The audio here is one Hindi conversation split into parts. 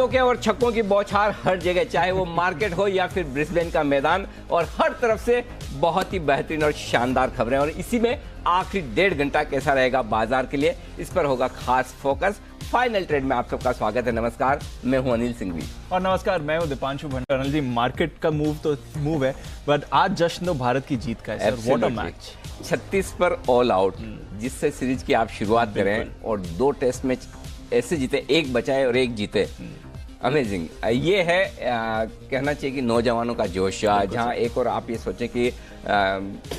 चौके और छक्कों की बौछार हर जगह, चाहे वो मार्केट हो या फिर ब्रिस्बेन का मैदान, और हर तरफ से बहुत ही बेहतरीन और शानदार खबरें। और इसी में आखिरी 1.5 घंटा कैसा रहेगा बाजार के लिए, इस पर होगा खास फोकस। फाइनल ट्रेड में आप सबका स्वागत है। नमस्कार, मैं हूं अनिल सिंघवी। और नमस्कार, मैं हूं दीपांशु भंडारी। अनिल जी, मार्केट का मूव है, बट आज जश्न तो भारत की जीत का है सर। What a match. 36 पर ऑल आउट, जिससे सीरीज की आप शुरुआत करें और 2 टेस्ट मैच ऐसे जीते, एक बचाए और एक जीते। अमेजिंग। ये है कहना चाहिए कि नौजवानों का जोश, जहां एक और आप ये सोचें कि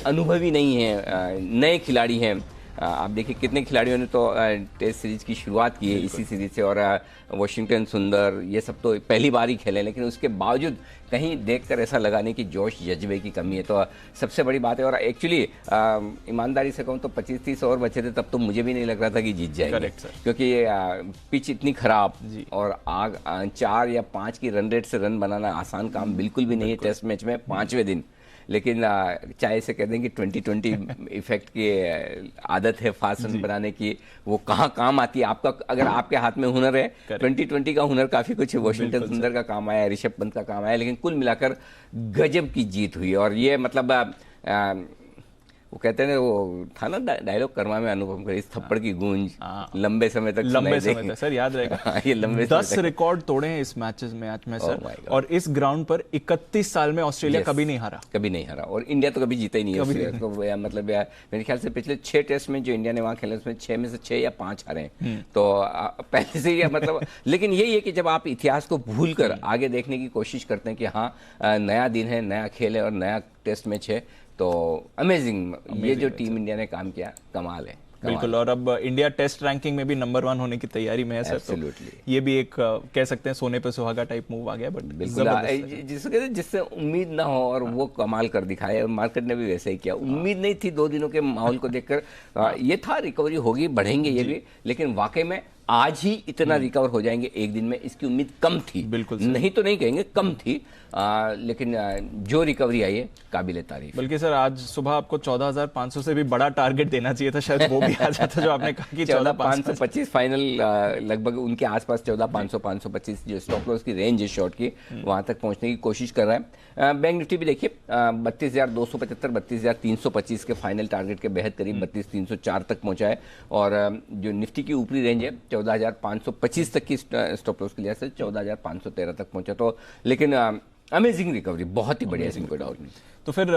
अनुभवी नहीं है, नए खिलाड़ी हैं। आप देखिए कितने खिलाड़ियों ने तो टेस्ट सीरीज की शुरुआत की है इसी सीरीज से, और वॉशिंगटन सुंदर ये सब तो पहली बार ही खेले, लेकिन उसके बावजूद कहीं देखकर ऐसा लगा नहीं कि जोश जज्बे की कमी है। तो सबसे बड़ी बात है। और एक्चुअली ईमानदारी से कहूँ तो 25-30 ओवर बचे थे, तब तो मुझे भी नहीं लग रहा था कि जीत जाएंगे, क्योंकि पिच इतनी खराब, और 4 या 5 की रन रेट से रन बनाना आसान काम बिल्कुल भी नहीं है टेस्ट मैच में 5वें दिन। लेकिन चाहे इसे कह दें कि 2020 इफेक्ट की आदत है फास्ट रन बनाने की, वो कहाँ काम आती है। आपका अगर आपके हाथ में हुनर है, 2020 का हुनर काफ़ी कुछ है। वॉशिंगटन सुंदर का काम आया, ऋषभ पंत का काम आया, लेकिन कुल मिलाकर गजब की जीत हुई। और ये मतलब वो कहते हैं ना, वो था ना डायलॉग कर्मा में अनुपम कर, इस थप्पड़ की गूंज लंबे समय तक सर याद रहेगा। ये लंबे 10 रिकॉर्ड तोड़े हैं इस मैच में सर। और इस ग्राउंड पर 31 साल में ऑस्ट्रेलिया कभी नहीं हारा, और इंडिया तो कभी जीता ही नहीं है तो मतलब मेरे ख्याल से पिछले 6 टेस्ट में जो इंडिया ने वहां खेले, उसमें 6 में से 6 या 5 हारे हैं। तो पहले से ही मतलब लेकिन यही है कि जब आप इतिहास को भूल कर आगे देखने की कोशिश करते हैं कि हाँ नया दिन है, नया खेल है और नया टेस्ट मैच है, तो अमेजिंग ये जो टीम इंडिया ने काम किया, कमाल है। बिल्कुल। और अब इंडिया टेस्ट रैंकिंग में भी नंबर 1 होने की तैयारी में है सर। Absolutely. तो ये भी एक कह सकते हैं सोने पे सुहागा टाइप मूव आ गया। बट जिससे उम्मीद ना हो और वो कमाल कर दिखाए, और मार्केट ने भी वैसे ही किया। उम्मीद नहीं थी 2 दिनों के माहौल को देखकर, ये था रिकवरी होगी, बढ़ेंगे ये भी, लेकिन वाकई में आज ही इतना रिकवर हो जाएंगे एक दिन में, इसकी उम्मीद कम थी। बिल्कुल नहीं तो नहीं कहेंगे, कम थी। लेकिन जो रिकवरी आई है काबिल तारीफ। बल्कि सर आज सुबह आपको 14,500 से भी बड़ा टारगेट देना चाहिए था, शायद वो भी आ जाता जो आपने कहा कि 14,525 फाइनल, लगभग उनके आसपास 14,500-525 जो स्टॉप लॉस की रेंज है शॉर्ट की, वहां तक पहुंचने की कोशिश कर रहा है। बैंक निफ्टी भी देखिए 32,275 32,325 के फाइनल टारगेट के बेहद करीब 32,304 तक पहुंचा है। और जो निफ्टी की ऊपरी रेंज है 14,525 तक की स्टॉप लॉस के लिहाज से 14,513 तक पहुंचा। तो लेकिन अमेजिंग रिकवरी, बहुत ही बढ़िया, इसमें कोई डाउट नहीं। तो फिर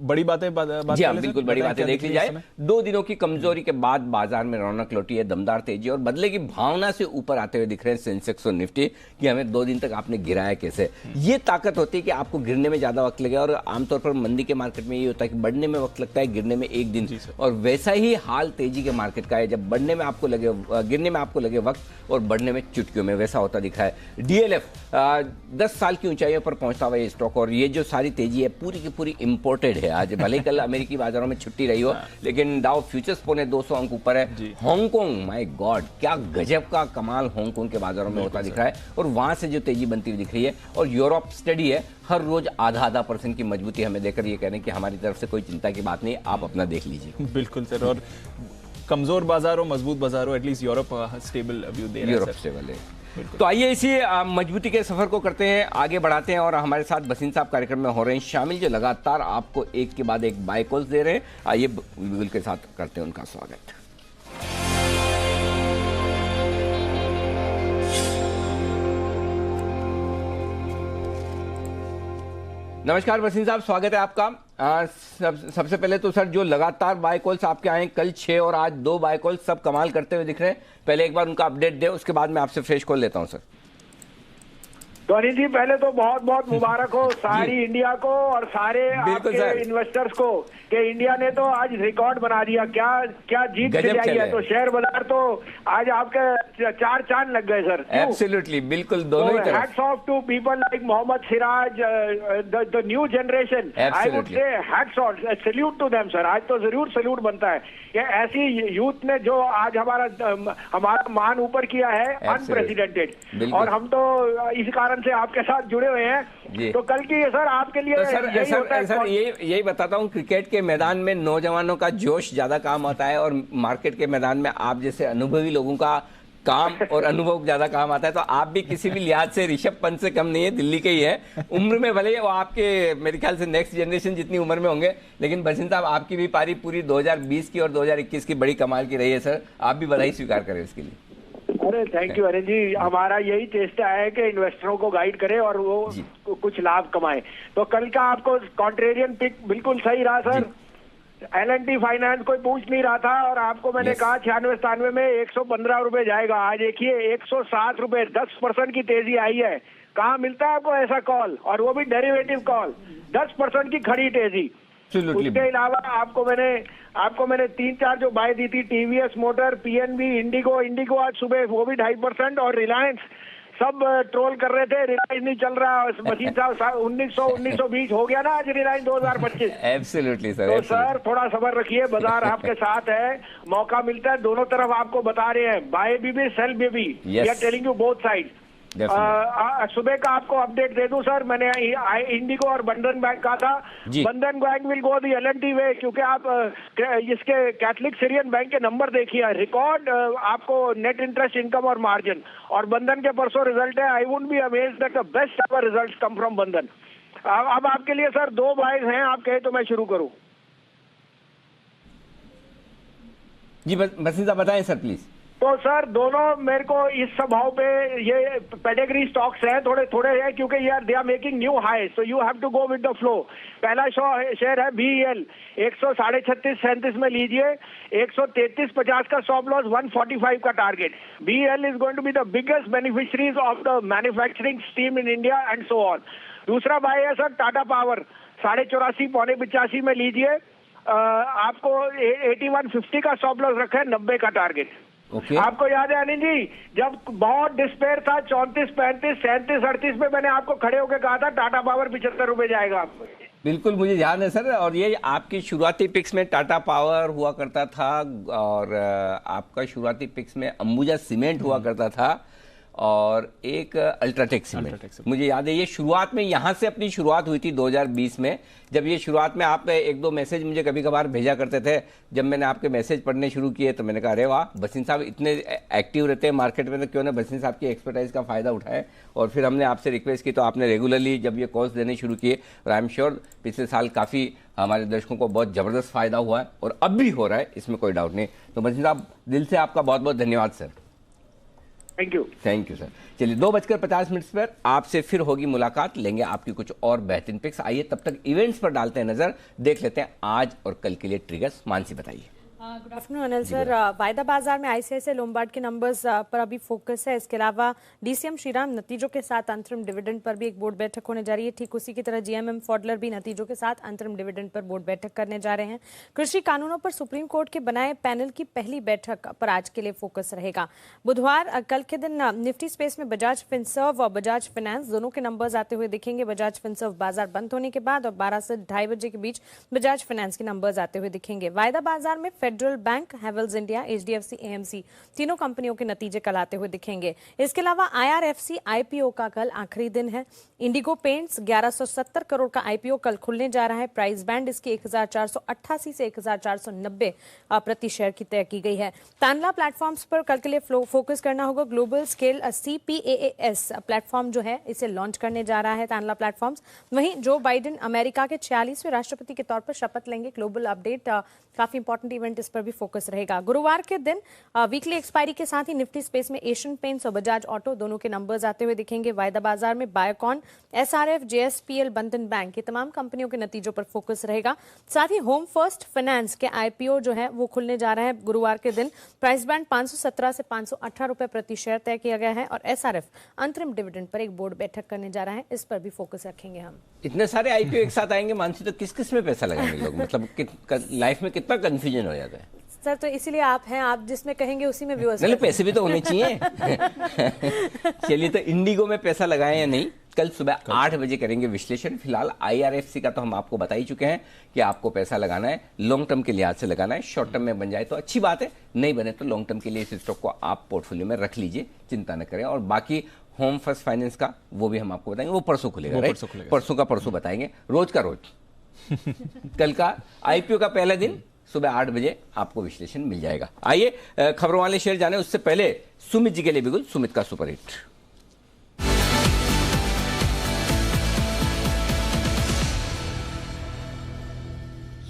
बड़ी बातें जी हाँ, बिल्कुल बड़ी बातें देख ली जाए। 2 दिनों की कमजोरी के बाद बाजार में रौनक लौटी है, दमदार तेजी और बदले की भावना से ऊपर आते हुए दिख रहे हैं सेंसेक्स और निफ्टी, कि हमें 2 दिन तक आपने गिराया कैसे। ये ताकत होती है कि आपको गिरने में ज्यादा वक्त लगेगा, और आमतौर पर मंदी के मार्केट में ये होता है कि बढ़ने में वक्त लगता है, गिरने में 1 दिन। और वैसा ही हाल तेजी के मार्केट का है, जब बढ़ने में आपको लगे, गिरने में आपको लगे वक्त, और बढ़ने में चुटकियों में, वैसा होता दिखा है। डीएलएफ 10 साल की ऊंचाइयों पर पहुंचता हुआ ये स्टॉक, और ये जो सारी तेजी है पूरी की पूरी इंपोर्टेड है। आज भले ही कल अमेरिकी बाजारों में छुट्टी रही हो, लेकिन डाउ फ्यूचर्स पौने 200 अंक ऊपर है। हांगकांग, माय गॉड, क्या गजब का कमाल हांगकांग के बाजारों में होता दिख रहा है, और वहां से जो तेजी बनती हुई दिख रही है। और यूरोप स्टडी है, हर रोज आधा % की मजबूती हमें देकर ये कह रहे हैं कि हमारी तरफ से कोई चिंता की बात नहीं, आप अपना देख लीजिए। बिल्कुल सर। और कमजोर बाजार हो, मजबूत बाजार हो, एटलीस्ट यूरोप स्टेबल व्यू दे रहा है। यूरोप स्टेबल है। तो आइए इसी मजबूती के सफर को करते हैं, आगे बढ़ाते हैं। और हमारे साथ बसीन साहब कार्यक्रम में हो रहे हैं शामिल, जो लगातार आपको एक के बाद एक बाय कॉल्स दे रहे हैं। आइए बुलबुल के साथ करते हैं उनका स्वागत। नमस्कार बसीन साहब, स्वागत है आपका। सबसे पहले तो सर, जो लगातार बाय कॉल्स आपके आए, कल 6 और आज 2 बाय कॉल्स, सब कमाल करते हुए दिख रहे हैं। पहले एक बार उनका अपडेट दे, उसके बाद मैं आपसे फ्रेश कॉल लेता हूं सर। तो अनिल जी, पहले तो बहुत बहुत मुबारक हो सारी इंडिया को और सारे आपके इन्वेस्टर्स को कि इंडिया ने तो आज रिकॉर्ड बना दिया। क्या क्या जीत के आई है। तो शेयर बाजार तो आज आपके 4 चांद लग गए सर। एब्सोल्युटली, बिल्कुल दोनों ही तरफ। Hats off to people like Mohammed Siraj, the new generation. I would say hats off, salute to them sir. आज तो जरूर सैल्यूट बनता है कि ऐसी यूथ ने जो आज हमारा मान ऊपर किया है, अनप्रेसिडेंटेड। और हम तो इस कारण से आपके साथ जुड़े हुए हैं। तो कल की सर आपके लिए तो सर यही बताता हूँ, क्रिकेट के मैदान में नौजवानों का जोश ज्यादा काम आता है, और मार्केट के मैदान में आप जैसे अनुभवी लोगों का काम और अनुभव ज्यादा काम आता है। तो आप भी किसी भी लिहाज से ऋषभ पंत से कम नहीं है, दिल्ली के ही है उम्र में, भले वो आपके मेरे ख्याल से नेक्स्ट जनरेशन जितनी उम्र में होंगे, लेकिन बसिंत साहब आपकी भी पारी पूरी 2020 की और 2021 की बड़ी कमाल की रही है सर, आप भी बधाई स्वीकार करें इसके लिए। अरे थैंक यू अरे जी, हमारा यही चेष्टा है कि इन्वेस्टरों को गाइड करे और वो कुछ लाभ कमाए। तो कल का आपको कॉन्ट्रेरियन पिक बिल्कुल सही रहा सर। L&T फाइनेंस कोई पूछ नहीं रहा था और आपको मैंने कहा 96-97 में 115 रुपए जाएगा, आज देखिए 107 रुपए, 10% की तेजी आई है। कहाँ मिलता है आपको ऐसा कॉल, और वो भी डेरिवेटिव कॉल, 10% की खड़ी तेजी। उसके अलावा आपको मैंने 3-4 जो बाय दी थी, टीवीएस मोटर, PNB, इंडिगो आज सुबह वो भी 2.5%, और रिलायंस, सब ट्रोल कर रहे थे रिलायंस नहीं चल रहा, मसीह साहब 1920 हो गया ना आज रिलायंस 2025। Absolutely sir. तो सर थोड़ा सब्र रखिए, बाजार आपके साथ है, मौका मिलता है दोनों तरफ, आपको बता रहे हैं, बाय भी सेल भी, we are telling you both side. सुबह का आपको अपडेट दे दूं सर, मैंने इंडिगो और बंधन बैंक का था। बंधन bank will go the L&T वे, क्योंकि आप इसके कैथलिक सीरियन बैंक के नंबर देखिए, रिकॉर्ड आपको नेट इंटरेस्ट इनकम और मार्जिन, और बंधन के परसों रिजल्ट है, I would be amazed that the best ever results come from बंधन। अब आपके लिए सर 2 बाइज हैं, आप कहे तो मैं शुरू करूं? जी बसिंत साहब बताएं सर प्लीज। तो सर दोनों मेरे को इस स्वभाव पे, ये पेडिग्री स्टॉक्स हैं, थोड़े हैं, क्योंकि यार they are making new high, so you have to go with the flow. पहला शेयर है BEL, 136-37 में लीजिए, 133.50 का स्टॉप लॉस, 145 का target. BEL is going to be the biggest beneficiaries of the manufacturing steam in India and so on. दूसरा बाय है सर टाटा पावर, 84.85 में लीजिए, आपको 81.50 का स्टॉप लॉस रखा है, 90 का टारगेट। आपको याद है अनिल जी, जब बहुत डिस्पेयर था 34, 35, 37, 38 में मैंने आपको खड़े होकर कहा था टाटा पावर 75 रुपए जाएगा। बिल्कुल मुझे याद है सर, और ये आपकी शुरुआती पिक्स में टाटा पावर हुआ करता था, और आपका शुरुआती पिक्स में अंबुजा सीमेंट हुआ करता था, और एक अल्ट्राटेक सीमेंट। मुझे याद है ये शुरुआत में, यहाँ से अपनी शुरुआत हुई थी 2020 में, जब ये शुरुआत में आप 1-2 मैसेज मुझे कभी कभार भेजा करते थे। जब मैंने आपके मैसेज पढ़ने शुरू किए तो मैंने कहा अरे वाह, बसिंत साहब इतने एक्टिव रहते हैं मार्केट में, तो क्यों ना बसिंत साहब की एक्सपर्टाइज का फायदा उठाए। और फिर हमने आपसे रिक्वेस्ट की तो आपने रेगुलरली जब ये कोर्स देने शुरू किए, और आई एम श्योर पिछले साल काफ़ी हमारे दर्शकों को बहुत ज़बरदस्त फायदा हुआ है, और अब भी हो रहा है, इसमें कोई डाउट नहीं। तो बसिंत साहब दिल से आपका बहुत बहुत धन्यवाद सर। Thank you sir. चलिए 2:50 पर आपसे फिर होगी मुलाकात, लेंगे आपकी कुछ और बेहतरीन पिक्स। आइए तब तक इवेंट्स पर डालते हैं नजर, देख लेते हैं आज और कल के लिए ट्रिगर्स। मानसी बताइए। Good afternoon Anil sir. वायदा बाजार में ICICI लोम्बार्ड के नंबर्स पर अभी फोकस है। इसके अलावा DCM श्रीराम नतीजों के साथ अंतरिम डिविडेंड पर भी एक बोर्ड बैठक होने जा रही है। ठीक उसी की तरह GMM फॉडलर भी नतीजों के साथ अंतरिम डिविडेंड पर बोर्ड बैठक करने जा रहे हैं। कृषि कानूनों पर सुप्रीम कोर्ट के बनाए पैनल की पहली बैठक पर आज के लिए फोकस रहेगा। बुधवार कल के दिन निफ्टी स्पेस में बजाज फिनसर्व और बजाज फाइनेंस दोनों के नंबर्स आते हुए दिखेंगे। बजाज फिनसर्व बाजार बंद होने के बाद और 12 से 2:30 बजे के बीच बजाज फाइनेंस के नंबर्स आते हुए दिखेंगे। वायदा बाजार में federal bank, Havells India, HDFC, AMC तीनों कंपनियों के नतीजे कल आते हुए दिखेंगे। इसके अलावा IRFC IPO का कल आखिरी दिन है। इंडिगो पेंट्स 1170 करोड़ का IPO कल खुलने जा रहा है। प्राइस बैंड इसकी 1488 से 1490 प्रति शेयर की तय की गई है। तानला प्लेटफॉर्म्स पर कल के लिए फोकस करना होगा। ग्लोबल स्केल CPaaS प्लेटफॉर्म जो है इसे लॉन्च करने जा रहा है तानला प्लेटफॉर्म्स। वहीं जो बाइडेन अमेरिका के 46वें राष्ट्रपति के तौर पर शपथ लेंगे। ग्लोबल अपडेट काफी इंपॉर्टेंट इवेंट, इस पर भी फोकस रहेगा। गुरुवार के दिन वीकली एक्सपायरी के साथ ही निफ्टी स्पेस में एशियन पेंट्स और बजाज ऑटो दोनों के नंबर्स आते हुए दिखेंगे। वायदा बाजार में बायोकॉन, SRF, JSPL, बंधन बैंक ये तमाम कंपनियों के नतीजों पर फोकस रहेगा। साथ ही होम फर्स्ट फाइनेंस के IPO जो है वो खुलने जा रहा है गुरुवार के दिन। प्राइस बैंड 517 से 518 रुपए प्रति शेयर तय किया गया है। और SRF अंतरिम डिविडेंड पर एक बोर्ड बैठक करने जा रहा है, इस पर भी फोकस रखेंगे हम। इतने सारे IPO एक साथ आएंगे मानसी, तो किस किस में पैसा लगाएंगे लोग? मतलब लाइफ में कितना कंफ्यूजन हो जाता है सर। तो इसीलिए आप हैं, आप जिसमें कहेंगे उसी में व्यूअर्स। नहीं, पैसे भी तो होने चाहिए। चलिए, तो इंडिगो में पैसा लगाएं या नहीं, कल सुबह 8 बजे करेंगे विश्लेषण। फिलहाल IRFC का तो हम आपको बता ही चुके हैं कि आपको पैसा लगाना है, लॉन्ग टर्म के लिहाज से लगाना है। शॉर्ट टर्म में बन जाए तो अच्छी बात है, नहीं बने तो लॉन्ग टर्म के लिए इस स्टॉक को आप पोर्टफोलियो में रख लीजिए, चिंता न करें। और बाकी होम फर्स्ट फाइनेंस का वो भी हम आपको बताएंगे, वो परसों खुलेगा, परसों का परसों बताएंगे, रोज का रोज। कल का IPO का पहला दिन सुबह 8 बजे आपको विश्लेषण मिल जाएगा। आइए खबरों वाले शेयर जाने, उससे पहले सुमित जी के लिए बिल्कुल सुमित का superhit.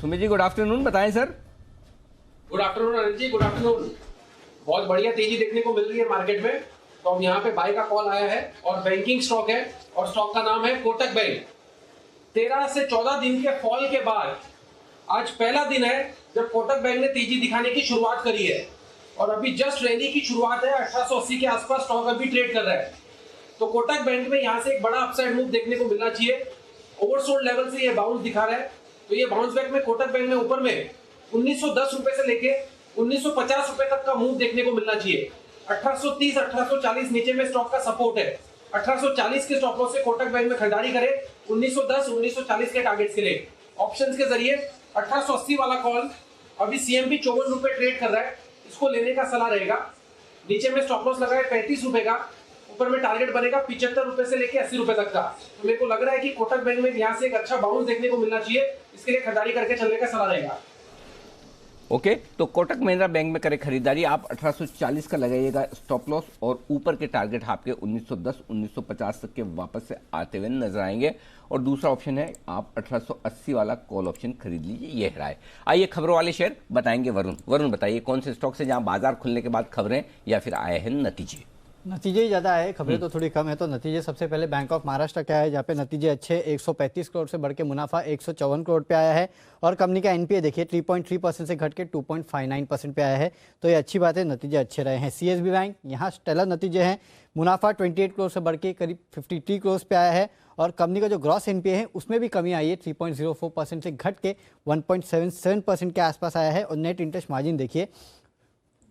Sumit ji good afternoon, बताएं sir. Good afternoon Anil ji, good afternoon. बहुत बढ़िया तेजी देखने को मिल रही है मार्केट में, तो हम यहाँ पे बाय का कॉल आया है और बैंकिंग स्टॉक है और स्टॉक का नाम है कोटक बैंक। 13 से 14 दिन के फॉल के बाद आज पहला दिन है जब कोटक बैंक ने तेजी दिखाने की शुरुआत करी है और अभी जस्ट रैली की शुरुआत है। 1880 के आसपास स्टॉक अभी ट्रेड कर रहा है, तो कोटक बैंक में यहाँ से एक बड़ा अपसाइड मूव देखने को मिलना चाहिए। ओवरसोल्ड लेवल से ये बाउंस दिखा रहा है, तो ये बाउंस बैक में कोटक बैंक ने ऊपर में 1910 रुपए से लेके 1950 रुपए तक का मूव देखने को मिलना चाहिए। 1830 1840 नीचे में स्टॉक का सपोर्ट है। 1840 के स्टॉप लॉस से कोटक बैंक में खरीदारी करे 1910 1940 के टारगेट्स के लिए ऑप्शंस के जरिए। 1880 वाला कॉल अभी सीएमबी 54 रुपए ट्रेड कर रहा है, इसको लेने का सलाह रहेगा। नीचे में स्टॉप लॉस लगा है 35 रुपए का, ऊपर में टारगेट बनेगा 75 रुपए से लेके 80 रुपए तक का। तो मेरे को लग रहा है कि कोटक बैंक में यहाँ से एक अच्छा बाउंस देखने को मिलना चाहिए, इसके लिए खरीदारी करके चलने का सलाह रहेगा। ओके, तो कोटक महिंद्रा बैंक में करें खरीदारी। आप 1840 का लगाइएगा स्टॉप लॉस और ऊपर के टारगेट आपके 1910 1950 तक के वापस से आते हुए नजर आएंगे। और दूसरा ऑप्शन है आप 1880 वाला कॉल ऑप्शन खरीद लीजिए, ये है राय। आइए खबरों वाले शेयर बताएंगे वरुण। वरुण बताइए कौन से स्टॉक से जहां बाजार खुलने के बाद खबरें या फिर आए हैं नतीजे? नतीजे ही ज़्यादा है, खबरें तो थोड़ी कम है। तो नतीजे सबसे पहले बैंक ऑफ महाराष्ट्र का है, जहाँ पे नतीजे अच्छे 135 करोड़ से बढ़ के मुनाफा 154 करोड़ पे आया है। और कंपनी का एनपीए देखिए 3.3% से घट के 2.59% पे आया है, तो ये अच्छी बात है, नतीजे अच्छे रहे हैं। सीएसबी बैंक यहाँ स्टेलर नतीजे हैं, मुनाफा 28 करोड़ से बढ़ के करीब 53 करोड़ पे आया है। और कंपनी का जो ग्रॉस एनपीए है उसमें भी कमी आई है, 3.04% से घट के 1.77% के आसपास आया है। और नेट इंटरेस्ट मार्जिन देखिए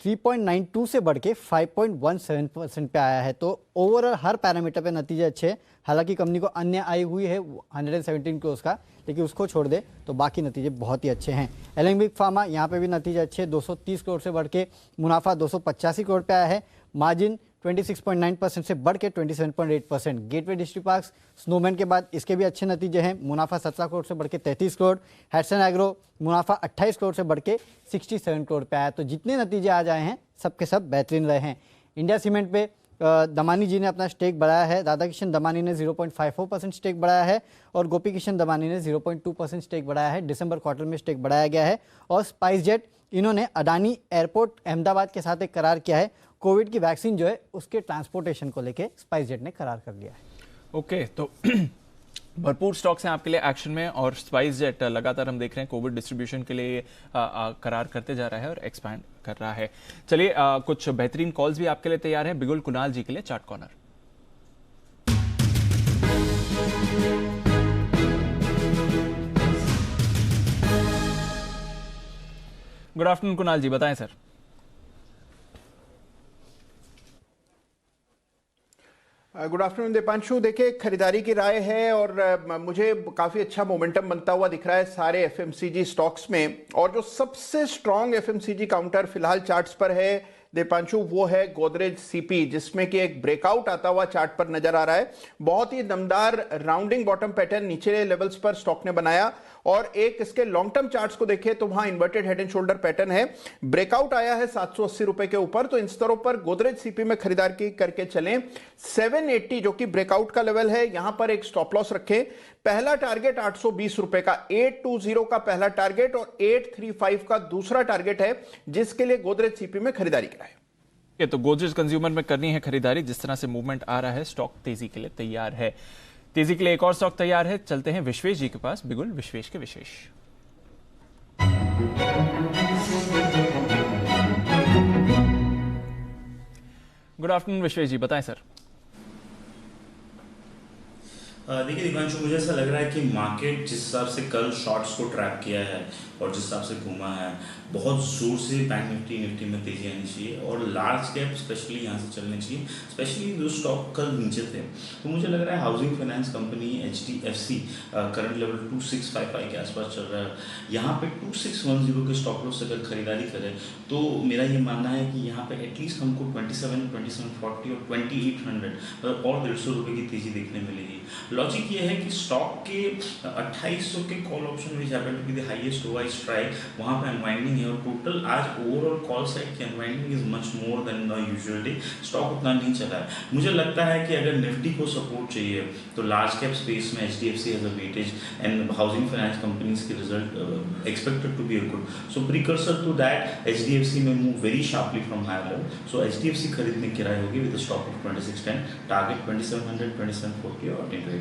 3.92 से बढ़ के 5.17% पे आया है। तो ओवरऑल हर पैरामीटर पे नतीजे अच्छे हैं। हालांकि कंपनी को अन्य आई हुई है 117 करोड़ का, लेकिन उसको छोड़ दे तो बाकी नतीजे बहुत ही अच्छे हैं। एलेंबिक फार्मा यहाँ पे भी नतीजे अच्छे, 230 करोड़ से बढ़ के मुनाफा 285 करोड़ पे आया है। मार्जिन 26.9% से बढ़ के 27.8%। गेटवे डिस्ट्रिक्ट पार्क्स स्नोमैन के बाद इसके भी अच्छे नतीजे हैं, मुनाफा 17 करोड़ से बढ़ के 33 करोड़। हैटसन एग्रो मुनाफा 28 करोड़ से बढ़ के 67 करोड़ पे आया। तो जितने नतीजे आ जाए हैं सबके सब बेहतरीन रहे हैं। इंडिया सीमेंट पे दमानी जी ने अपना स्टेक बढ़ाया है, राधा किशन दमानी ने 0.54% स्टेक बढ़ाया है और गोपी किशन दमानी ने 0.2% स्टेक बढ़ाया है। दिसंबर क्वार्टर में स्टेक बढ़ाया गया है। और स्पाइस जेट इन्होंने अडानी एयरपोर्ट अहमदाबाद के साथ एक करार किया है, कोविड की वैक्सीन जो है उसके ट्रांसपोर्टेशन को लेके स्पाइस जेट ने करार कर लिया है। ओके, तो भरपूर स्टॉक्स हैं आपके लिए एक्शन में और स्पाइस जेट लगातार हम देख रहे हैं कोविड डिस्ट्रीब्यूशन के लिए करार करते जा रहा है और एक्सपैंड कर रहा है। चलिए कुछ बेहतरीन कॉल्स भी आपके लिए तैयार हैं बिगुल कुणाल जी के लिए chart corner. Good afternoon Kunal ji, बताएं सर। Good afternoon Deepanshu. देखिए खरीदारी की राय है और मुझे काफ़ी अच्छा मोमेंटम बनता हुआ दिख रहा है सारे एफएमसीजी स्टॉक्स में। और जो सबसे स्ट्रांग एफएमसीजी काउंटर फिलहाल चार्ट्स पर है दीपांशु, वो है गोदरेज सीपी, जिसमें कि एक ब्रेकआउट आता हुआ चार्ट पर नजर आ रहा है। बहुत ही दमदार राउंडिंग बॉटम पैटर्न नीचे लेवल्स पर स्टॉक ने बनाया और एक इसके लॉन्ग टर्म चार्ट्स को देखें तो वहां inverted head and shoulder pattern है। ब्रेकआउट आया है 780 रुपए के ऊपर, तो इन स्तरों पर गोदरेज सीपी में खरीदारी करके चलें। 780 जो कि ब्रेकआउट का लेवल है, यहां पर एक स्टॉप लॉस रखें। पहला टारगेट 820 रुपए का, 820 का पहला टारगेट और 835 का दूसरा टारगेट है, जिसके लिए गोदरेज सीपी में खरीदारी कराए। ये तो गोदरेज कंज्यूमर में करनी है खरीदारी। जिस तरह से मूवमेंट आ रहा है स्टॉक तेजी के लिए तैयार है। तेजी के लिए एक और स्टॉक तैयार है, चलते हैं विश्वेश जी के पास। बिगुल विश्वेश के विशेष। गुड आफ्टरनून विश्वेश जी, बताएं सर। देखिए दीपांशु, मुझे ऐसा लग रहा है कि मार्केट जिस हिसाब से कल शॉर्ट्स को ट्रैप किया है और जिस हिसाब से घूमा है, बहुत जोर से बैंक निफ्टी में तेजी आनी चाहिए और लार्ज कैप स्पेशली यहाँ से चलने चाहिए, स्पेशली जो स्टॉक कल नीचे थे। तो मुझे लग रहा है housing finance company HDFC current level 2655 के आसपास चल रहा है। यहाँ पे 2610 के स्टॉप लॉस अगर खरीदारी करें तो मेरा ये मानना है कि यहाँ पे एटलीस्ट हमको 2740 और 2800 मतलब और 150 रुपये की तेजी देखने मिलेगी। लॉजिक ये है कि स्टॉक के 2800 के call option which happened to be the highest lower strike, वहाँ पे अनवाइंडिंग है और टोटल आज ओवरऑल कॉल साइड की unwinding is much more than the usual day. Stock उतना नहीं चला है। मुझे लगता है कि अगर निफ्टी को सपोर्ट चाहिए तो लार्ज कैप स्पेस में HDFC has a weightage and housing finance companies के result expected to be good, so precursor to that HDFC में move very sharply from higher level, so HDFC खरीदने की राय होगी with a stop of 2610, target 2700, 2740 और 2800।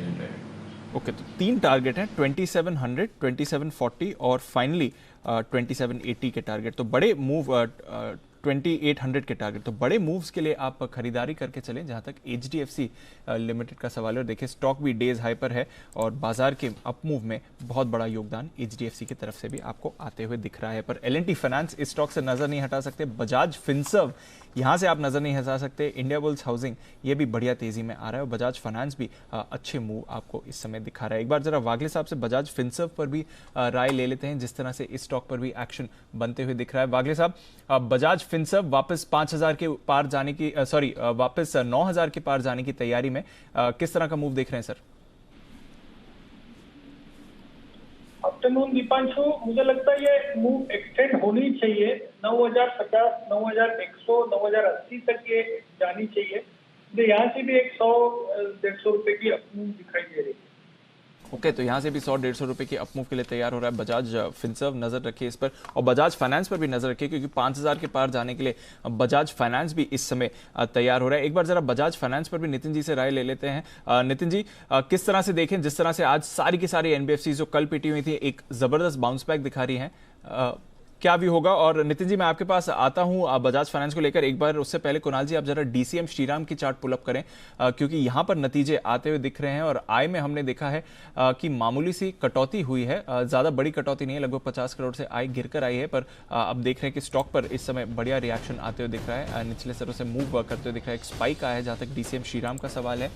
ओके, तो 3 टारगेट हैं, 2700, 2740 और फाइनली 2780 के टारगेट। तो बड़े मूव 2800 के टारगेट, तो बड़े मूव्स के लिए आप खरीदारी करके चलें जहां तक HDFC लिमिटेड का सवाल है। और देखिए स्टॉक भी डेज हाई पर है और बाजार के अप मूव में बहुत बड़ा योगदान HDFC की तरफ से भी आपको आते हुए दिख रहा है। पर L&T फाइनेंस इस स्टॉक से नजर नहीं हटा सकते, बजाज फिनसर्व यहां से आप नजर नहीं हटा सकते, इंडिया बुल्स हाउसिंग ये भी बढ़िया तेजी में आ रहा है और बजाज फाइनेंस भी अच्छे मूव आपको इस समय दिखा रहा है। एक बार जरा वागले साहब से बजाज फिनसर्व पर भी राय ले लेते हैं, जिस तरह से इस स्टॉक पर भी एक्शन बनते हुए दिख रहा है। वागले साहब, बजाज फिनसर्व वापस 5000 के पार जाने की वापस 9000 के पार जाने की तैयारी में किस तरह का मूव देख रहे हैं सर? आफ्टरनून दीपांशु, मुझे लगता है ये मूव एक्सटेंड होनी चाहिए, 9050, 9100, 9080 तक ये जानी चाहिए। यहाँ से भी एक 100-150 रुपए की अपमूव दिखाई दे रही है। ओके, तो यहाँ से भी 100-150 रुपए की अपमूव के लिए तैयार हो रहा है बजाज फिनसर्व। नजर रखिए इस पर और बजाज फाइनेंस पर भी नजर रखिए, क्योंकि 5000 के पार जाने के लिए बजाज फाइनेंस भी इस समय तैयार हो रहा है। एक बार जरा बजाज फाइनेंस पर भी नितिन जी से राय ले लेते हैं। नितिन जी, किस तरह से देखें, जिस तरह से आज सारी की सारी NBFC जो कल पिटी हुई थी एक जबरदस्त बाउंस बैक दिखा रही है, क्या भी होगा? और नितिन जी मैं आपके पास आता हूं बजाज फाइनेंस को लेकर, एक बार उससे पहले कुणाल जी आप जरा DCM श्रीराम की चार्ट पुल अप करें, क्योंकि यहां पर नतीजे आते हुए दिख रहे हैं और आय में हमने देखा है कि मामूली सी कटौती हुई है, ज्यादा बड़ी कटौती नहीं है, लगभग 50 करोड़ से आय गिरकर आई है, पर अब देख रहे हैं कि स्टॉक पर इस समय बढ़िया रिएक्शन आते हुए दिख रहा है, निचले स्तरों से मूव करते हुए दिख रहा है। एक स्पाइक आया है जहां तक DCM श्रीराम का सवाल है।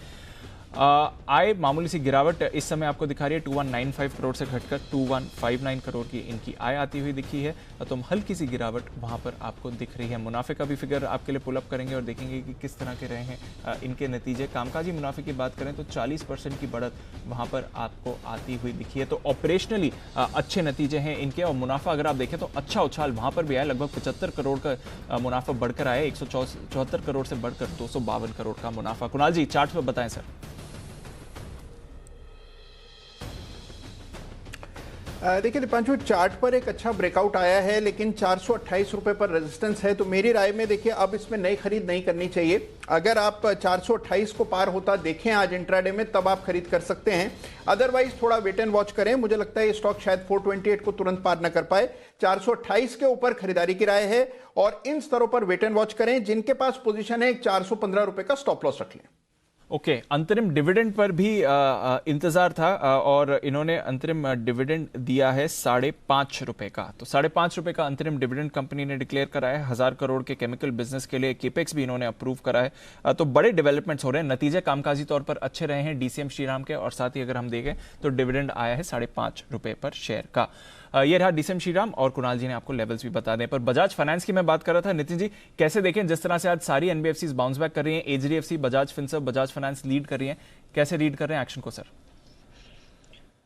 आय मामूली सी गिरावट इस समय आपको दिखा रही है, 2195 करोड़ से घटकर 2159 करोड़ की इनकी आय आती हुई दिखी है, तो हल्की सी गिरावट वहां पर आपको दिख रही है। मुनाफे का भी फिगर आपके लिए पुल अप करेंगे और देखेंगे कि किस तरह के रहे हैं इनके नतीजे। कामकाजी मुनाफे की बात करें तो 40% की बढ़त वहां पर आपको आती हुई दिखी है, तो ऑपरेशनली अच्छे नतीजे हैं इनके। और मुनाफा अगर आप देखें तो अच्छा उछाल वहां पर भी आया, लगभग 75 करोड़ का मुनाफा बढ़कर आया, 174 करोड़ से बढ़कर 252 करोड़ का मुनाफा। कुणाल जी चार्ट पर बताएं सर। देखिए दीपांशु, चार्ट पर एक अच्छा ब्रेकआउट आया है, लेकिन 428 रुपए पर रेजिस्टेंस है, तो मेरी राय में देखिए अब इसमें नई खरीद नहीं करनी चाहिए। अगर आप 428 को पार होता देखें आज इंट्राडे में, तब आप खरीद कर सकते हैं, अदरवाइज थोड़ा वेट एंड वॉच करें। मुझे लगता है ये स्टॉक शायद 428 को तुरंत पार न कर पाए, 428 के ऊपर खरीदारी की राय है और इन स्तरों पर वेट एंड वॉच करें। जिनके पास पोजीशन है 415 रुपए का स्टॉप लॉस रख लें। ओके, अंतरिम डिविडेंड पर भी इंतजार था और इन्होंने अंतरिम डिविडेंड दिया है 5.5 रुपए का, तो 5.5 रुपए का अंतरिम डिविडेंड कंपनी ने डिक्लेयर करा है। 1000 करोड़ के केमिकल बिजनेस के लिए केपेक्स भी इन्होंने अप्रूव करा है, तो बड़े डेवलपमेंट्स हो रहे हैं। नतीजे कामकाजी तौर पर अच्छे रहे हैं DCM श्रीराम के, और साथ ही अगर हम देखें तो डिविडेंड आया है 5.5 रुपए पर शेयर का। ये रहा DCM श्रीराम और कुणाल जी ने आपको लेवल्स भी बता दें। पर बजाज फाइनेंस की मैं बात कर रहा था, नितिन जी कैसे देखें, जिस तरह से आज सारी NBFCs बाउंस बैक कर रही हैं, HDFC, Bajaj Finserv, Bajaj finance lead कर रही हैं, कैसे रीड कर रहे हैं एक्शन को सर?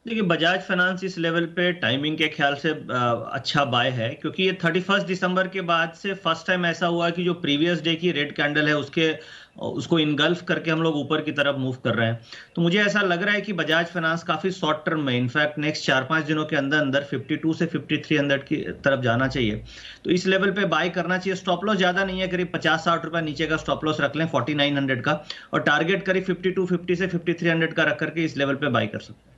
देखिए बजाज फाइनेंस इस लेवल पे टाइमिंग के ख्याल से अच्छा बाय है, क्योंकि ये 31 दिसंबर के बाद से फर्स्ट टाइम ऐसा हुआ कि जो प्रीवियस डे की रेड कैंडल है उसको इनगल्फ करके हम लोग ऊपर की तरफ मूव कर रहे हैं। तो मुझे ऐसा लग रहा है कि बजाज फाइनेंस काफी शॉर्ट टर्म में, इनफैक्ट नेक्स्ट 4-5 दिनों के अंदर अंदर 52 से 5300 की तरफ जाना चाहिए, तो इस लेवल पे बाय करना चाहिए। स्टॉप लॉस ज्यादा नहीं है, करीब 50-60 रुपए नीचे का स्टॉप लॉस रख लें 4900 का, और टारगेट करीब 5250 से 5300 का रख करके इस लेवल पे बाय कर सकते हैं।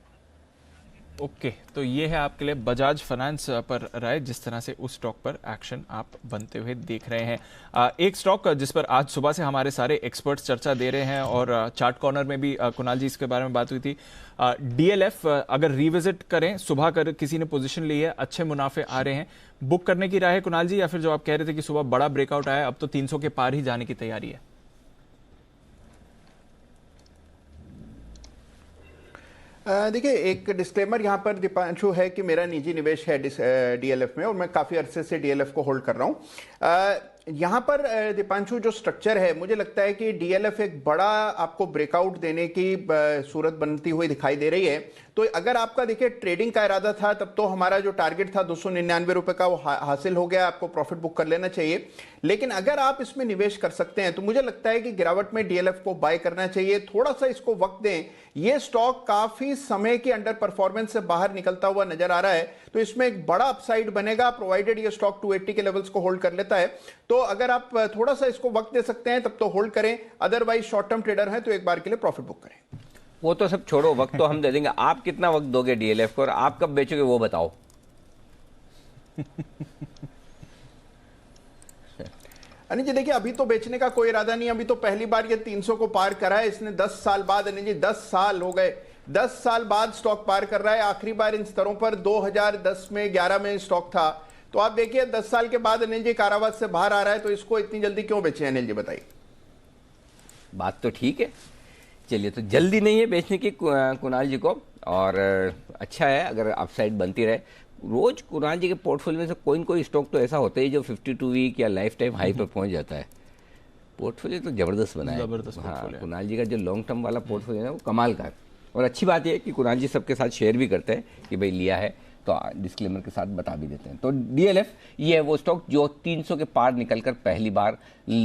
ओके, तो ये है आपके लिए बजाज फाइनेंस पर राय, जिस तरह से उस स्टॉक पर एक्शन आप बनते हुए देख रहे हैं। एक स्टॉक जिस पर आज सुबह से हमारे सारे एक्सपर्ट्स चर्चा दे रहे हैं और चार्ट कॉर्नर में भी कुणाल जी इसके बारे में बात हुई थी, DLF अगर रिविजिट करें, सुबह कर किसी ने पोजीशन ली है, अच्छे मुनाफे आ रहे हैं, बुक करने की राय है कुणाल जी, या फिर जो आप कह रहे थे कि सुबह बड़ा ब्रेकआउट आया, अब तो 300 के पार ही जाने की तैयारी है? देखिए एक डिस्क्लेमर यहाँ पर दीपांशु है कि मेरा निजी निवेश है DLF में और मैं काफ़ी अरसे से DLF को होल्ड कर रहा हूँ। यहाँ पर दीपांशु जो स्ट्रक्चर है, मुझे लगता है कि डीएलएफ एक बड़ा आपको ब्रेकआउट देने की सूरत बनती हुई दिखाई दे रही है। तो अगर आपका देखिए ट्रेडिंग का इरादा था तब तो हमारा जो टारगेट था 299 रुपए का वो हासिल हो गया, आपको प्रॉफिट बुक कर लेना चाहिए। लेकिन अगर आप इसमें निवेश कर सकते हैं तो मुझे लगता है कि गिरावट में डीएलएफ को बाय करना चाहिए। थोड़ा सा इसको वक्त दें, ये स्टॉक काफी समय की अंडर परफॉर्मेंस से बाहर निकलता हुआ नजर आ रहा है, तो इसमें एक बड़ा अपसाइड बनेगा प्रोवाइडेड ये स्टॉक 280 के लेवल्स को होल्ड कर लेता है। तो अगर आप थोड़ा सा इसको वक्त दे सकते हैं तब तो होल्ड करें, अदरवाइज शॉर्ट टर्म ट्रेडर हैं तो एक बार के लिए प्रॉफिट बुक करें। वो तो सब छोड़ो, वक्त तो हम दे देंगे। आप कितना वक्त दोगे डीएलएफ को और आप कब बेचोगे वो बताओ। अनिल जी देखिए, अभी तो बेचने का कोई इरादा नहीं, अभी तो पहली बार ये 300 को पार करा है इसने 10 साल बाद। अनिल जी 10 साल हो गए, 10 साल बाद स्टॉक पार कर रहा है। आखिरी बार इन स्तरों पर 2010 में 11 में स्टॉक था। तो आप देखिए 10 साल के बाद अनिल जी कारावास से बाहर आ रहा है, तो इसको इतनी जल्दी क्यों बेचे अनिल जी बताइए। बात तो ठीक है, चलिए तो जल्दी नहीं है बेचने की कुणाल जी को, और अच्छा है अगर अपसाइड बनती रहे। रोज कुणाल जी के पोर्टफोलियो में से कोई न कोई स्टॉक तो ऐसा होता है जो 52 वीक या लाइफ टाइम हाई पर पहुंच जाता है। पोर्टफोलियो तो जबरदस्त बना है। हाँ, कुणाल जी का जो लॉन्ग टर्म वाला पोर्टफोलियो है वो कमाल का है। और अच्छी बात यह है कि कुणाल जी सबके साथ शेयर भी करते हैं कि भाई लिया है, तो डिस्क्लेमर के साथ बता भी देते हैं। तो डीएलएफ ये है वो स्टॉक जो 300 के पार निकलकर पहली बार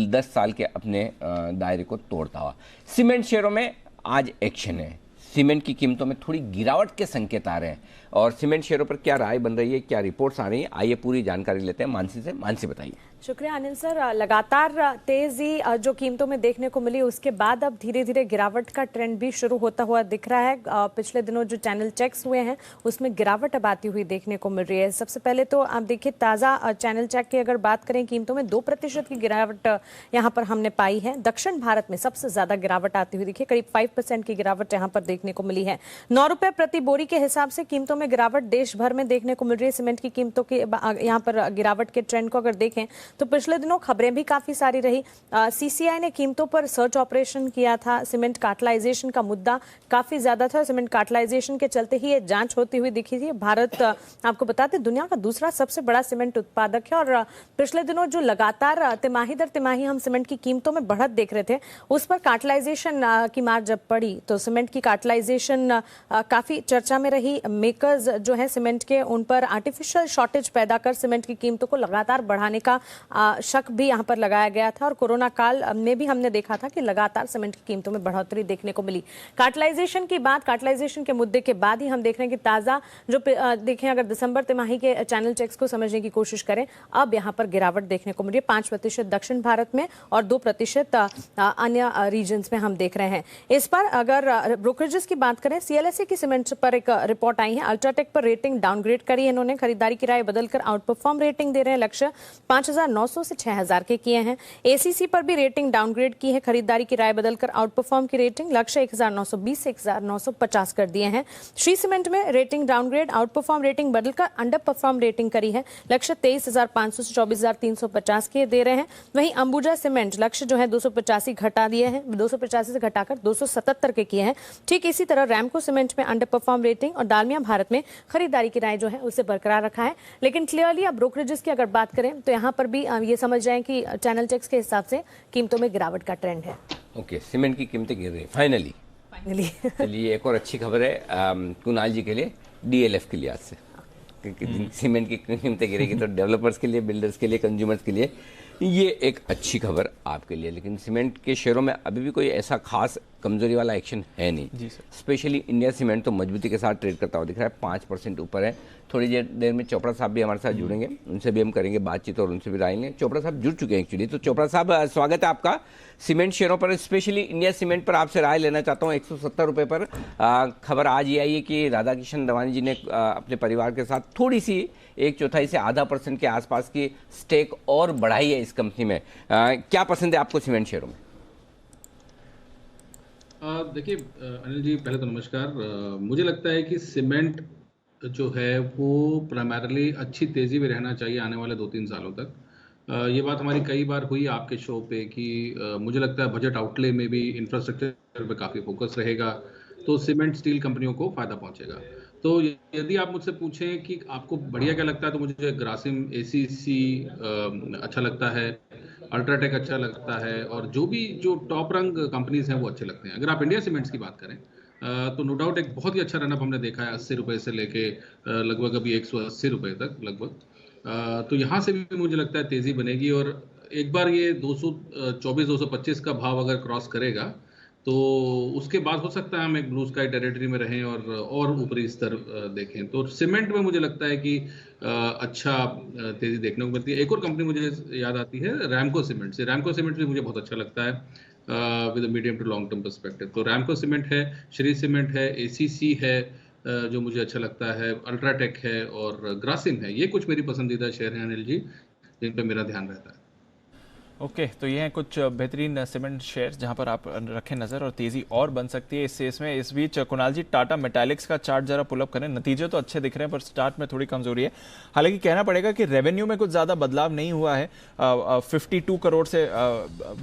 10 साल के अपने दायरे को तोड़ता हुआ। सीमेंट शेयरों में आज एक्शन है, सीमेंट की कीमतों में थोड़ी गिरावट के संकेत आ रहे हैं, और सीमेंट शेयरों पर क्या राय बन रही है, क्या रिपोर्ट्स आ रही हैं, आइए पूरी जानकारी लेते हैं मानसी से। मानसी बताइए। शुक्रिया अनिल सर। लगातार तेजी जो कीमतों में देखने को मिली, उसके बाद अब धीरे धीरे गिरावट का ट्रेंड भी शुरू होता हुआ दिख रहा है। पिछले दिनों जो चैनल चेक्स हुए हैं उसमें गिरावट अब आती हुई देखने को मिल रही है। सबसे पहले तो आप देखिए ताज़ा चैनल चेक की अगर बात करें, कीमतों में 2% की गिरावट यहाँ पर हमने पाई है। दक्षिण भारत में सबसे ज्यादा गिरावट आती हुई दिखी, करीब 5% की गिरावट यहाँ पर देखने को मिली है। 9 रुपए प्रति बोरी के हिसाब से कीमतों में गिरावट देश भर में देखने को मिल रही है। सीमेंट की कीमतों की यहाँ पर गिरावट के ट्रेंड को अगर देखें तो पिछले दिनों खबरें भी काफी सारी रही। सीसीआई ने कीमतों पर सर्च ऑपरेशन किया था। सीमेंट कार्टलाइजेशन का मुद्दा काफी ज्यादा था। सीमेंट कार्टलाइजेशन के चलते ही ये जांच होती हुई दिखी थी। भारत आपको बताते दुनिया का दूसरा सबसे बड़ा सीमेंट उत्पादक है, और पिछले दिनों जो लगातार तिमाही दर तिमाही हम सीमेंट की कीमतों में बढ़त देख रहे थे, उस पर कार्टलाइजेशन की मार जब पड़ी तो सीमेंट की कार्टलाइजेशन काफी चर्चा में रही। मेकर्स जो है सीमेंट के, उन पर आर्टिफिशियल शॉर्टेज पैदा कर सीमेंट की कीमतों को लगातार बढ़ाने का शक भी यहाँ पर लगाया गया था, और कोरोना काल में भी हमने देखा था कि लगातार सीमेंट की कीमतों में बढ़ोतरी देखने को मिली। कार्टलाइजेशन की बात, कार्टलाइजेशन के मुद्दे के बाद ही हम देख रहे हैं कि ताजा जो देखें, अगर दिसंबर तिमाही के चैनल चेक्स को समझने की कोशिश करें, अब यहाँ पर गिरावट देखने को मिली है। 5% दक्षिण भारत में और 2% अन्य रीजन्स में हम देख रहे हैं। इस पर अगर ब्रोकरेजेस की बात करें, सीएलएसए की सीमेंट पर एक रिपोर्ट आई है। अल्ट्राटेक पर रेटिंग डाउनग्रेड करी है इन्होंने, खरीदारी की राय बदलकर आउट परफॉर्म रेटिंग दे रहे हैं। लक्ष्य 5,900 से 6,000 के किए हैं। एसीसी पर भी रेटिंग डाउनग्रेड की है, खरीदारी की राय बदलकर आउट परफॉर्म की रेटिंग लक्ष्य 1,920 से 1,950 कर दिए हैं। श्री सीमेंट में rating downgrade, out perform rating बदलकर अंडर परफॉर्म रेटिंग करी है। लक्ष्य 23,500 से 24,350 के दे रहे हैं। वहीं अंबुजा सीमेंट लक्ष्य जो है 285 घटा दिए हैं, 285 से घटाकर 277 के किए हैं। ठीक इसी तरह रैमको सीमेंट में अंडर परफॉर्म रेटिंग और डालमिया भारत में खरीदारी की राय जो है उसे बरकरार रखा है। लेकिन क्लियरली अब ब्रोकरेजेस की अगर बात करें तो यहाँ पर भी ये समझ जाएं कि चैनल चेक्स के हिसाब से कीमतों में गिरावट का ट्रेंड है। ओके, सीमेंट की कीमतें गिर रही फाइनली। चलिए एक और अच्छी खबर है कुणाल जी के लिए, डीएलएफ के लिए आज से, क्योंकि सीमेंट की कीमतें गिरेगी तो डेवलपर्स के लिए, बिल्डर्स के लिए, कंज्यूमर्स के लिए ये एक अच्छी खबर आपके लिए। लेकिन सीमेंट के शेयरों में अभी भी कोई ऐसा खास कमजोरी वाला एक्शन है नहीं जी सर। स्पेशली इंडिया सीमेंट तो मजबूती के साथ ट्रेड करता हुआ दिख रहा है, 5% ऊपर है। थोड़ी देर में चोपड़ा साहब भी हमारे साथ जुड़ेंगे, उनसे भी हम करेंगे बातचीत और उनसे भी राय लेंगे। चोपड़ा साहब जुड़ चुके हैं एक्चुअली। तो चोपड़ा साहब स्वागत है आपका। सीमेंट शेयरों पर, स्पेशली इंडिया सीमेंट पर आपसे राय लेना चाहता हूँ। 170 रुपये पर खबर आज ये आई है कि राधाकिशन दवानी जी ने अपने परिवार के साथ थोड़ी सी 1/4 से आधा % के आसपास की स्टेक और बढ़ाई है इस कंपनी में। क्या पसंद है आपको सीमेंट शेयरों में? देखिए अनिल जी, पहले तो नमस्कार। मुझे लगता है कि सीमेंट जो है वो प्राइमरीली अच्छी तेज़ी में रहना चाहिए आने वाले 2-3 सालों तक। ये बात हमारी कई बार हुई आपके शो पे कि मुझे लगता है बजट आउटले में भी इंफ्रास्ट्रक्चर पे काफ़ी फोकस रहेगा, तो सीमेंट स्टील कंपनियों को फ़ायदा पहुंचेगा। तो यदि आप मुझसे पूछें कि आपको बढ़िया क्या लगता है, तो मुझे ग्रासिम एसीसी अच्छा लगता है, अल्ट्राटेक अच्छा लगता है, और जो टॉप रंग कंपनीज हैं वो अच्छे लगते हैं। अगर आप इंडिया सीमेंट्स की बात करें तो नो डाउट एक बहुत ही अच्छा रनअप हमने देखा है 80 रुपए से लेके लगभग अभी 180 रुपए तक लगभग। तो यहाँ से भी मुझे लगता है तेजी बनेगी, और एक बार ये 224-225 का भाव अगर क्रॉस करेगा तो उसके बाद हो सकता है हम एक ब्लू स्काई टेरिटरी में रहें और ऊपरी स्तर देखें। तो सीमेंट में मुझे लगता है कि अच्छा तेजी देखने को मिलती है। एक और कंपनी मुझे याद आती है रैमको सीमेंट से। रैमको सीमेंट भी मुझे बहुत अच्छा लगता है with medium to long term perspective. तो रैमको सीमेंट है, श्री सीमेंट है, एसीसी है जो मुझे अच्छा लगता है, अल्ट्राटेक है और ग्रासिम है। ये कुछ मेरी पसंदीदा शेयर हैं अनिल जी, जिन पर मेरा ध्यान रहता है। ओके, तो ये हैं कुछ बेहतरीन सीमेंट शेयर जहां पर आप रखें नज़र और तेज़ी और बन सकती है इसमें। इस बीच कुणाल जी, टाटा मेटालिक्स का चार्ट जरा पुलअप करें। नतीजे तो अच्छे दिख रहे हैं पर स्टार्ट में थोड़ी कमजोरी है। हालांकि कहना पड़ेगा कि रेवेन्यू में कुछ ज़्यादा बदलाव नहीं हुआ है। 52 करोड़ से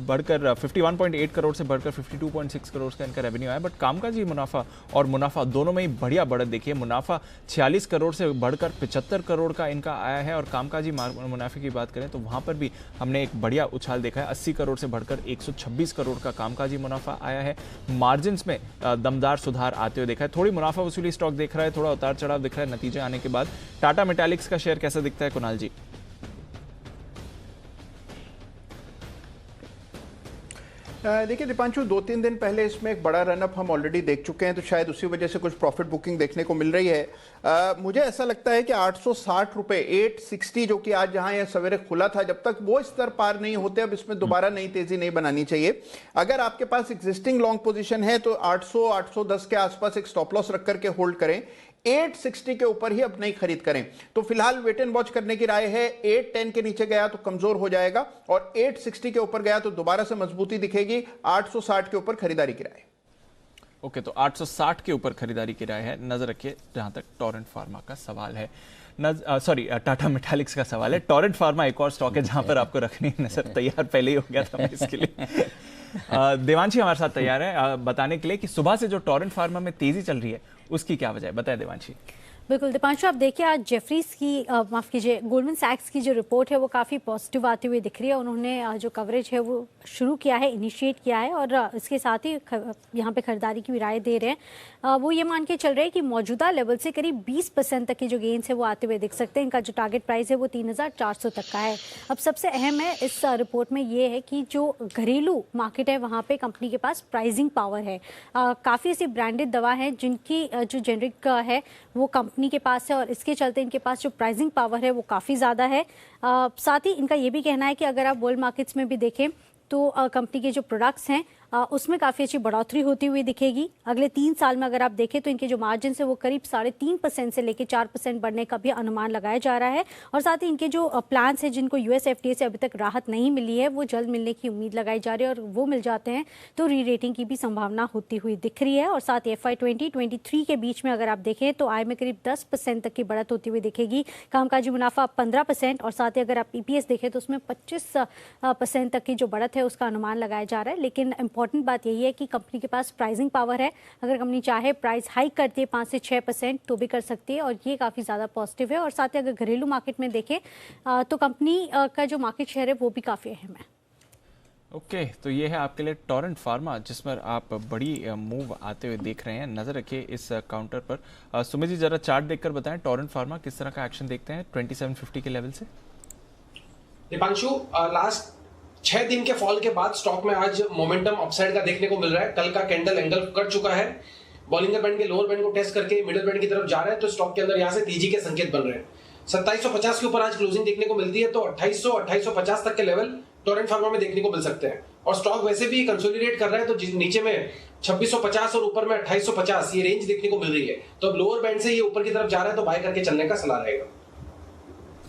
बढ़कर 51.8 करोड़ से बढ़कर 52.6 करोड़ का इनका रेवेन्यू आया, बट कामकाजी मुनाफा और मुनाफा दोनों में ही बढ़िया बढ़त देखिए। मुनाफा 46 करोड़ से बढ़कर 75 करोड़ का इनका आया है, और कामकाजी मुनाफे की बात करें तो वहां पर भी हमने एक बढ़िया उछाल देखा है। 80 करोड़ से बढ़कर 126 करोड़ का कामकाजी मुनाफा आया है। मार्जिन्स में दमदार सुधार आते हुए देखा है। थोड़ी मुनाफा वसूली स्टॉक देख रहा है, थोड़ा उतार चढ़ाव दिख रहा है नतीजे आने के बाद। टाटा मेटालिक्स का शेयर कैसा दिखता है कुणाल जी? देखिए दीपांशु, 2-3 दिन पहले इसमें एक बड़ा रनअप हम ऑलरेडी देख चुके हैं, तो शायद उसी वजह से कुछ प्रॉफिट बुकिंग देखने को मिल रही है। मुझे ऐसा लगता है कि 860 रुपए 860 जो कि आज जहां यह सवेरे खुला था, जब तक वो स्तर पार नहीं होते अब इसमें दोबारा नई तेजी नहीं बनानी चाहिए। अगर आपके पास एग्जिस्टिंग लॉन्ग पोजीशन है तो 800-810 के आसपास एक स्टॉप लॉस रख करके होल्ड करें। 860 के ऊपर ही अब नहीं खरीद करें। तो फिलहाल वेट एंड वॉच करने की राय है। 810 के नीचे गया तो कमजोर हो जाएगा, और 860 के ऊपर गया तो दोबारा से मजबूती दिखेगी। 860 के ऊपर खरीदारी की राय। ओके, तो 860 के ऊपर खरीदारी की राय है। नजर रखिए जहां तक टोरेंट फार्मा का सवाल है, टाटा मेटालिक्स का सवाल है। टोरेंट फार्मा एक और स्टॉक है जहां पर आपको रखनी नजर। तैयार पहले ही हो गया था मैं इसके लिए। देवांशी हमारे साथ तैयार है बताने के लिए कि सुबह से जो टोरेंट फार्मा में तेजी चल रही है उसकी क्या वजह है, बताएं देवांशी। बिल्कुल दीपांशु, आप देखिए आज जेफरीज की माफ कीजिए गोल्डमैन सैक्स की जो रिपोर्ट है वो काफ़ी पॉजिटिव आती हुई दिख रही है। उन्होंने जो कवरेज है वो शुरू किया है, इनिशिएट किया है, और इसके साथ ही यहाँ पे खरीदारी की भी राय दे रहे हैं। वो ये मान के चल रहे हैं कि मौजूदा लेवल से करीब 20% तक के जो गेन्स है वो आते हुए दिख सकते हैं। इनका जो टारगेट प्राइस है वो 3400 तक का है। अब सबसे अहम है इस रिपोर्ट में ये है कि जो घरेलू मार्केट है वहाँ पे कंपनी के पास प्राइसिंग पावर है। काफ़ी ऐसी ब्रांडेड दवा है जिनकी जो जेनरिक है वो कंपनी के पास है, और इसके चलते इनके पास जो प्राइसिंग पावर है वो काफ़ी ज़्यादा है। साथ ही इनका ये भी कहना है कि अगर आप वर्ल्ड मार्केट्स में भी देखें तो कंपनी के जो प्रोडक्ट्स हैं उसमें काफ़ी अच्छी बढ़ोतरी होती हुई दिखेगी। अगले 3 साल में अगर आप देखें तो इनके जो मार्जिन है वो करीब 3.5% से लेकर 4% बढ़ने का भी अनुमान लगाया जा रहा है। और साथ ही इनके जो प्लान्स हैं जिनको US FDA से अभी तक राहत नहीं मिली है वो जल्द मिलने की उम्मीद लगाई जा रही है, और वो मिल जाते हैं तो री रेटिंग की भी संभावना होती हुई दिख रही है। और साथ ही FY 2023 के बीच में अगर आप देखें तो आय में करीब 10% तक की बढ़त होती हुई दिखेगी। कामकाजी मुनाफा 15%, और साथ ही अगर आप EPS देखें तो उसमें 25% तक की जो बढ़त है उसका अनुमान लगाया जा रहा है। लेकिन इंपॉर्टेंट बात यही है कि कंपनी के पास प्राइसिंग पावर है। अगर कंपनी चाहे प्राइस हाइक करती है 5 से 6% तो भी कर सकती है, और ये काफ़ी ज़्यादा पॉजिटिव है। और साथ ही अगर घरेलू मार्केट में देखें तो कंपनी का जो मार्केट शेयर है वो भी काफ़ी अहम है। ओके, तो ये है आपके लिए टोरेंट फार्मा जिस पर आप बड़ी मूव आते हुए देख रहे हैं। नजर रखिए इस काउंटर पर। सुमित जी जरा चार्ट देखकर बताएं टोरेंट फार्मा किस तरह का एक्शन देखते हैं 2750 के लेवल से। दीपांशु, लास्ट 6 दिन के फॉल के बाद स्टॉक में आज मोमेंटम अपसाइड का देखने को मिल रहा है। कल का कैंडल एंगल कर चुका है, बॉलिंगर बैंड के लोअर बैंड को टेस्ट करके मिडिल बैंड की तरफ जा रहा है, तो स्टॉक के अंदर यहां से तेजी के संकेत बन रहे हैं। 2750 के ऊपर आज क्लोजिंग देखने को मिलती है, तो 2800-2850 तक के लेवल टोरेंट फार्मा में देखने को मिल सकते हैं। और स्टॉक वैसे भी कंसोलिडेट कर रहा है, तो नीचे में 2650 और ऊपर में 2850 ये रेंज देखने को मिल रही है। तो अब लोअर बैंड से ये ऊपर की तरफ जा रहा है तो बाय करके चलने का सलाह रहेगा।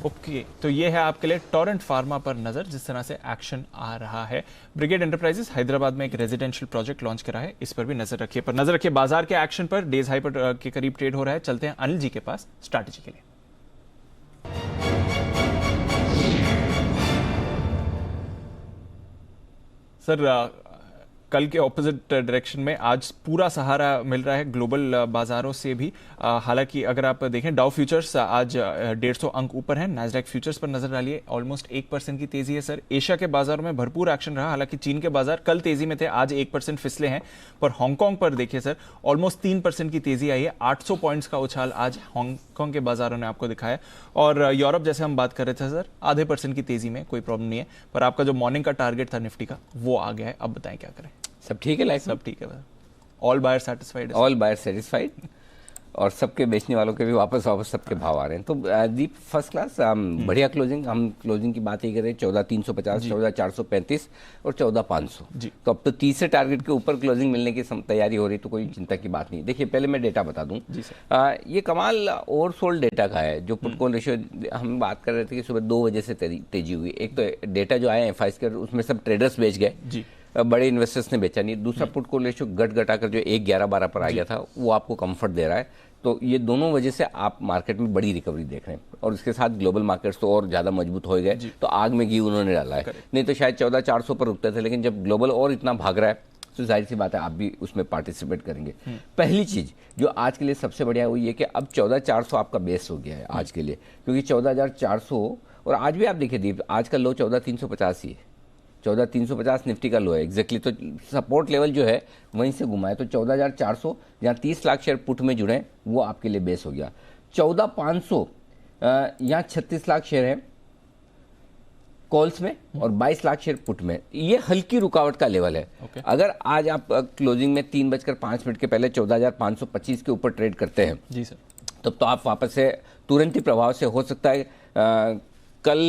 ओके, तो ये है आपके लिए टोरेंट फार्मा पर नजर जिस तरह से एक्शन आ रहा है। ब्रिगेड एंटरप्राइजेस हैदराबाद में एक रेजिडेंशियल प्रोजेक्ट लॉन्च करा है, इस पर भी नजर रखिए। पर नजर रखिए बाजार के एक्शन पर, डेज हाई पर के करीब ट्रेड हो रहा है। चलते हैं अनिल जी के पास स्ट्रैटेजी के लिए। सर कल के ऑपोजिट डायरेक्शन में आज पूरा सहारा मिल रहा है ग्लोबल बाजारों से भी। हालांकि अगर आप देखें डाउ फ्यूचर्स आज 150 अंक ऊपर है। नैस्डैक फ्यूचर्स पर नजर डालिए, ऑलमोस्ट 1% की तेजी है सर। एशिया के बाजारों में भरपूर एक्शन रहा, हालांकि चीन के बाजार कल तेजी में थे, आज 1% फिसले हैं। पर हांगकांग पर देखिए सर, ऑलमोस्ट 3% की तेजी आई है। 800 पॉइंट्स का उछाल आज हांगकांग के बाजारों ने आपको दिखाया। और यूरोप जैसे हम बात कर रहे थे सर, आधे % की तेजी में, कोई प्रॉब्लम नहीं है। पर आपका जो मॉर्निंग का टारगेट था निफ्टी का, वो आ गया है। अब बताएं क्या करें? सब ठीक है लाइफ? सब ठीक है, all buyer satisfied, all buyer satisfied, और सबके बेचने वालों के भी वापस सबके भाव आ रहे हैं। तो दीप फर्स्ट क्लास, बढ़िया क्लोजिंग। हम क्लोजिंग की बात ही करें 14,350, 14,435 और 14,500। तो अब तो तीसरे टारगेट के ऊपर क्लोजिंग मिलने की तैयारी हो रही, तो कोई चिंता की बात नहीं। देखिए पहले मैं डेटा बता दूं, ये कमाल ओवरसोल्ड डेटा का है। जो पुट कॉल रेशियो हम बात कर रहे थे कि सुबह 2 बजे से तेजी हुई। एक तो डेटा जो आया FIs के, उसमें सब ट्रेडर्स बेच गए, बड़े इन्वेस्टर्स ने बेचा नहीं। दूसरा पुट कॉल रेशियो घटा कर जो 1.11-12 पर आ गया था, वो आपको कंफर्ट दे रहा है। तो ये दोनों वजह से आप मार्केट में बड़ी रिकवरी देख रहे हैं। और इसके साथ ग्लोबल मार्केट्स तो और ज़्यादा मजबूत हो गए। तो आग में घी उन्होंने डाला है, नहीं तो शायद 14,400 पर रुकते थे। लेकिन जब ग्लोबल और इतना भाग रहा है, तो जाहिर सी बात है आप भी उसमें पार्टिसिपेट करेंगे। पहली चीज जो आज के लिए सबसे बढ़िया हुई है कि अब 14,400 आपका बेस हो गया है आज के लिए, क्योंकि 14,400, और आज भी आप देखिए दीप, आज का लो 14,350 ही है। 14,350 निफ्टी का लो है एग्जैक्टली। तो सपोर्ट लेवल जो है वहीं से घुमा है। तो 14,400 जहाँ 30 लाख शेयर पुट में जुड़े, वो आपके लिए बेस हो गया। 14,500 यहाँ 36 लाख शेयर है कॉल्स में और 22 लाख शेयर पुट में। ये हल्की रुकावट का लेवल है। अगर आज आप क्लोजिंग में 3:05 के पहले 14,525 के ऊपर ट्रेड करते हैं जी सर, तब तो आप वापस से तुरंत ही प्रभाव से हो सकता है कल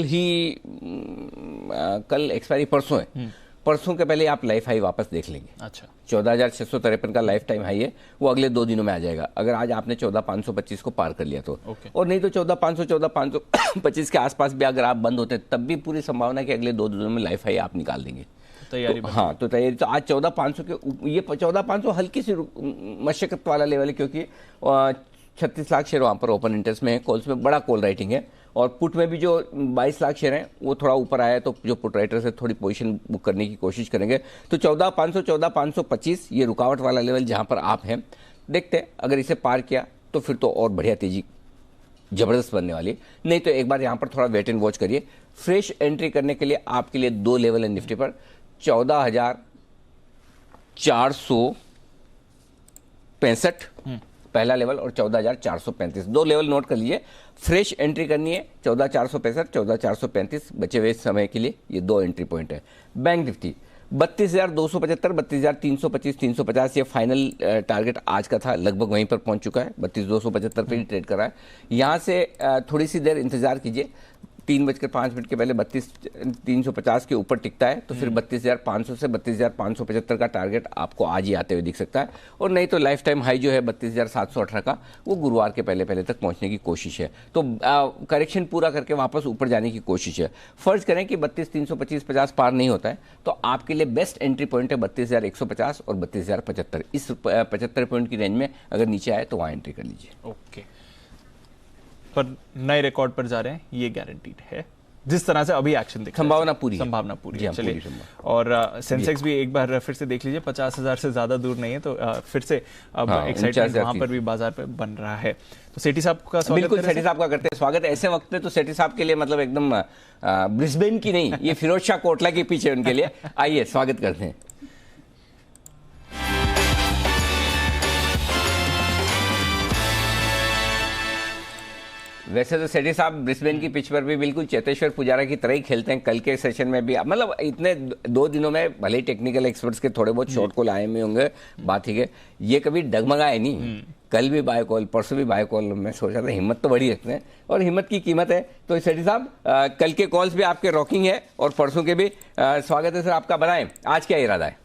एक्सपायरी परसों है, परसों के पहले आप लाइफ हाई वापस देख लेंगे। अच्छा, 14,653 का लाइफ टाइम हाई है, वो अगले 2 दिनों में आ जाएगा अगर आज आपने 14,525 को पार कर लिया तो। और नहीं तो 14,500 14,525 के आसपास भी अगर आप बंद होते हैं, तब भी पूरी संभावना है कि अगले 2 दिनों में लाइफ हाई आप निकाल देंगे। तैयारी तो, हाँ तो तैयारी। तो आज 14,500 के, ये 14,500 हल्की सी मशक्कत वाला लेवल है, क्योंकि 36 लाख शेयर वहाँ पर ओपन इंटरेस्ट में है। कॉल्स में बड़ा कॉल राइटिंग है, और पुट में भी जो 22 लाख शेयर हैं वो थोड़ा ऊपर आया है, तो जो पुट राइटर से थोड़ी पोजीशन बुक करने की कोशिश करेंगे। तो 14,500 14,525 ये रुकावट वाला लेवल जहाँ पर आप हैं। देखते हैं अगर इसे पार किया तो फिर तो और बढ़िया तेजी जबरदस्त बनने वाली है। नहीं तो एक बार यहाँ पर थोड़ा वेट एंड वॉच करिए। फ्रेश एंट्री करने के लिए आपके लिए 2 लेवल है निफ्टी पर, 14,465 पहला लेवल और 14,435, 2 लेवल नोट कर लीजिए। फ्रेश एंट्री करनी है 14,465 14,435 बचे हुए समय के लिए, ये 2 एंट्री पॉइंट है। बैंक निफ्टी 32,275 32,325 350 ये फाइनल टारगेट आज का था, लगभग वहीं पर पहुंच चुका है। 32,275 पे ही ट्रेड कर रहा है। यहाँ से थोड़ी सी देर इंतजार कीजिए, 3:05 के पहले 32,350 के ऊपर टिकता है तो फिर 32,500 से 32,575 का टारगेट आपको आज ही आते हुए दिख सकता है। और नहीं तो लाइफ टाइम हाई जो है 32,718 का, वो गुरुवार के पहले तक पहुंचने की कोशिश है। तो करेक्शन पूरा करके वापस ऊपर जाने की कोशिश है। फर्ज करें कि 32,325-50 पार नहीं होता है, तो आपके लिए बेस्ट एंट्री पॉइंट है 32,150 और 32,075। इस 75 पॉइंट की रेंज में अगर नीचे आए तो वहाँ एंट्री कर लीजिए। ओके, पर नए रिकॉर्ड पर जा रहे हैं, ये गारंटीड है जिस तरह से अभी एक्शन दिख, संभावना पूरी है। चलिए, और सेंसेक्स भी एक बार फिर से देख लीजिए, 50,000 से ज्यादा दूर नहीं है, तो फिर से अब एक्साइटमेंट वहां पर भी बाजार पे बन रहा है। तो सेठी साहब का स्वागत। बिल्कुल, सेठी साहब का करते हैं स्वागत। ऐसे वक्त में तो सेठी साहब के लिए मतलब एकदम ब्रिस्बेन की नहीं, ये फिरोज शाह कोटला के पीछे उनके लिए। आइए स्वागत करते हैं। वैसे तो सेठी साहब ब्रिस्बेन की पिच पर भी बिल्कुल चेतेश्वर पुजारा की तरह ही खेलते हैं। कल के सेशन में भी मतलब इतने 2 दिनों में भले ही टेक्निकल एक्सपर्ट्स के थोड़े बहुत शॉर्ट कॉल आए हुए होंगे, बात ही के, ये कभी डगमगाए नहीं। कल भी बाय कॉल, परसों भी बाय कॉल। मैं सोचा था हिम्मत तो बड़ी रखते हैं और हिम्मत की कीमत है। तो सेठी साहब कल के कॉल्स भी आपके रॉकिंग है और परसों के भी। स्वागत है सर आपका, बनाएं आज क्या इरादा है?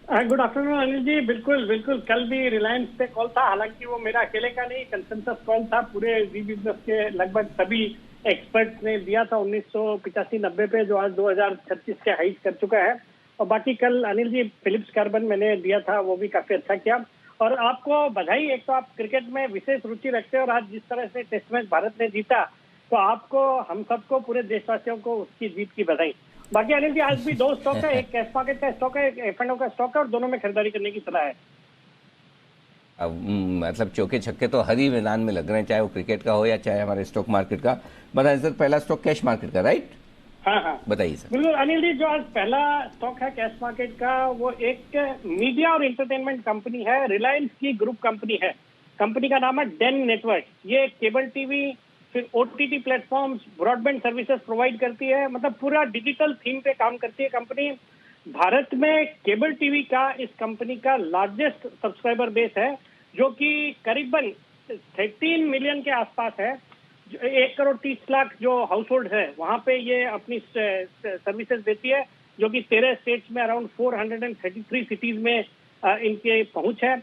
Good afternoon Anil ji. बिल्कुल बिल्कुल, कल भी रिलायंस पे कॉल था, हालांकि वो मेरा अकेले का नहीं, कंसेंसस कॉल था। पूरे जी बिजनेस के लगभग सभी एक्सपर्ट्स ने दिया था 1985-90 पे, जो आज 2036 के हाइट कर चुका है। और बाकी कल अनिल जी फिलिप्स कार्बन मैंने दिया था, वो भी काफी अच्छा किया। और आपको बधाई, एक तो आप क्रिकेट में विशेष रुचि रखते हैं और आज जिस तरह से टेस्ट मैच भारत ने जीता, तो आपको, हम सबको, पूरे देशवासियों को उसकी जीत की बधाई। बाकी अनिल जी आज भी दो स्टॉक है, एक कैश मार्केट का स्टॉक है, एक F&O का स्टॉक है, और दोनों में खरीदारी करने की सलाह है। अब मतलब चौके छक्के तो हर ही मैदान में लग रहे हैं, चाहे वो क्रिकेट का हो या चाहे हमारे स्टॉक मार्केट का। बताइए सर, पहला स्टॉक कैश मार्केट का, राइट? हाँ बताइए सर। बिल्कुल अनिल जी, जो आज पहला स्टॉक है कैश मार्केट का, वो एक मीडिया और एंटरटेनमेंट कंपनी है, रिलायंस की ग्रुप कंपनी है। कंपनी का नाम है डेन नेटवर्क। ये केबल टीवी, फिर OTT platforms, broadband services provide करती है, मतलब पूरा डिजिटल थीम पे काम करती है कंपनी। भारत में केबल टीवी का इस कंपनी का लार्जेस्ट सब्सक्राइबर बेस है, जो कि करीबन 13 मिलियन के आसपास है। 1,30,00,000 जो हाउस होल्ड है वहां पे ये अपनी सर्विसेज देती है, जो कि 13 स्टेट्स में अराउंड 433 सिटीज में इनके पहुंच है।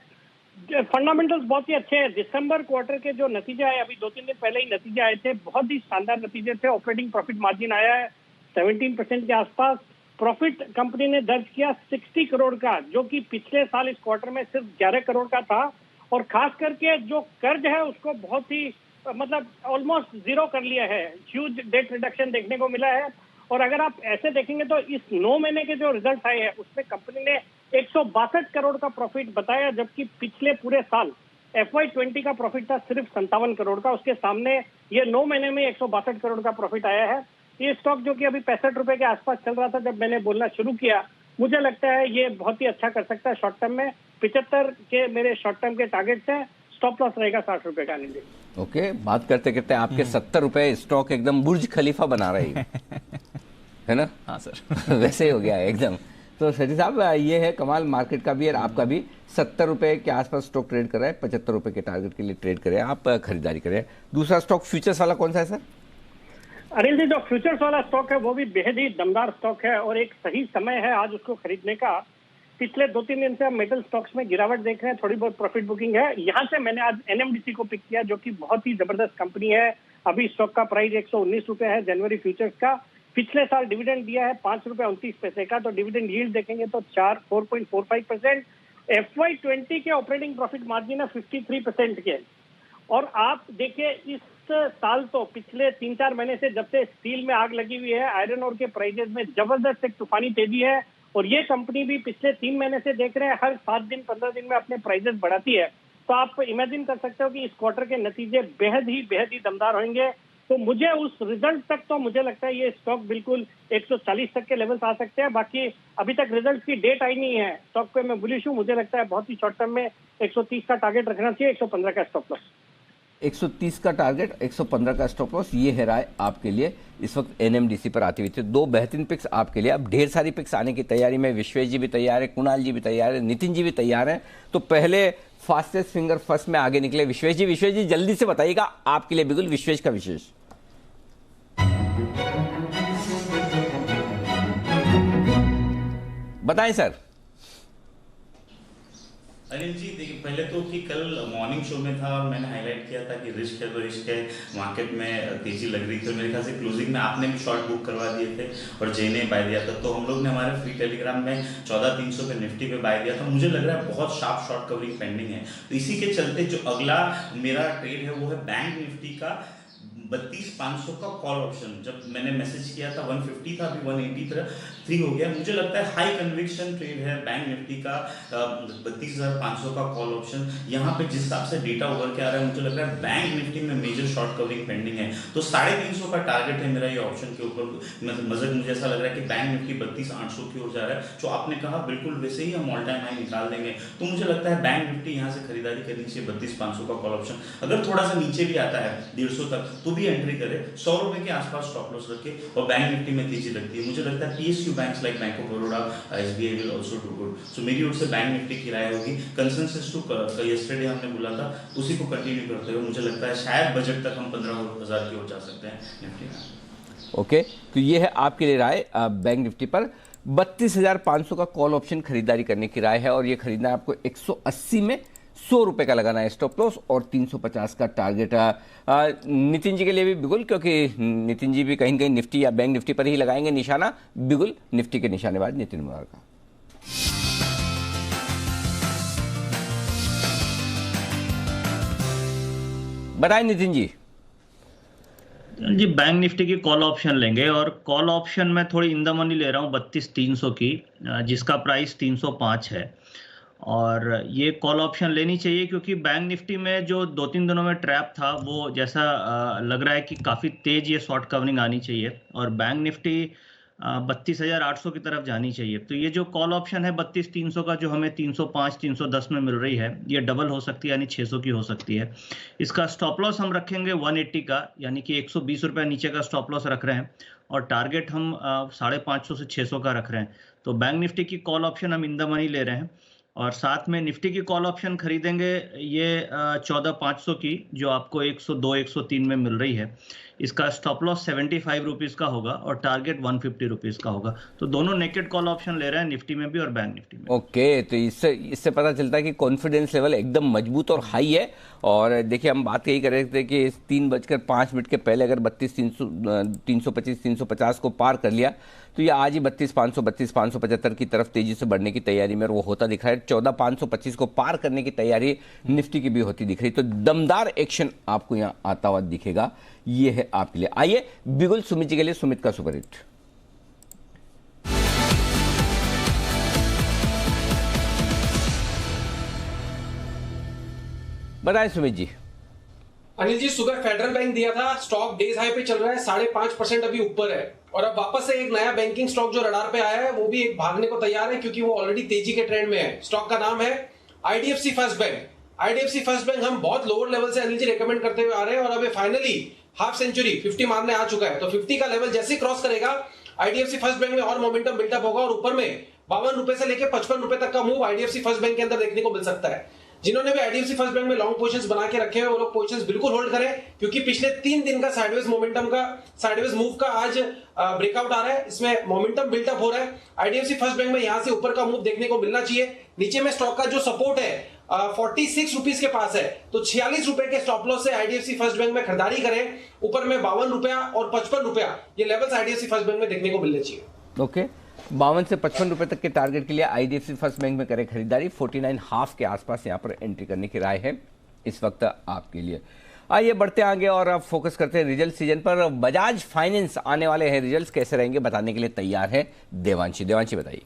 फंडामेंटल्स बहुत ही अच्छे हैं। दिसंबर क्वार्टर के जो नतीजे आए, अभी 2-3 दिन पहले ही नतीजे आए थे, बहुत ही शानदार नतीजे थे। ऑपरेटिंग प्रॉफिट मार्जिन आया है 17% के आसपास। प्रॉफिट कंपनी ने दर्ज किया 60 करोड़ का, जो कि पिछले साल इस क्वार्टर में सिर्फ 11 करोड़ का था। और खास करके जो कर्ज है उसको बहुत ही मतलब ऑलमोस्ट जीरो कर लिया है। ह्यूज डेट रिडक्शन देखने को मिला है। और अगर आप ऐसे देखेंगे तो इस 9 महीने के जो रिजल्ट आए हैं उसमें कंपनी ने 162 करोड़ का प्रॉफिट बताया, जबकि पिछले पूरे साल FY20 का प्रॉफिट था सिर्फ 57 करोड़ का। उसके सामने ये 9 महीने में 162 करोड़ का प्रॉफिट आया है। ये स्टॉक जो कि अभी 65 रुपए के आसपास चल रहा था जब मैंने बोलना शुरू किया, मुझे लगता है ये बहुत ही अच्छा कर सकता है शॉर्ट टर्म में। 75 के मेरे शॉर्ट टर्म के टारगेट्स हैं। स्टॉप लॉस रहेगा 60 रुपए का। लीजिए। ओके, बात करते करते आपके 70 रुपए स्टॉक एकदम बुर्ज खलीफा बना रही है ना? हाँ सर। वैसे ही हो गया एकदम। तो सचिन साहब, ये है कमाल, मार्केट का भी और आपका भी। 70 रुपए के आसपास स्टॉक ट्रेड कर रहा है, 75 रुपए के टारगेट के लिए ट्रेड करें, आप खरीदारी करें। दूसरा स्टॉक फ्यूचर्स वाला कौन सा है सर? अनिल जी, जो फ्यूचर्स वाला स्टॉक है वो भी बेहद ही दमदार स्टॉक है और एक सही समय है आज उसको खरीदने का। पिछले 2-3 दिन से हम मेटल स्टॉक्स में गिरावट देख रहे हैं, थोड़ी बहुत प्रॉफिट बुकिंग है। यहाँ से मैंने आज NMDC को पिक किया, जो कि बहुत ही जबरदस्त कंपनी है। अभी स्टॉक का प्राइस 119 रुपए है जनवरी फ्यूचर्स का। पिछले साल डिविडेंड दिया है 5 रुपए 29 पैसे का, तो डिविडेंड यील्ड देखेंगे तो 4.45%। FY20 के ऑपरेटिंग प्रॉफिट मार्जिन है 53% के। और आप देखिए इस साल तो पिछले 3-4 महीने से जब से स्टील में आग लगी हुई है, आयरन ओर के प्राइजेस में जबरदस्त एक तूफानी तेजी है। और ये कंपनी भी पिछले 3 महीने से देख रहे हैं हर 7 दिन 15 दिन में अपने प्राइजेस बढ़ाती है। तो आप इमेजिन कर सकते हो कि इस क्वार्टर के नतीजे बेहद ही दमदार होंगे। तो मुझे उस रिजल्ट तक तो मुझे लगता है ये स्टॉक बिल्कुल 140 तक के लेवल्स आ सकते हैं। बाकी अभी तक रिजल्ट की डेट आई नहीं है। स्टॉक पे मैं बुलिश हूँ। मुझे लगता है बहुत ही शॉर्ट टर्म में 130 का टारगेट रखना चाहिए, 115 का स्टॉप लॉस। 130 का टारगेट, 115 का स्टॉप लॉस, ये है राय आपके लिए इस वक्त NMDC पर आती हुई थी। 2 बेहतरीन पिक्स आपके लिए। अब ढेर सारी पिक्स आने की तैयारी में, विश्वेश जी भी तैयार है, कुणाल जी भी तैयार है, नितिन जी भी तैयार हैं। तो पहले फास्टेस्ट फिंगर फर्स्ट में आगे निकले विश्वेश जी। विश्वेश जी जल्दी से बताइएगा आपके लिए बिल्कुल विश्वेश का विशेष। बताएं सर। अनिल जी देखिए, पहले तो कि कल मॉर्निंग शो में था और मैंने हाईलाइट किया था कि रिस्क है तो रिस्क है, मार्केट में तेजी लग रही थी। मेरे ख्याल से क्लोजिंग में आपने भी शॉर्ट बुक करवा दिए थे और जय ने बाय दिया था। तो हम लोग ने हमारे फ्री टेलीग्राम में 14,300 पे निफ्टी पे बाय दिया था। मुझे लग रहा है बहुत शार्प शॉर्ट कवरिंग पेंडिंग है। तो इसी के चलते जो अगला मेरा ट्रेड है वो है बैंक निफ्टी का 32,500 का कॉल ऑप्शन। जब मैंने मैसेज किया था 150 था, अभी 183 हो गया। मुझे लगता है हाई कन्विक्शन ट्रेड है बैंक निफ्टी का 32,500 का कॉल ऑप्शन। यहाँ पे जिस हिसाब से डेटा उभर के आ रहा है, मुझे लग रहा है बैंक निफ्टी में मेजर शॉर्ट कवरिंग पेंडिंग है। तो 350 का टारगेट है मेरा ये ऑप्शन के ऊपर। मतलब मुझे ऐसा लग रहा है कि बैंक निफ्टी 32,800 की ओर जा रहा है। जो आपने कहा बिल्कुल वैसे ही हम ऑल टाइम हाई निकाल देंगे। तो मुझे लगता है बैंक निफ्टी यहाँ से खरीदारी करनी चाहिए 32,500 का कॉल ऑप्शन। अगर थोड़ा सा नीचे भी आता है 150 तक तो भी एंट्री करे। 100 रुपए के आसपास स्टॉप लॉस रखे और बैंक निफ्टी में तेजी लगती है। मुझे लगता है PSU banks like bank of Baroda, SBI will also do good. So मेरी ओर से बैंक निफ्टी की राय होगी कंसेंसस टू यस्टरडे हमने बोला था उसी को कंटिन्यू करते हुए मुझे लगता है शायद बजट तक हम 15,000 की ओर जा सकते हैं निफ्टी में। ओके, तो ये है आपके लिए राय बैंक निफ्टी पर 32,500 का कॉल ऑप्शन खरीदारी करने की राय है। और ये खरीदना है आपको 180 में 100 रुपए का लगाना है स्टॉप लॉस और 350 का टारगेट है। नितिन जी के लिए भी बिल्कुल, क्योंकि नितिन जी भी कहीं कहीं निफ्टी या बैंक निफ्टी पर ही लगाएंगे निशाना। बिल्कुल निफ्टी के निशानेबाज नितिन मुरार का। बताएं नितिन जी। जी बैंक निफ्टी की कॉल ऑप्शन लेंगे और कॉल ऑप्शन में थोड़ी इन द मनी ले रहा हूँ 32,300 की, जिसका प्राइस 305 है। और ये कॉल ऑप्शन लेनी चाहिए क्योंकि बैंक निफ्टी में जो 2-3 दिनों में ट्रैप था वो जैसा लग रहा है कि काफ़ी तेज ये शॉर्ट कवरिंग आनी चाहिए और बैंक निफ्टी 32,800 की तरफ जानी चाहिए। तो ये जो कॉल ऑप्शन है 32,300 का जो हमें 305-310 में मिल रही है, ये डबल हो सकती है यानी 600 की हो सकती है। इसका स्टॉप लॉस हम रखेंगे 180 का, यानी कि 120 रुपये नीचे का स्टॉप लॉस रख रहे हैं और टारगेट हम 550 से 600 का रख रहे हैं। तो बैंक निफ्टी की कॉल ऑप्शन हम इन द मनी ले रहे हैं और साथ में निफ्टी की कॉल ऑप्शन खरीदेंगे ये 14,500 की, जो आपको 102-103 में मिल रही है। इसका स्टॉप लॉस 75 रुपीज़ का होगा और टारगेट 150 रुपीज़ का होगा। तो दोनों नेकेड कॉल ऑप्शन ले रहे हैं, निफ्टी में भी और बैंक निफ्टी में। ओके, तो इससे पता चलता है कि कॉन्फिडेंस लेवल एकदम मजबूत और हाई है। और देखिए हम बात यही कर रहे थे कि 3:05 के पहले अगर 32,325-350 को पार कर लिया तो ये आज ही 32,500 32,575 की तरफ तेजी से बढ़ने की तैयारी में वो होता दिख रहा है। 14,525 को पार करने की तैयारी निफ्टी की भी होती दिख रही है। तो दमदार एक्शन आपको यहाँ आता हुआ दिखेगा, ये है आपके लिए। आइए बिगुल सुमित जी के लिए सुमित का सुपरहिट। बताएं सुमित जी। अनिल जी, सुबह फेडरल बैंक दिया था, स्टॉक डेज हाई पे चल रहा है, 5.5% अभी ऊपर है और अब वापस से एक नया बैंकिंग स्टॉक जो रडार पे आया है वो भी एक भागने को तैयार है क्योंकि वो ऑलरेडी तेजी के ट्रेंड में है। स्टॉक का नाम है IDFC first bank. IDFC first bank हम बहुत लोअर लेवल से अनिल जी रेकमेंड करते हुए आ रहे हैं और अब फाइनली हाफ सेंचुरी 50 मारने आ चुका है। तो 50 का लेवल जैसे क्रॉस करेगा आईडीएफसी फर्स्ट बैंक में और मोमेंटम बिल्डअप होगा और ऊपर में 52 रुपए से लेकर 55 रुपए तक का मूव आईडीएफसी फर्स्ट बैंक के अंदर देखने को मिल सकता है। जिन्होंने भी आईडीएफसी फर्स्ट बैंक में लॉन्ग पोजीशंस बना के रखे हैं वो लोग पोजीशंस बिल्कुल होल्ड करें क्योंकि पिछले 3 दिन का साइडवेज मोमेंटम का साइडवेज मूव का आज ब्रेकआउट आ रहा है, इसमें मोमेंटम बिल्डअप हो रहा है। आईडीएफसी फर्स्ट बैंक में यहां से ऊपर का मूव देखने को मिलना चाहिए। नीचे में स्टॉक का जो सपोर्ट है 46 रुपीज के पास है, तो 46 रुपए के स्टॉप लॉस से आईडीएफसी फर्स्ट बैंक में खरीदारी करें। ऊपर में 52 रुपया और 55 रुपया ये लेवल्स आईडीएफसी फर्स्ट बैंक में देखने को मिलने चाहिए। ओके, 52 से 55 रुपए तक के टारगेट के लिए आईडीएफसी फर्स्ट बैंक में करें खरीदारी। 49.5 के आसपास यहां पर एंट्री करने की राय है इस वक्त आपके लिए। आइए बढ़ते आगे और अब फोकस करते हैं रिजल्ट सीजन पर। बजाज फाइनेंस आने वाले हैं, रिजल्ट्स कैसे रहेंगे बताने के लिए तैयार है देवांशी। देवांशी बताइए।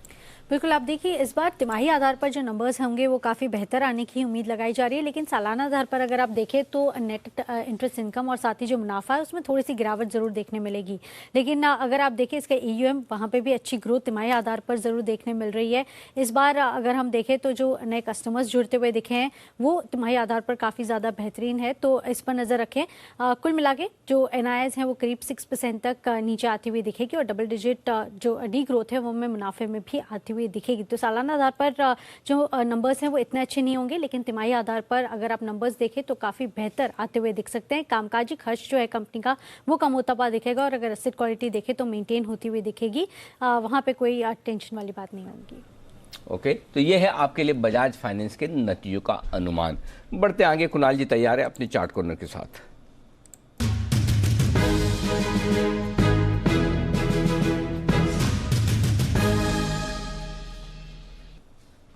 बिल्कुल, आप देखिए इस बार तिमाही आधार पर जो नंबर्स होंगे वो काफ़ी बेहतर आने की उम्मीद लगाई जा रही है, लेकिन सालाना आधार पर अगर आप देखें तो नेट इंटरेस्ट इनकम और साथ ही जो मुनाफा है उसमें थोड़ी सी गिरावट ज़रूर देखने मिलेगी। लेकिन अगर आप देखें इसका EUM वहाँ पे भी अच्छी ग्रोथ तिमाही आधार पर ज़रूर देखने मिल रही है। इस बार अगर हम देखें तो जो नए कस्टमर्स जुड़ते हुए दिखे हैं वो तिमाही आधार पर काफ़ी ज़्यादा बेहतरीन है, तो इस पर नज़र रखें। कुल मिला के जो NIs हैं वो करीब 6% तक नीचे आती हुई दिखेगी और डबल डिजिट जो डी ग्रोथ है वो हमें मुनाफे में भी आती हुई दिखेगी। तो सालाना आधार पर जो नंबर्स हैं वो इतने अच्छे नहीं होंगे, लेकिन तिमाही आधार पर अगर आप नंबर्स देखें तो काफ़ी बेहतर आते हुए दिख सकते हैं। कामकाजी खर्च जो है कंपनी का वो कम होता हुआ दिखेगा और अगर एसेट क्वालिटी देखें तो मेंटेन होती हुई दिखेगी, वहाँ पे कोई टेंशन वाली बात नहीं होगी। ओके, तो ये है आपके लिए बजाज फाइनेंस के नतीजों का अनुमान। बढ़ते आगे, कुणाल जी तैयार है अपने चार्ट कॉर्नर के साथ।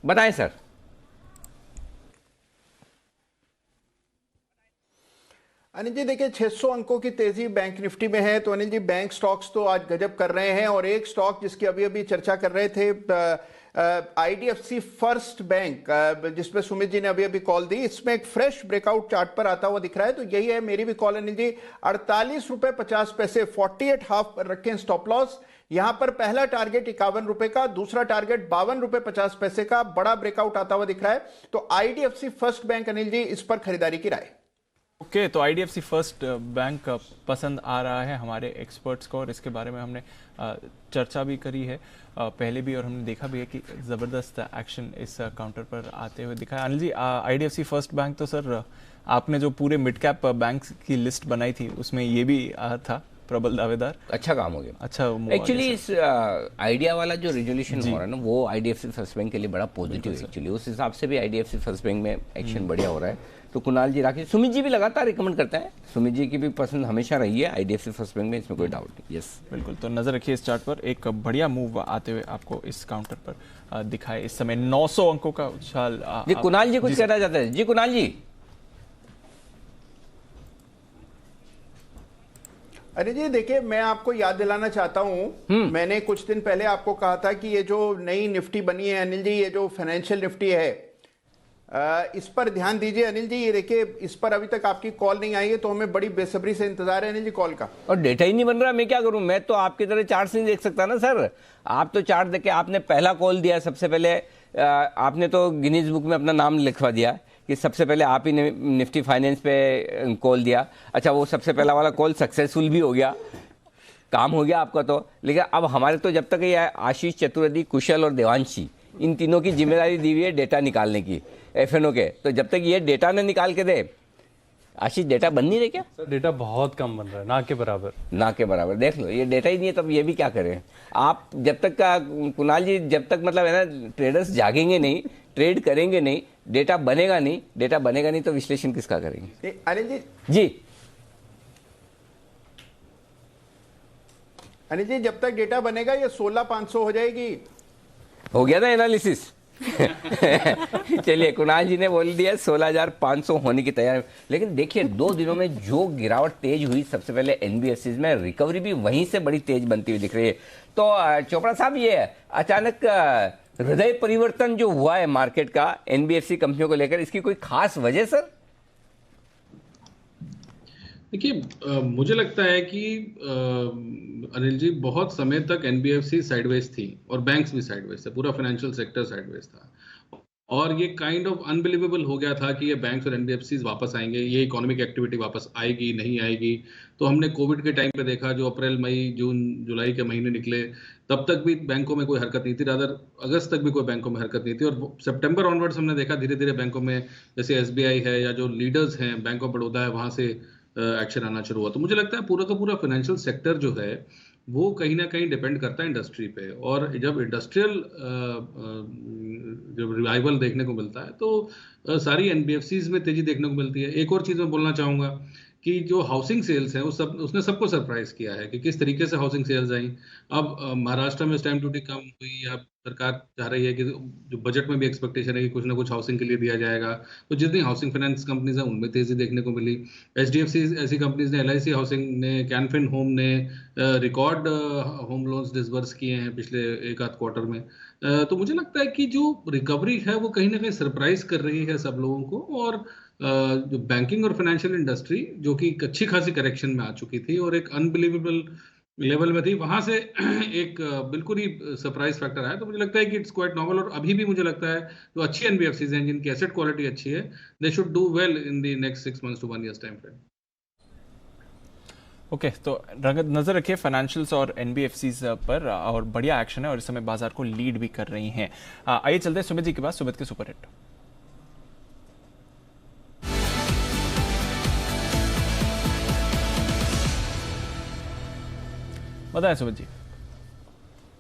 बताएं सर। अनिल जी देखिए 600 अंकों की तेजी बैंक निफ्टी में है। तो अनिल जी बैंक स्टॉक्स तो आज गजब कर रहे हैं और एक स्टॉक जिसकी अभी अभी चर्चा कर रहे थे आईडीएफसी फर्स्ट बैंक, जिसपे सुमित जी ने अभी अभी कॉल दी, इसमें एक फ्रेश ब्रेकआउट चार्ट पर आता हुआ दिख रहा है। तो यही है मेरी भी कॉल अनिल जी, 48 रुपए 50 पैसे 48 हाफ पर रखें स्टॉप लॉस। यहां पर पहला टारगेट 51 रुपए का, दूसरा टारगेट 52 रुपए 50 पैसे का, बड़ा ब्रेकआउट आता हुआ दिख रहा है। तो IDFC first bank Anil ji, इस पर खरीदारी की राय। ओके, तो आईडीएफसी फर्स्ट बैंक पसंद आ रहा है हमारे एक्सपर्ट्स को और इसके बारे में हमने चर्चा भी करी है पहले भी और हमने देखा भी है कि ज़बरदस्त एक्शन इस काउंटर पर आते हुए दिखा है। अनिल जी, आईडीएफसी फर्स्ट बैंक तो सर आपने जो पूरे मिड कैप बैंक की लिस्ट बनाई थी उसमें ये भी था प्रबल दावेदार। अच्छा काम हो गया। अच्छा, एक्चुअली इस आइडिया वाला जो रेजोल्यूशन हो रहा है ना वो आईडीएफसी फर्स्ट बैंक के लिए बड़ा पॉजिटिव है एक्चुअली। उस हिसाब से भी आईडीएफसी फर्स्ट बैंक में एक्शन बढ़िया हो रहा है। तो कुणाल जी, राकेश, सुमित जी भी लगातार रिकमेंड करते हैं। सुमित जी की भी पसंद हमेशा रही है आईडीएफसी फर्स्ट बैंक में, इसमें कोई डाउट नहीं। यस बिल्कुल, तो नजर रखिए इस चार्ट पर, एक बढ़िया मूव आते हुए आपको इस काउंटर पर दिखाए। इस समय 900 अंकों का उछाल। जी कुणाल जी कुछ कहना चाहते हैं? जी कुणाल जी। अरे जी देखिए, मैं आपको याद दिलाना चाहता हूं, मैंने कुछ दिन पहले आपको कहा था कि ये जो नई निफ्टी बनी है अनिल जी, ये जो फाइनेंशियल निफ्टी है, इस पर ध्यान दीजिए अनिल जी। ये देखिए, इस पर अभी तक आपकी कॉल नहीं आई है, तो हमें बड़ी बेसब्री से इंतजार है अनिल जी कॉल का। और डेटा ही नहीं बन रहा, मैं क्या करूं? मैं तो आपकी तरह चार्ट नहीं देख सकता ना सर। आप तो चार्ट देख के, आपने पहला कॉल दिया सबसे पहले, आपने तो गिनीज बुक में अपना नाम लिखवा दिया कि सबसे पहले आप ही ने निफ्टी फाइनेंस पे कॉल दिया। अच्छा, वो सबसे पहला वाला कॉल सक्सेसफुल भी हो गया, काम हो गया आपका तो। लेकिन अब हमारे तो जब तक ये आशीष चतुर्वेदी, कुशल और देवांशी, इन तीनों की जिम्मेदारी दी हुई है डेटा निकालने की एफएनओ के। तो जब तक ये डेटा ने निकाल के दे, आशीष डेटा बन नहीं रहे क्या? सर डेटा बहुत कम बन रहा है, ना के बराबर। ना के बराबर, देख लो, ये डेटा ही नहीं है, तब ये भी क्या करें आप? जब तक का कुणाल जी, जब तक मतलब है ना, ट्रेडर्स जागेंगे नहीं, ट्रेड करेंगे नहीं, डेटा बनेगा नहीं, डेटा बनेगा नहीं तो विश्लेषण किसका करेंगे? अनिल जी अनिल जी, जब तक डेटा बनेगा ये 16,500 हो जाएगी। हो गया ना एनालिसिस। चलिए, कुणाल जी ने बोल दिया 16,500 होने की तैयारी। लेकिन देखिए, 2 दिनों में जो गिरावट तेज हुई, सबसे पहले एनबीएफसी में, रिकवरी भी वहीं से बड़ी तेज बनती हुई दिख रही है। तो चोपड़ा साहब, ये अचानक हृदय परिवर्तन जो हुआ है मार्केट का एनबीएफसी कंपनियों को लेकर, इसकी कोई खास वजह सर? देखिए, मुझे लगता है कि अनिल जी, बहुत समय तक एनबीएफसी साइडवेज थी और बैंक्स भी साइडवेज थे, पूरा फाइनेंशियल सेक्टर साइडवेज था। और ये काइंड ऑफ अनबिलीवेबल हो गया था कि ये बैंक्स और एनबीएफसी वापस आएंगे, ये इकोनॉमिक एक्टिविटी वापस आएगी नहीं आएगी। तो हमने कोविड के टाइम पे देखा, जो अप्रैल, मई, जून, जुलाई के महीने निकले, तब तक भी बैंकों में कोई हरकत नहीं थी, रादर अगस्त तक भी कोई बैंकों में हरकत नहीं थी। और सितंबर ऑनवर्ड्स हमने देखा धीरे धीरे बैंकों में, जैसे एसबीआई है या जो लीडर्स हैं, बैंक ऑफ बड़ौदा है, वहां से एक्शन आना शुरू हुआ। तो मुझे लगता है पूरा का पूरा फाइनेंशियल सेक्टर जो है वो कहीं ना कहीं डिपेंड करता है इंडस्ट्री पे। और जब इंडस्ट्रियल जब रिवाइवल देखने को मिलता है तो सारी एनबीएफसीज में तेजी देखने को मिलती है। एक और चीज मैं बोलना चाहूंगा कि जो हाउसिंग सेल्स हैं उसने सबको सरप्राइज किया है कि किस तरीके से हाउसिंग सेल्स आई। अब महाराष्ट्र में स्टैम्प ड्यूटी कम हुई, या सरकार चाह रही है कि जो बजट में भी एक्सपेक्टेशन है कि कुछ ना कुछ हाउसिंग के लिए दिया जाएगा, तो जितनी हाउसिंग फाइनेंस कंपनीज हैं उनमें तेजी देखने को मिली। एचडीएफसी ऐसी कंपनीज ने, एलआईसी हाउसिंग ने, कैनफिन होम ने रिकॉर्ड होम लोन्स डिसबर्स किए हैं पिछले 1-8 क्वार्टर में। तो मुझे लगता है कि जो रिकवरी है वो कहीं ना कहीं सरप्राइज कर रही है सब लोगों को। और जो बैंकिंग और फाइनेंशियल इंडस्ट्री जो कि अच्छी खासी करेक्शन में आ चुकी थी और एक अनबिलीवेबल लेवल में थी, वहां से एक बिल्कुल ही सरप्राइज फैक्टर आया। तो मुझे लगता है कि इट्स क्वाइट नॉर्मल। और अभी भी मुझे लगता है जो अच्छी एनबीएफसीज हैं, जिनकी एसेट क्वालिटी अच्छी है, they should do well in the next 6 months to 1 year time frame. Okay, तो नजर रखिए फाइनेंशियल्स और एनबीएफसीज पर, और बढ़िया एक्शन है और इस समय बाजार को लीड भी कर रही हैं। आइए चलते हैं सुमित जी के पास, सुमित के सुपरहिट। बताएं सुमित जी।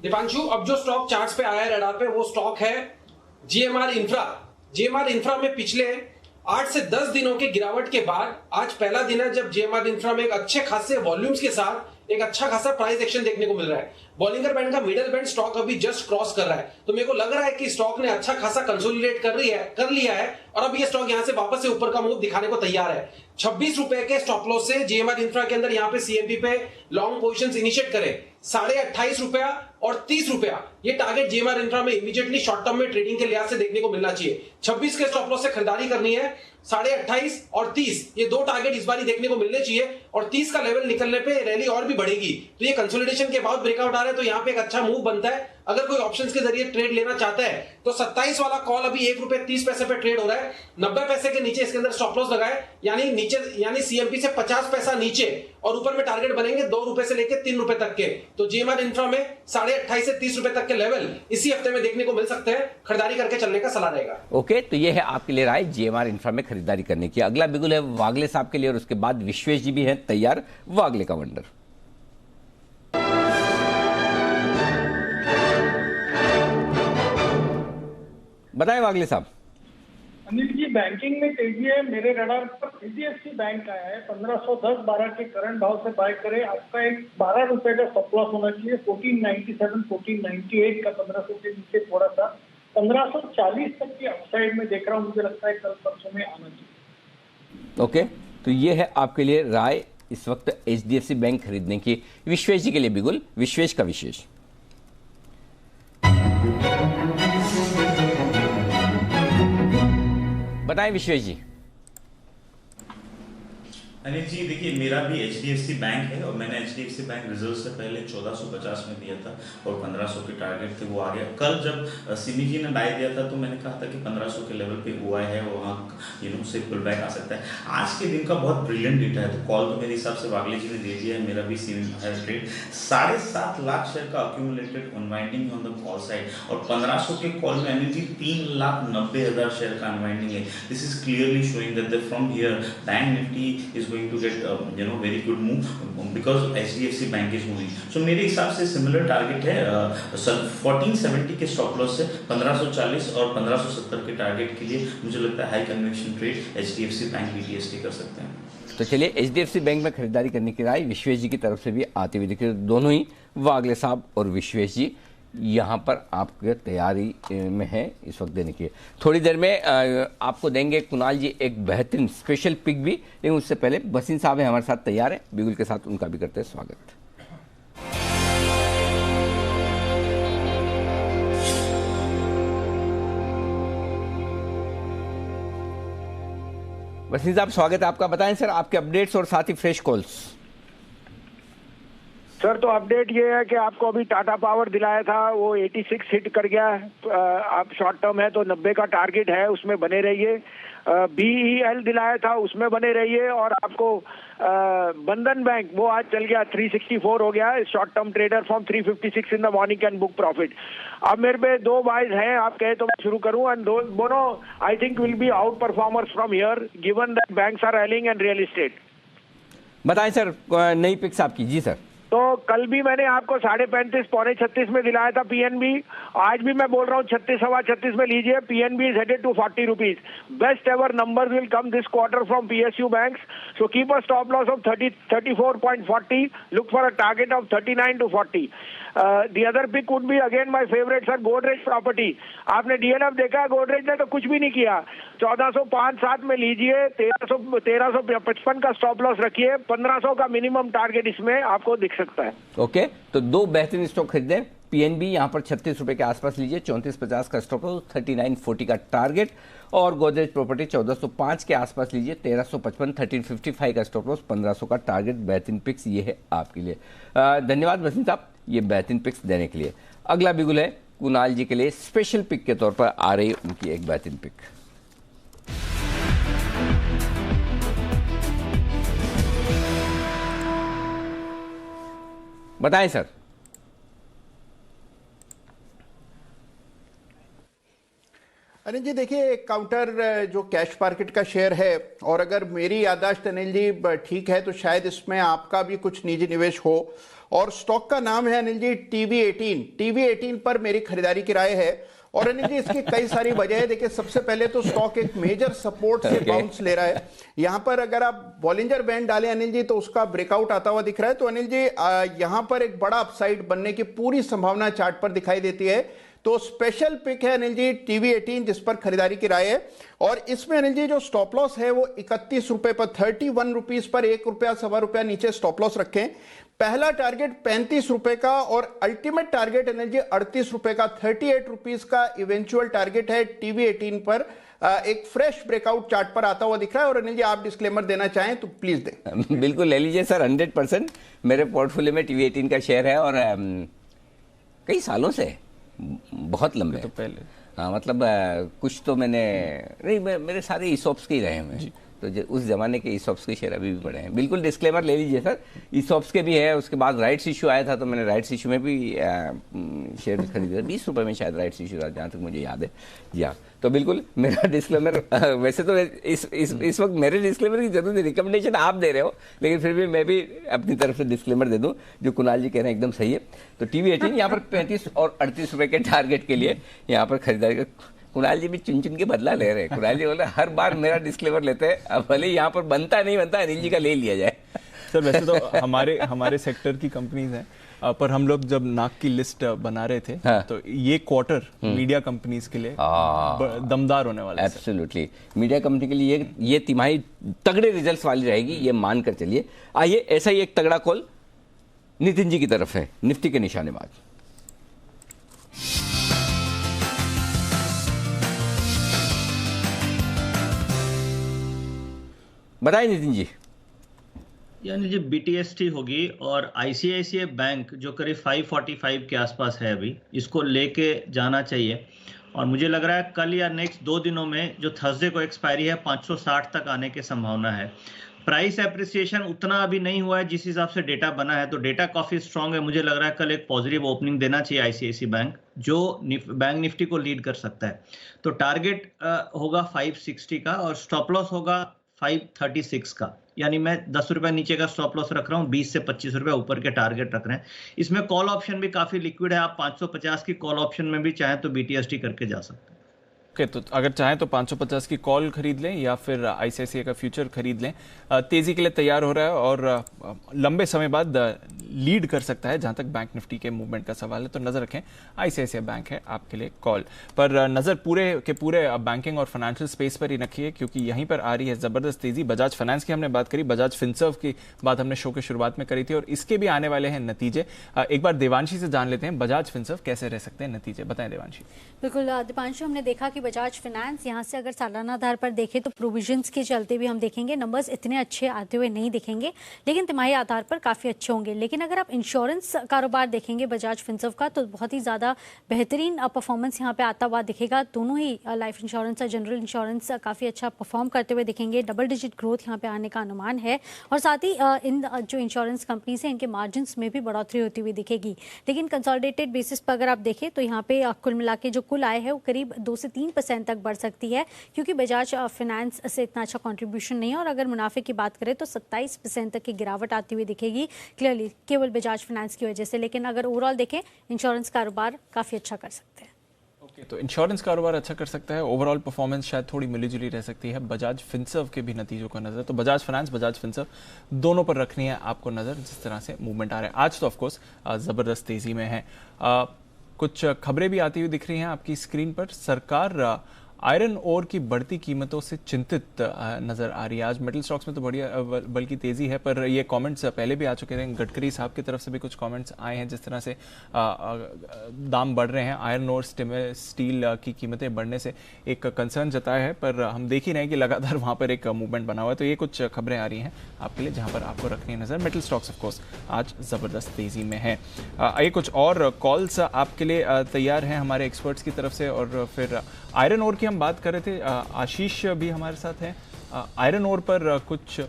दीपांशु, अब जो स्टॉक चार्ट्स पे आया है रडार पे, वो स्टॉक है जीएमआर इंफ्रा। जीएमआर इंफ्रा में पिछले 8 से 10 दिनों के गिरावट के बाद आज पहला दिन है जब जीएमआर इंफ्रा में एक अच्छे खासे वॉल्यूम्स के साथ एक अच्छा खासा प्राइस एक्शन देखने को मिल रहा है। बॉलिंगर बैंड का मिडल बैंड स्टॉक अभी जस्ट क्रॉस कर रहा है, तो मेरे को लग रहा है कि स्टॉक ने अच्छा खासा कंसोलिडेट कर लिया है और अब ये स्टॉक यहां से वापस से ऊपर का मूव दिखाने को तैयार है। 26 रुपए के स्टॉप लॉस से जीएमआर इंफ्रा के अंदर यहाँ पे सीएमपी पे लॉन्ग पोजीशंस इनिशिएट करें। 28.5 रुपया और 30 रुपया ये टारगेट जीएमआर इंफ्रा में इमीडिएटली शॉर्ट टर्म में ट्रेडिंग के लिहाज से देखने को मिलना चाहिए। 26 के स्टॉप लॉस से खरीदारी करनी है, 28.5 और 30 ये 2 टारगेट इस बार देखने को मिलने चाहिए। और 30 का लेवल निकलने पे रैली और भी बढ़ेगी। तो ये कंसोलिडेशन के बाद ब्रेकआउट आ रहा है, तो यहाँ पे एक अच्छा मूव बनता है। अगर कोई ऑप्शंस के जरिए ट्रेड लेना चाहता है तो 27 वाला कॉल अभी ₹1.30 पे ट्रेड हो रहा है। 90 पैसे के नीचे इसके अंदर स्टॉप लॉस लगाए, यानी सीएमपी से 50 पैसा नीचे, और ऊपर में टारगेट बनेंगे ₹2 से लेकर ₹3 तक के। तो जीएमआर इंफ्रा में 28.5 से 30 रुपए तक के लेवल इसी हफ्ते में देखने को मिल सकते हैं। खरीदारी करके चलने का सलाह रहेगा। ओके, तो ये है आपके लिए राय जीएमआर इंफ्रा में खरीदारी करने की। अगला बिगुल है वागले साहब के लिए और उसके बाद विश्वेश जी भी हैं तैयार। वागले का वंडर। बताएं वागले साहब। अनिल जी, बैंकिंग में तेजी है। मेरे रडार पर एचडीएफसी बैंक आया है, 1510-12 के करंट भाव से बाय करें। आपका एक 12 रुपए का स्टॉप लॉस होना चाहिए। 1497, 1498 का 1500 के नीचे थोड़ा सा 1540 तक की अपसाइड में देख रहा हूँ। मुझे लगता है कल परसों में आना चाहिए। ओके, तो ये है आपके लिए राय इस वक्त HDFC बैंक खरीदने की विश्वेश जी के लिए बिगुल, विश्वेश का विशेष। बताएं विश्वेश जी। अनिल जी देखिए, मेरा भी HDFC बैंक है और मैंने HDFC बैंक रिजर्व से पहले 1450 में दिया था और 1500 के टारगेट थे, वो आ गया। कल जब सिमी जी ने बाय दिया था तो मैंने कहा था कि 1500 के लेवल पे हुआ है, वहाँ से पुल बैक आ सकता है। आज के दिन का बहुत ब्रिलियंट डेटा है, तो कॉल तो मेरे हिसाब से वागले जी ने दे दिया है, मेरा भी सिमी है ट्रेड। 7.5 लाख शेयर का accumulated unwinding on the call side और 1500 के कॉल में अनिल जी 3,90,000 शेयर का अनवाइंडिंग है। This is clearly showing that from here bank Nifty is going to get very good move because HDFC Bank is moving. So मेरे हिसाब से सिमिलर टारगेट है 1470 के स्टॉप लॉस से 1540 और 1570 के टारगेट के लिए मुझे लगता है high conviction trade HDFC bank BTST कर सकते हैं। तो चलिए HDFC बैंक में खरीदारी करने की राय विश्वेश जी की तरफ से भी आती हुई दिखी। दोनों ही वागले साहब और विश्वेश जी यहाँ पर आपके तैयारी में है इस वक्त देने की। थोड़ी देर में आपको देंगे कुणाल जी एक बेहतरीन स्पेशल पिक भी, लेकिन उससे पहले बसीन साहब हैं हमारे साथ तैयार हैं, बिगुल के साथ उनका भी करते हैं स्वागत। बसीन साहब स्वागत है आपका। बताएं सर आपके अपडेट्स और साथ ही फ्रेश कॉल्स। सर तो अपडेट ये है कि आपको अभी टाटा पावर दिलाया था, वो 86 हिट कर गया है। आप शॉर्ट टर्म है तो 90 का टारगेट है, उसमें बने रहिए। BEL दिलाया था, उसमें बने रहिए। और आपको बंधन बैंक वो आज चल गया 364 हो गया, short term trader from 356 in the morning can book profit. अब मेरे पे 2 बाइज हैं, आप कहे तो मैं शुरू करूं। एंड दोनों I think will be outperformers from here given that banks are rallying and real estate. बताएं सर नई पिक्स आपकी। जी सर। तो कल भी मैंने आपको 35.5 पौने 36 में दिलाया था PNB। आज भी मैं बोल रहा हूँ 36 सवा 36 में लीजिए। PNB is headed to 40 rupees. Best ever numbers will come this quarter from PSU banks. So keep a stop loss of 34.40, look for a target of 39 to 40। The other pick would be again my favorite sir, Godrej Property। आपने DLF देखा, गोदरेज ने तो कुछ भी नहीं किया। 1405-7 में लीजिए, 1355 का स्टॉप लॉस रखिए, 1500 का मिनिमम टारगेट इसमें आपको दिख सकता है। ओके तो 2 बेहतरीन स्टॉक खरीदे। PNB यहाँ पर 36 रुपए के आसपास लीजिए, 3450 का स्टॉप लॉस, 3940 का टारगेट। और गोदरेज प्रॉपर्टी 1405 के आसपास लीजिए, 1355, 1355 का स्टॉप लॉस, 1500 का टारगेट। बेहतरीन पिक्स ये है आपके लिए। धन्यवाद बसंत साहब ये बेहतरीन पिक्स देने के लिए। अगला बिगुल है कुणाल जी के लिए, स्पेशल पिक के तौर पर आ रही उनकी एक बेहतरीन पिक। बताएं सर। अनिल जी देखिए, काउंटर जो कैश मार्केट का शेयर है, और अगर मेरी याददाश्त अनिल जी ठीक है तो शायद इसमें आपका भी कुछ निजी निवेश हो। और स्टॉक का नाम है अनिल जी TV18 पर मेरी खरीदारी की राय है। और अनिल जी इसकी कई सारी वजह है। देखिए सबसे पहले तो स्टॉक एक मेजर सपोर्ट से बाउंस ले रहा है। यहां पर अगर आप बॉलिंजर बैंड डालें अनिल जी तो उसका ब्रेकआउट आता हुआ दिख रहा है। तो अनिल जी यहां पर एक बड़ा अपसाइड बनने की पूरी संभावना चार्ट पर दिखाई देती है। तो स्पेशल पिक है अनिल जी TV18 जिस पर खरीदारी की राय है। और इसमें अनिल जी जो स्टॉप लॉस है वो 31 रुपए पर, 31 रुपीज पर 1 रुपया सवा रुपया नीचे स्टॉप लॉस रखें। पहला टारगेट 35 रुपए का और अल्टीमेट टारगेट एनर्जी 38 रुपए का, 38 रुपीज का इवेंचुअल टारगेट है TV18 पर। एक फ्रेश ब्रेकआउट चार्ट पर आता हुआ दिख रहा है। और अनिल जी आप डिस्क्लेमर देना चाहें तो प्लीज दें। बिल्कुल ले लीजिए सर, 100% मेरे पोर्टफोलियो में TV18 का शेयर है और कई सालों से, बहुत लंबे तो पहले। हाँ मतलब कुछ तो मैंने नहीं, मेरे सारे ईसॉप्स के ही रहे हैं। तो उस जमाने के ईसॉप्स के शेयर अभी भी पड़े हैं। बिल्कुल डिस्क्लेमर ले लीजिए सर, ईसॉप्स के भी है। उसके बाद राइट्स इशू आया था तो मैंने राइट्स इशू में भी शेयर खरीदे थे, 20 रुपए में शायद राइट्स इशू था जहाँ तक मुझे याद है। जी हाँ, तो बिल्कुल मेरा डिस्क्लेमर वैसे तो इस वक्त मेरे डिस्क्लेमर की जरूरत है, रिकमेंडेशन आप दे रहे हो, लेकिन फिर भी मैं भी अपनी तरफ से डिस्क्लेमर दे दूं। जो कुणाल जी कह रहे हैं एकदम सही है। तो TV18 यहाँ पर 35 और 38 रुपए के टारगेट के लिए यहाँ पर खरीदारी। कुणाल जी भी चुन चुन के बदला ले रहे हैं। कुणाल जी बोले हर बार मेरा डिस्क्लेमर लेते हैं, अब भले यहाँ पर बनता नहीं बनता अनिल जी का ले लिया जाए। सर वैसे तो हमारे सेक्टर की कंपनीज हैं, पर हम लोग जब नाक की लिस्ट बना रहे थे तो ये क्वार्टर मीडिया कंपनीज के लिए दमदार होने वाला है। एब्सोल्युटली, मीडिया कंपनी के लिए ये तिमाही तगड़े रिजल्ट्स वाली रहेगी, ये मान कर चलिए। आइए, ऐसा ही एक तगड़ा कॉल नितिन जी की तरफ है, निफ्टी के निशानेबाज। बताइए नितिन जी। यानी जो BTST होगी और ICICI बैंक जो करीब 545 के आसपास है अभी, इसको लेके जाना चाहिए। और मुझे लग रहा है कल या नेक्स्ट 2 दिनों में जो थर्सडे को एक्सपायरी है 560 तक आने की संभावना है। प्राइस एप्रिसिएशन उतना अभी नहीं हुआ है जिस हिसाब से डेटा बना है, तो डेटा काफी स्ट्रांग है। मुझे लग रहा है कल एक पॉजिटिव ओपनिंग देना चाहिए ICICI बैंक, जो बैंक निफ्टी को लीड कर सकता है। तो टारगेट होगा 560 का और स्टॉप लॉस होगा 536 का। यानी मैं 10 रुपए नीचे का स्टॉप लॉस रख रहा हूँ, 20 से 25 रुपए ऊपर के टारगेट रख रहे हैं। इसमें कॉल ऑप्शन भी काफी लिक्विड है, आप 550 की कॉल ऑप्शन में भी चाहें तो BTST करके जा सकते हैं। ओके, तो अगर चाहें तो 550 की कॉल खरीद लें या फिर ICICI का फ्यूचर खरीद लें। तेजी के लिए तैयार हो रहा है और लंबे समय बाद लीड कर सकता है जहां तक बैंक निफ्टी के मूवमेंट का सवाल है। तो नजर रखें, ICICI बैंक है आपके लिए कॉल पर। नजर पूरे के पूरे बैंकिंग और फाइनेंशियल स्पेस पर ही रखिए, क्योंकि यहीं पर आ रही है जबरदस्त तेजी। बजाज फाइनेंस की हमने बात करी, बजाज फिनसर्व की बात हमने शो के शुरुआत में करी थी और इसके भी आने वाले हैं नतीजे। एक बार देवांशी से जान लेते हैं बजाज फिनसर्व कैसे रह सकते हैं नतीजे। बताएं देवांशी। बिल्कुल दीपांशु, हमने देखा कि बजाज फाइनेंस यहाँ से अगर सालाना आधार पर देखें तो प्रोविजंस के चलते भी हम देखेंगे नंबर्स इतने अच्छे आते हुए नहीं दिखेंगे, लेकिन तिमाही आधार पर काफ़ी अच्छे होंगे। लेकिन अगर आप इंश्योरेंस कारोबार देखेंगे बजाज फिनसर्व का, तो बहुत ही ज़्यादा बेहतरीन परफॉर्मेंस यहाँ पे आता हुआ दिखेगा। दोनों ही लाइफ इंश्योरेंस और जनरल इंश्योरेंस काफ़ी अच्छा परफॉर्म करते हुए दिखेंगे। डबल डिजिट ग्रोथ यहाँ पे आने का अनुमान है और साथ ही इन जो इंश्योरेंस कंपनीज हैं इनके मार्जिन में भी बढ़ोतरी होती हुई दिखेगी। लेकिन कंसोलिडेटेड बेसिस पर अगर आप देखें तो यहाँ पे कुल मिला के जो कुल आय है वो करीब 2 से 3% तक बढ़ सकती है, क्योंकि बजाज फाइनेंस से इतना अच्छा कंट्रीब्यूशन नहीं है। और अगर मुनाफे की बात करें तो 27% तक की गिरावट आती हुई दिखेगी क्लियरली केवल बजाज फाइनेंस की वजह से। लेकिन अगर ओवरऑल देखें इंश्योरेंस कारोबार काफ़ी अच्छा कर सकते हैं। ओके, तो इंश्योरेंस कारोबार अच्छा कर सकता है, ओवरऑल परफॉर्मेंस शायद थोड़ी मिलीजुली रह सकती है। बजाज फिनसर्व के भी नतीजों का नजर, तो बजाज फाइनेंस बजाज फिनसर्व दोनों पर रखनी है आपको नजर, जिस तरह से मूवमेंट आ रहा है। आज तो ऑफकोर्स जबरदस्त तेजी में है। कुछ खबरें भी आती हुई दिख रही हैं आपकी स्क्रीन पर। सरकार आयरन ओर की बढ़ती कीमतों से चिंतित नजर आ रही है। आज मेटल स्टॉक्स में तो बढ़िया बल्कि तेजी है, पर ये कमेंट्स पहले भी आ चुके थे। गडकरी साहब की तरफ से भी कुछ कमेंट्स आए हैं, जिस तरह से दाम बढ़ रहे हैं, आयरन ओर स्टील की कीमतें बढ़ने से एक कंसर्न जताया है। पर हम देख ही रहे हैं कि लगातार वहां पर एक मूवमेंट बना हुआ है। तो ये कुछ खबरें आ रही हैं आपके लिए जहां पर आपको रखनी है नजर। मेटल स्टॉक्स ऑफकोर्स आज जबरदस्त तेजी में है। ये कुछ और कॉल्स आपके लिए तैयार हैं हमारे एक्सपर्ट्स की तरफ से। और फिर आयरन ओर की हम बात कर रहे थे, आशीष भी हमारे साथ हैं। आयरन ओर पर कुछ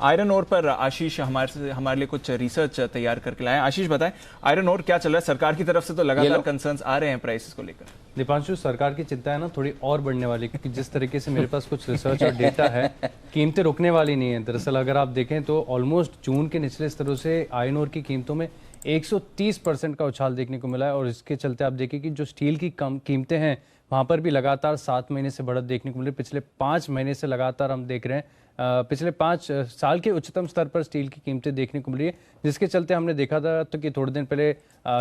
आयरन ओर पर आशीष हमारे लिए कुछ रिसर्च तैयार करके लाए हैं। आशीष बताएं, आयरन ओर क्या चल रहा है? सरकार की तरफ से तो लगातार कंसर्न्स आ रहे हैं प्राइसेस को लेकर। दीपांशु, सरकार की चिंता है ना थोड़ी और बढ़ने वाली, क्योंकि जिस तरीके से मेरे पास कुछ रिसर्च और डेटा है, कीमतें रुकने वाली नहीं है। दरअसल अगर आप देखें तो ऑलमोस्ट जून के निचले स्तरों से आयरन ओर की कीमतों में 130% का उछाल देखने को मिला है। और इसके चलते आप देखिए कि जो स्टील की कम कीमतें हैं वहाँ पर भी लगातार 7 महीने से बढ़त देखने को मिल रही है। पिछले 5 महीने से लगातार हम देख रहे हैं पिछले 5 साल के उच्चतम स्तर पर स्टील की कीमतें देखने को मिली है, जिसके चलते हमने देखा था तो कि थोड़े दिन पहले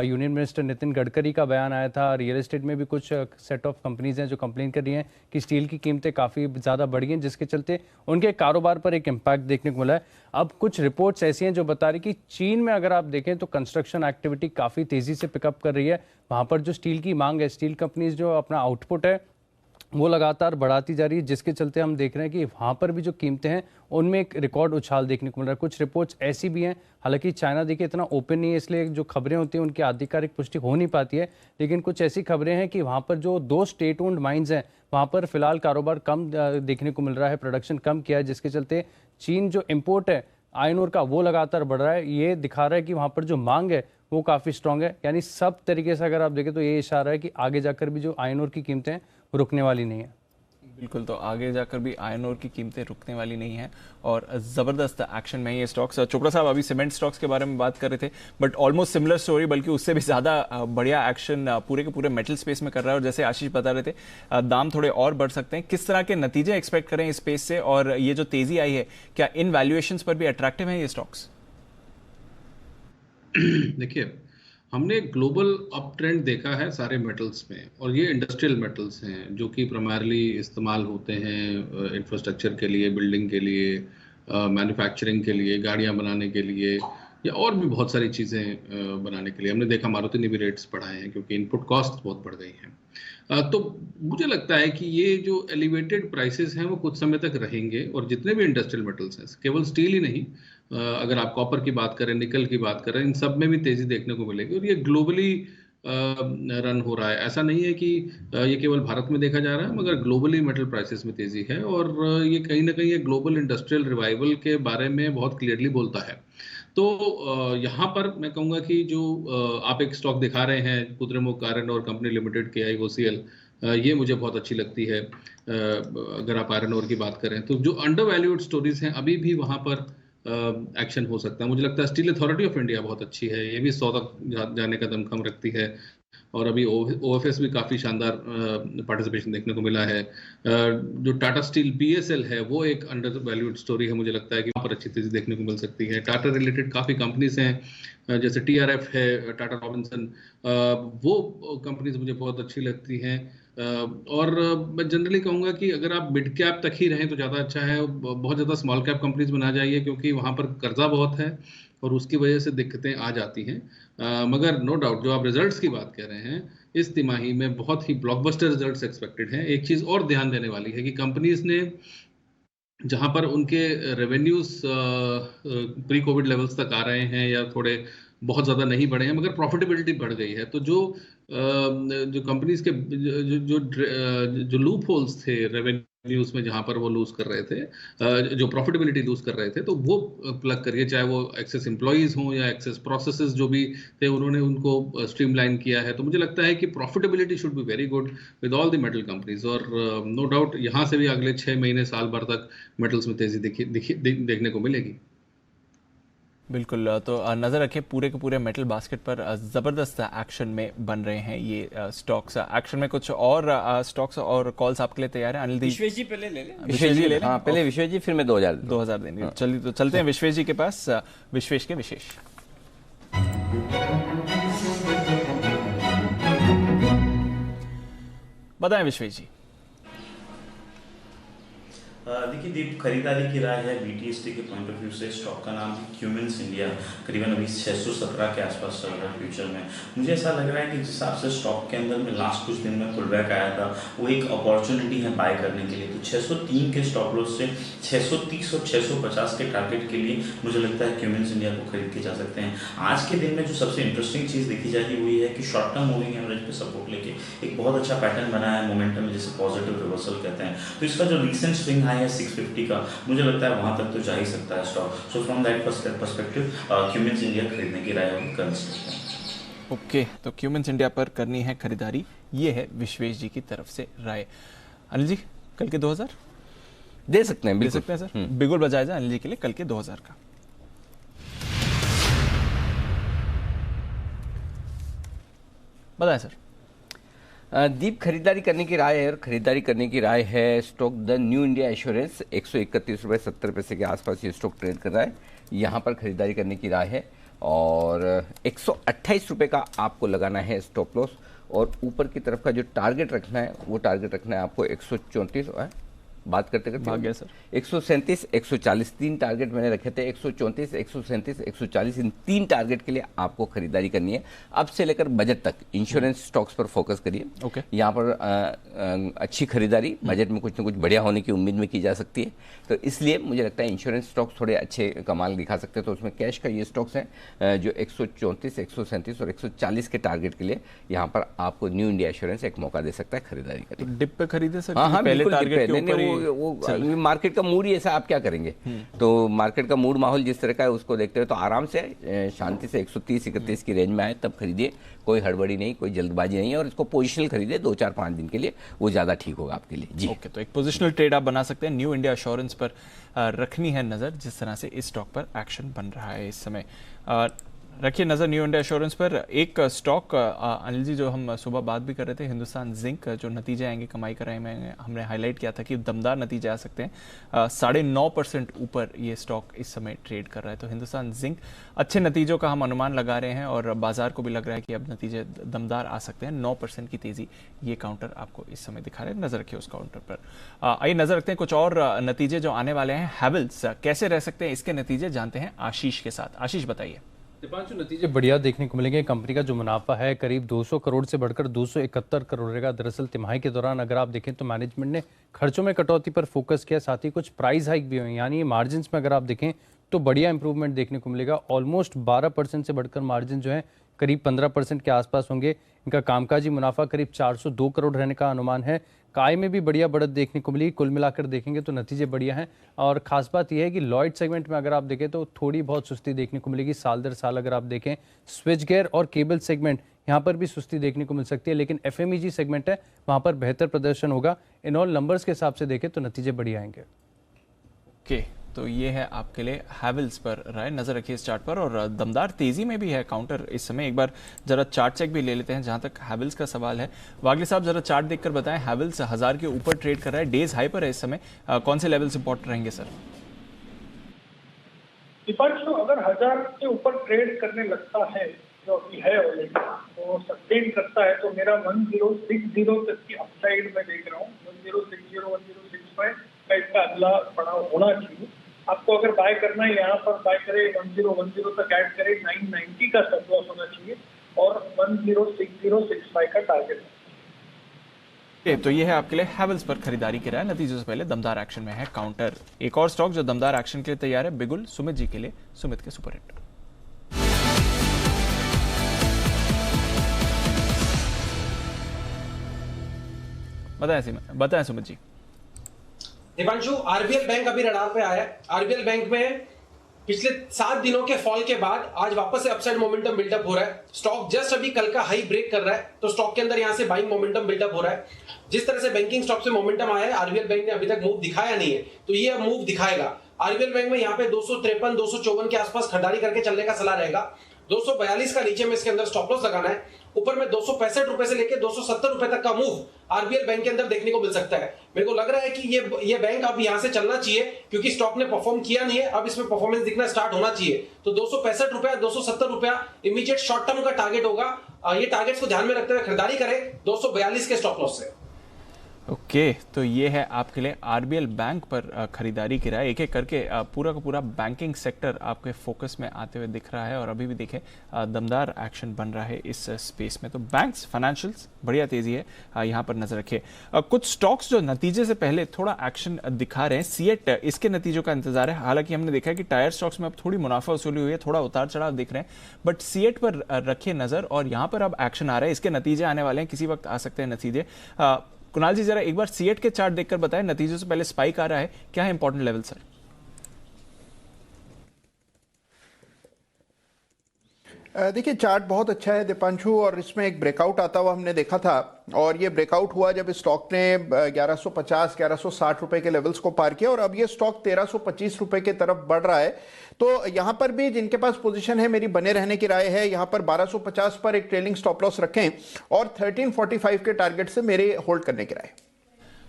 यूनियन मिनिस्टर नितिन गडकरी का बयान आया था। रियल एस्टेट में भी कुछ सेट ऑफ कंपनीज हैं जो कंप्लेन कर रही हैं कि स्टील की कीमतें काफ़ी ज़्यादा बढ़ गई हैं, जिसके चलते उनके कारोबार पर एक इम्पैक्ट देखने को मिला है। अब कुछ रिपोर्ट्स ऐसी हैं जो बता रही कि चीन में अगर आप देखें तो कंस्ट्रक्शन एक्टिविटी काफ़ी तेज़ी से पिकअप कर रही है। वहाँ पर जो स्टील की मांग है, स्टील कंपनीज जो अपना आउटपुट है वो लगातार बढ़ाती जा रही है, जिसके चलते हम देख रहे हैं कि वहाँ पर भी जो कीमतें हैं उनमें एक रिकॉर्ड उछाल देखने को मिल रहा है। कुछ रिपोर्ट्स ऐसी भी हैं, हालांकि चाइना देखिए इतना ओपन नहीं है, इसलिए जो खबरें होती हैं उनकी आधिकारिक पुष्टि हो नहीं पाती है। लेकिन कुछ ऐसी खबरें हैं कि वहाँ पर जो 2 स्टेट ओन्ड माइंस हैं वहाँ पर फिलहाल कारोबार कम देखने को मिल रहा है, प्रोडक्शन कम किया है, जिसके चलते चीन जो इम्पोर्ट है आयरन ओर का वो लगातार बढ़ रहा है। ये दिखा रहा है कि वहाँ पर जो मांग है वो काफ़ी स्ट्रांग है। यानी सब तरीके से अगर आप देखें तो ये इशारा है कि आगे जाकर भी जो आयरन ओर की कीमतें हैं रुकने वाली नहीं है। बिल्कुल, तो आगे जाकर भी आयरन ओर की कीमतें रुकने वाली नहीं हैं और ज़बरदस्त एक्शन में ये स्टॉक्स। चोपड़ा साहब अभी सीमेंट स्टॉक्स के बारे में बात कर रहे थे, बट ऑलमोस्ट सिमिलर स्टोरी, बल्कि उससे भी ज़्यादा बढ़िया एक्शन पूरे के पूरे मेटल स्पेस में कर रहा है। और जैसे आशीष बता रहे थे, दाम थोड़े और बढ़ सकते हैं। किस तरह के नतीजे एक्सपेक्ट करें इस स्पेस से, और ये जो तेज़ी आई है क्या इन वैल्यूएशंस पर भी अट्रैक्टिव हैं ये स्टॉक्स? देखिए, हमने ग्लोबल अप ट्रेंड देखा है सारे मेटल्स में, और ये इंडस्ट्रियल मेटल्स हैं जो कि प्राइमरली इस्तेमाल होते हैं इंफ्रास्ट्रक्चर के लिए, बिल्डिंग के लिए, मैन्युफैक्चरिंग के लिए, गाड़ियां बनाने के लिए, या और भी बहुत सारी चीज़ें बनाने के लिए। हमने देखा मारुति ने भी रेट्स बढ़ाए हैं क्योंकि इनपुट कॉस्ट बहुत बढ़ गई हैं। तो मुझे लगता है कि ये जो एलिवेटेड प्राइसेस हैं वो कुछ समय तक रहेंगे, और जितने भी इंडस्ट्रियल मेटल्स हैं, केवल स्टील ही नहीं, अगर आप कॉपर की बात करें, निकल की बात करें, इन सब में भी तेजी देखने को मिलेगी। और ये ग्लोबली रन हो रहा है, ऐसा नहीं है कि ये केवल भारत में देखा जा रहा है, मगर ग्लोबली मेटल प्राइसेस में तेजी है, और ये कहीं ना कहीं ये ग्लोबल इंडस्ट्रियल रिवाइवल के बारे में बहुत क्लियरली बोलता है। तो यहाँ पर मैं कहूँगा कि जो आप एक स्टॉक दिखा रहे हैं, कुद्रेमुख आयरन और कंपनी लिमिटेड KIOCL, ये मुझे बहुत अच्छी लगती है। अगर आप आयरन ओर की बात करें तो जो अंडर वैल्यूड स्टोरीज हैं, अभी भी वहाँ पर एक्शन हो सकता है। मुझे लगता है स्टील अथॉरिटी ऑफ इंडिया बहुत अच्छी है, ये भी 100 तक जाने का दमखम रखती है, और अभी OFS भी काफ़ी शानदार पार्टिसिपेशन देखने को मिला है। जो टाटा स्टील BSL है वो एक अंडर वैल्यूड स्टोरी है, मुझे लगता है कि वहाँ पर अच्छी तेजी देखने को मिल सकती है। टाटा रिलेटेड काफ़ी कंपनीज हैं, जैसे TRF है, टाटा रॉबिन्सन, वो कंपनीज मुझे बहुत अच्छी लगती हैं। और मैं जनरली कहूँगा कि अगर आप मिड कैप तक ही रहें तो ज़्यादा अच्छा है, बहुत ज़्यादा स्मॉल कैप कंपनीज में ना जाइए, क्योंकि वहाँ पर कर्जा बहुत है और उसकी वजह से दिक्कतें आ जाती हैं। मगर नो डाउट, जो आप रिजल्ट्स की बात कर रहे हैं, इस तिमाही में बहुत ही ब्लॉकबस्टर रिजल्ट्स एक्सपेक्टेड हैं। एक चीज़ और ध्यान देने वाली है कि कंपनीज ने जहाँ पर उनके रेवेन्यूज प्री कोविड लेवल्स तक आ रहे हैं या थोड़े बहुत ज़्यादा नहीं बढ़े हैं, मगर प्रॉफिटेबिलिटी बढ़ गई है, तो जो कंपनीज के जो लूप होल्स थे रेवेन्यूज में, जहाँ पर वो लूज कर रहे थे, जो प्रॉफिटेबिलिटी लूज कर रहे थे, तो वो प्लग करिए, चाहे वो एक्सेस एम्प्लॉयज हों या एक्सेस प्रोसेसेस जो भी थे, उन्होंने उनको स्ट्रीमलाइन किया है। तो मुझे लगता है कि profitability should be very good with all the metal companies, और नो डाउट यहाँ से भी अगले 6 महीने साल भर तक मेटल्स में तेजी देखने को मिलेगी। बिल्कुल, तो नज़र रखें पूरे के पूरे मेटल बास्केट पर। ज़बरदस्त एक्शन में बन रहे हैं ये स्टॉक्स। एक्शन में कुछ और स्टॉक्स और कॉल्स आपके लिए तैयार हैं? अनिल जी, विश्वेश जी पहले ले लें। विश्वेश जी ले लें। हाँ, पहले विश्वेश जी, फिर मैं 2000 देंगे। चलिए, तो चलते हैं विश्वेश जी के पास। विश्वेश के विशेष बताएं विश्वेश जी। देखिए दीप, खरीदारी की राय है BTST के पॉइंट ऑफ व्यू से। स्टॉक का नाम है क्यूमेंस इंडिया, करीबन अभी 617 के आसपास चल रहा है फ्यूचर में। मुझे ऐसा लग रहा है कि जिस हिसाब से स्टॉक के अंदर में लास्ट कुछ दिन में पुलबैक आया था, वो एक अपॉर्चुनिटी है बाय करने के लिए। तो 603 के स्टॉप लॉस से 630 और 650 के टारगेट के लिए मुझे लगता है क्यूमेंस इंडिया को खरीद के जा सकते हैं। आज के दिन में जो सबसे इंटरेस्टिंग चीज़ देखी जाएगी वो ये है कि शॉर्ट टर्म मूविंग एवरेज पे सपोर्ट लेके एक बहुत अच्छा पैटर्न बनाया है मोमेंटम, जिसे पॉजिटिव रिवर्सल कहते हैं। तो इसका जो रिसेंट स्विंग है 650 का, मुझे लगता है वहां तक तो जा ही सकता है stock. So from that perspective Cummins India खरीदने की राय हम कर सकते हैं। ओके, तो क्यूमेंस इंडिया पर करनी है खरीदारी, ये है विश्वेश जी की तरफ से राय। अनिल जी, कल के 2000 दे सकते हैं? बिल्कुल दे सकते हैं सर। बिगुल बजाया जाए अनिल जी के लिए कल के 2000 का। बताएं सर। दीप, खरीदारी करने की राय है, और खरीदारी करने की राय है stock the new India assurance. 131 रुपये 70 पैसे के आसपास ये स्टॉक ट्रेड कर रहा है, यहाँ पर खरीदारी करने की राय है। और 128 रुपये का आपको लगाना है स्टॉप लॉस, और ऊपर की तरफ का जो टारगेट रखना है वो टारगेट रखना है आपको 134। बात करते करते भाग गया सर। 137, 140 तीन टारगेट मैंने रखे थे। 134, 137, 140 इन तीन टारगेट के लिए आपको खरीदारी करनी है। अब से लेकर बजट तक इंश्योरेंस स्टॉक्स पर फोकस करिए। ओके, यहाँ पर अच्छी खरीदारी बजट में कुछ ना कुछ बढ़िया होने की उम्मीद में की जा सकती है, तो इसलिए मुझे लगता है इंश्योरेंस स्टॉक्स थोड़े अच्छे कमाल दिखा सकते हैं। तो उसमें कैश का ये स्टॉक्स हैं जो 134, 137 और 140 के टारगेट के लिए यहाँ पर आपको न्यू इंडिया एश्योरेंस एक मौका दे सकता है खरीदारी करने। डिप पे खरीदे सर? हाँ, पहले टारगेट के ऊपर वो मार्केट का मूड ही ऐसा, आप क्या करेंगे? तो मार्केट का मूड माहौल जिस तरह का है उसको देखते हुए तो आराम से शांति से 130-31 की रेंज में आए तब खरीदिए, कोई हड़बड़ी नहीं, कोई जल्दबाजी नहीं है, और इसको पोजिशनल खरीदे 2-4-5 दिन के लिए, वो ज़्यादा ठीक होगा आपके लिए जी। ओके, तो एक पोजिशनल ट्रेड आप बना सकते हैं। न्यू इंडिया एश्योरेंस पर रखनी है नज़र, जिस तरह से इस स्टॉक पर एक्शन बन रहा है इस समय। रखिए नज़र न्यू इंडिया एश्योरेंस पर। एक स्टॉक अनिल जी जो हम सुबह बात भी कर रहे थे, हिंदुस्तान जिंक, जो नतीजे आएंगे कमाई कराए में हमने हाईलाइट किया था कि दमदार नतीजे आ सकते हैं। 9.5% ऊपर ये स्टॉक इस समय ट्रेड कर रहा है। तो हिंदुस्तान जिंक अच्छे नतीजों का हम अनुमान लगा रहे हैं और बाजार को भी लग रहा है कि अब नतीजे दमदार आ सकते हैं। 9% की तेजी ये काउंटर आपको इस समय दिखा रहे हैं, नजर रखिए उस काउंटर पर। आइए नजर रखते हैं कुछ और नतीजे जो आने वाले हैं। हैवेल्स कैसे रह सकते हैं, इसके नतीजे जानते हैं आशीष के साथ। आशीष बताइए। दीपांशु, नतीजे बढ़िया देखने को मिलेंगे। कंपनी का जो मुनाफा है करीब 200 करोड़ से बढ़कर 271 करोड़ रहेगा। दरअसल तिमाही के दौरान अगर आप देखें तो मैनेजमेंट ने खर्चों में कटौती पर फोकस किया, साथ ही कुछ प्राइस हाइक भी हुई, यानी मार्जिन में अगर आप देखें तो बढ़िया इंप्रूवमेंट देखने को मिलेगा। ऑलमोस्ट 12% से बढ़कर मार्जिन जो है करीब 15% के आसपास होंगे। इनका कामकाजी मुनाफा करीब 402 करोड़ रहने का अनुमान है। काय में भी बढ़िया बढ़त देखने को मिली। कुल मिलाकर देखेंगे तो नतीजे बढ़िया हैं, और खास बात यह है कि लॉयड सेगमेंट में अगर आप देखें तो थोड़ी बहुत सुस्ती देखने को मिलेगी साल दर साल। अगर आप देखें स्विच गियर और केबल सेगमेंट, यहाँ पर भी सुस्ती देखने को मिल सकती है, लेकिन एफएमईजी सेगमेंट है वहाँ पर बेहतर प्रदर्शन होगा। इन ऑल नंबर्स के हिसाब से देखें तो नतीजे बढ़िया आएंगे। ओके, तो ये है आपके लिए हैवेल्स पर राय, नजर रखिए इस चार्ट पर। और दमदार तेजी में भी है काउंटर इस समय। एक बार जरा चार्ट चेक भी ले लेते हैं जहां तक हैवेल्स का सवाल है। वागले साहब जरा चार्ट देखकर बताएं, हैवेल्स 1000 के ऊपर ट्रेड कर रहा है, डेज हाई पर है इस समय। कौन से लेवल्स इंपॉर्टेंट रहेंगे सर? दीपांशु, अगर 1000 के ऊपर ट्रेड करने लगता है, जो अभी है ऑलरेडी, तो सस्टेन करता है, तो मेरा 1060 तक की अपसाइड में देख रहा हूँ। 1060, 1065 का इसका अगला पड़ाव होना चाहिए। आपको अगर बाय करना है यहाँ पर बाय करे, 1010 तक ऐड करे, 990 का स्टॉप लॉस होना चाहिए और 106065 का टारगेट है। तो ये है आपके लिए हैवेल्स पर खरीदारी की राय। नतीजों से पहले दमदार एक्शन में है काउंटर। एक और स्टॉक जो दमदार एक्शन के लिए तैयार है, बिगुल, सुमित जी के लिए, सुमित के सुपर हिट। बताएं सुमित जी। दीपांशु, आरबीएल बैंक अभी रडार पे आया है। आरबीएल बैंक में पिछले 7 दिनों के फॉल के बाद आज वापस से अपसाइड मोमेंटम बिल्डअप हो रहा है। स्टॉक जस्ट अभी कल का हाई ब्रेक कर रहा है, तो स्टॉक के अंदर यहां से बाइंग मोमेंटम बिल्डअप हो रहा है। जिस तरह से बैंकिंग स्टॉक से मोमेंटम आया है, आरबीएल बैंक ने अभी तक मूव दिखाया नहीं है, तो ये अब मूव दिखाएगा। आरबीएल बैंक में यहाँ पे 253, 254 के आसपास खरीदारी करके चलने का सलाह रहेगा। 242 का नीचे में इसके अंदर स्टॉप लॉस लगाना है। ऊपर में 265 रुपए से लेकर 270 रुपए तक का मूव आरबीएल बैंक के अंदर देखने को मिल सकता है। मेरे को लग रहा है कि ये बैंक अब यहां से चलना चाहिए, क्योंकि स्टॉक ने परफॉर्म किया नहीं है, अब इसमें परफॉर्मेंस दिखना स्टार्ट होना चाहिए। तो 265 रुपया, 270 रुपया इमीडिएट शॉर्ट टर्म का टारगेट होगा। ये टारगेट्स को ध्यान में रखते हुए खरीदारी करें 242 के स्टॉप लॉस से। ओके, तो ये है आपके लिए आरबीएल बैंक पर खरीदारी की राय। एक एक करके पूरा का पूरा बैंकिंग सेक्टर आपके फोकस में आते हुए दिख रहा है, और अभी भी देखें दमदार एक्शन बन रहा है इस स्पेस में। तो बैंक्स, फाइनेंशियल्स बढ़िया तेजी है, यहाँ पर नजर रखिए। कुछ स्टॉक्स जो नतीजे से पहले थोड़ा एक्शन दिखा रहे हैं, सीएट, इसके नतीजों का इंतजार है। हालांकि हमने देखा है कि टायर स्टॉक्स में अब थोड़ी मुनाफा वसूली हुई है, थोड़ा उतार चढ़ाव दिख रहे हैं, बट सीएट पर रखिए नजर, और यहाँ पर अब एक्शन आ रहा है। इसके नतीजे आने वाले हैं, किसी वक्त आ सकते हैं नतीजे। कुणाल जी जरा एक बार सीएट के चार्ट देखकर बताएं, नतीजों से पहले स्पाइक आ रहा है, क्या है इंपॉर्टेंट लेवल सर? देखिए चार्ट बहुत अच्छा है दीपांशु, और इसमें एक ब्रेकआउट आता हुआ हमने देखा था, और ये ब्रेकआउट हुआ जब स्टॉक ने 1150 1160 रुपए के लेवल्स को पार किया, और अब ये स्टॉक 1325 रुपए के तरफ बढ़ रहा है। तो यहां पर भी जिनके पास पोजीशन है, मेरी बने रहने की राय है। यहां पर 1250 पर एक ट्रेलिंग स्टॉप लॉस रखें, और 1345 के टारगेट से मेरे होल्ड करने की राय।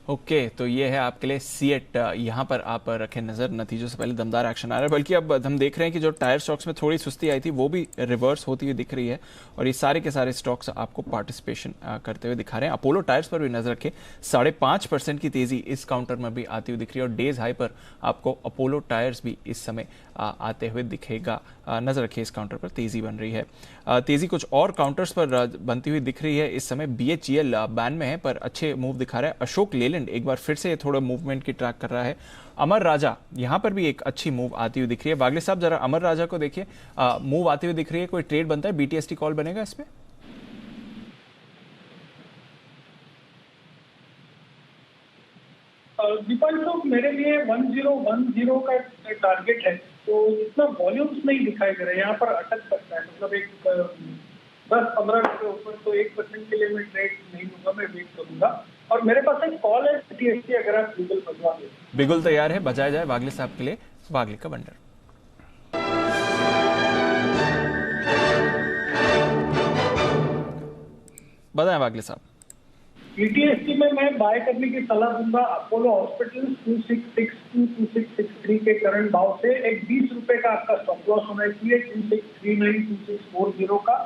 ओके, तो ये है आपके लिए सीएट, यहाँ पर आप रखें नजर। नतीजों से पहले दमदार एक्शन आ रहा है, बल्कि अब हम देख रहे हैं कि जो टायर स्टॉक्स में थोड़ी सुस्ती आई थी वो भी रिवर्स होती हुई दिख रही है, और ये सारे के सारे स्टॉक्स आपको पार्टिसिपेशन करते हुए दिखा रहे हैं। अपोलो टायर्स पर भी नजर रखें, 5.5% की तेजी इस काउंटर में भी आती हुई दिख रही है, और डेज हाई पर आपको अपोलो टायर्स भी इस समय आते हुए दिखेगा। नजर रखिए इस काउंटर पर तेजी बन रही है। तेजी कुछ और काउंटर्स पर बनती हुई दिख रही है इस समय। बीएचईएल बैन में है पर अच्छे मूव दिखा रहा है। अशोक लेलैंड एक बार फिर से थोड़ा मूवमेंट की ट्रैक कर रहा है। अमर राजा यहां पर भी एक अच्छी मूव आती हुई दिख रही है। वागले साहब जरा अमर राजा को देखिए, मूव आती हुई दिख रही है, कोई ट्रेड बनता है, बीटीएसटी कॉल बनेगा इसमें? दीपांशु, मेरे लिए 1010 का टारगेट है, तो इतना वॉल्यूम्स नहीं दिखाई दे रहा है, यहाँ पर अटक सकता है। मतलब एक 10-15 रुपए ऊपर तो 1% के लिए मैं ट्रेड नहीं लूंगा, मैं वेट करूंगा। और मेरे पास एक कॉल है CTST, अगर आप बिगुल बजवा दें। बिगुल तैयार है, बजाया जाए वागले साहब के लिए वागले का बंडर। बताएं वागले साहब। CTST में मैं बाय करने की सलाह दूंगा अपोलो हॉस्पिटल 2662-2663 के करंट भाव से। एक 20 रुपए का आपका स्टॉप लॉस होना चाहिए 2639-2640 का।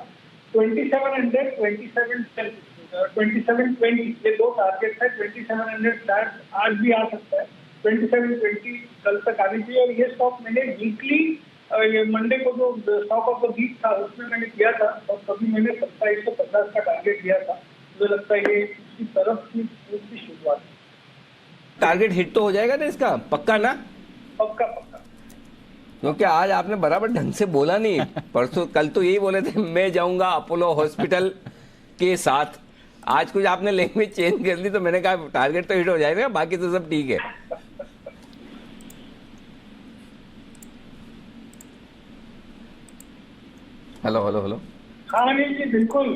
2700, 2720 ये दो टारगेट है। 2700 शायद आज भी आ सकता है, 2720 कल तक आनी चाहिए। और ये स्टॉक मैंने वीकली ये मंडे को जो स्टॉक ऑफ द वीक था उसमें मैंने किया था, और तभी मैंने 2750 का टारगेट दिया था। मुझे लगता है ये उसकी तरफ की शुरुआत। टारगेट हिट तो हो जाएगा ना इसका, पक्का ना? पक्का। क्योंकि आज आपने बराबर ढंग से बोला नहीं। परसों कल तो यही बोले थे मैं जाऊंगा अपोलो हॉस्पिटल के साथ, आज कुछ आपने लैंग्वेज चेंज कर दी, तो मैंने कहा टारगेट तो हिट हो जाएगा, बाकी तो सब ठीक है। हेलो। हाँ अनिल जी, बिल्कुल।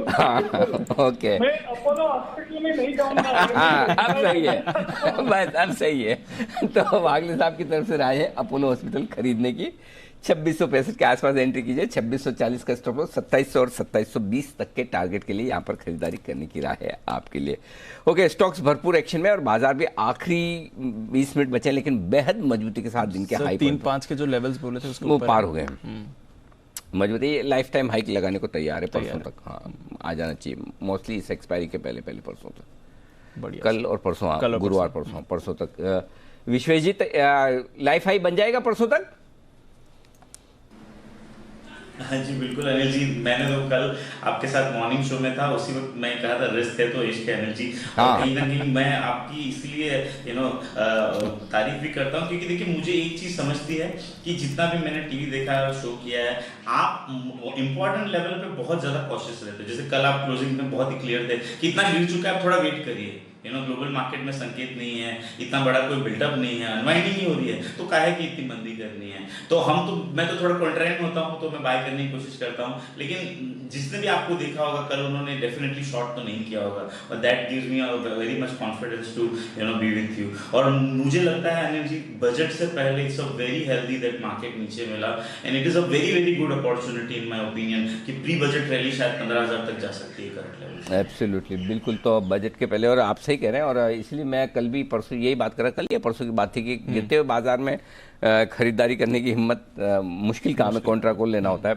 ओके, मैं अपोलो हॉस्पिटल में नहीं जाऊंगा। अब सही है, बस अब सही है। तो वागले साहब की तरफ से राय है अपोलो हॉस्पिटल खरीदने की। 2665 के आसपास एंट्री कीजिए, 2640 का स्टॉप लॉस, 2700 और 2720 तक के टारगेट के लिए यहाँ पर खरीदारी करने की राय है आपके लिए। ओके, स्टॉक्स भरपूर एक्शन में और बाजार भी आखिरी 20 मिनट बचे, लेकिन बेहद मजबूती के साथ दिन के हाई 3-5 के जो लेवल्स बोले थे उसको वो पार हो गए। मजबूती लाइफ टाइम हाइक लगाने को तैयार है परसों तक। हाँ, आ जाना चाहिए मोस्टली इस एक्सपायरी के पहले परसों तक। बढ़िया, कल और परसों, गुरुवार परसों तक। विश्वजीत, लाइफ हाई बन जाएगा परसों तक? हाँ जी बिल्कुल अनिल जी, मैंने तो कल आपके साथ मॉर्निंग शो में था, उसी वक्त मैं कहा था रिस्क है तो इश्क है अनिल जी। और कहीं ना कहीं मैं आपकी इसलिए तारीफ भी करता हूँ क्योंकि देखिए मुझे एक चीज समझती है कि जितना भी मैंने टीवी देखा है और शो किया है, आप इंपॉर्टेंट लेवल पे बहुत ज्यादा कॉशियस रहते हो। जैसे कल आप क्लोजिंग में बहुत ही क्लियर थे कि इतना गिर चुका है, आप थोड़ा वेट करिए। ग्लोबल मार्केट में संकेत नहीं है, इतना बड़ा कोई बिल्डअप नहीं है, अनवाइंडिंग ही हो रही है, तो काहे की इतनी मंदी करनी है। तो मैं तो थोड़ा कॉन्ट्राइंट होता हूँ, तो मैं बाय करने की कोशिश करता हूँ। लेकिन जिसने भी आपको देखा होगा कल, उन्होंने डेफिनेटली शॉर्ट तो नहीं किया होगा, और that gives me very much confidence to be with you. और मुझे लगता है अनिल जी, बजट से पहले it's a very healthy that market नीचे मिला, and it is a very very good opportunity in my opinion कि प्री बजट रैली शायद 15,000 तक जा सकती है करंट लेवल। एब्सोल्युटली, बिल्कुल। तो बजट के पहले, और आप सही कह रहे हैं, और इसलिए मैं कल भी परसों यही बात कर रहा, कल या परसों की बात थी कि गिरते हुए बाजार में खरीदारी करने की हिम्मत मुश्किल काम है, कॉन्ट्रा कॉल लेना होता है।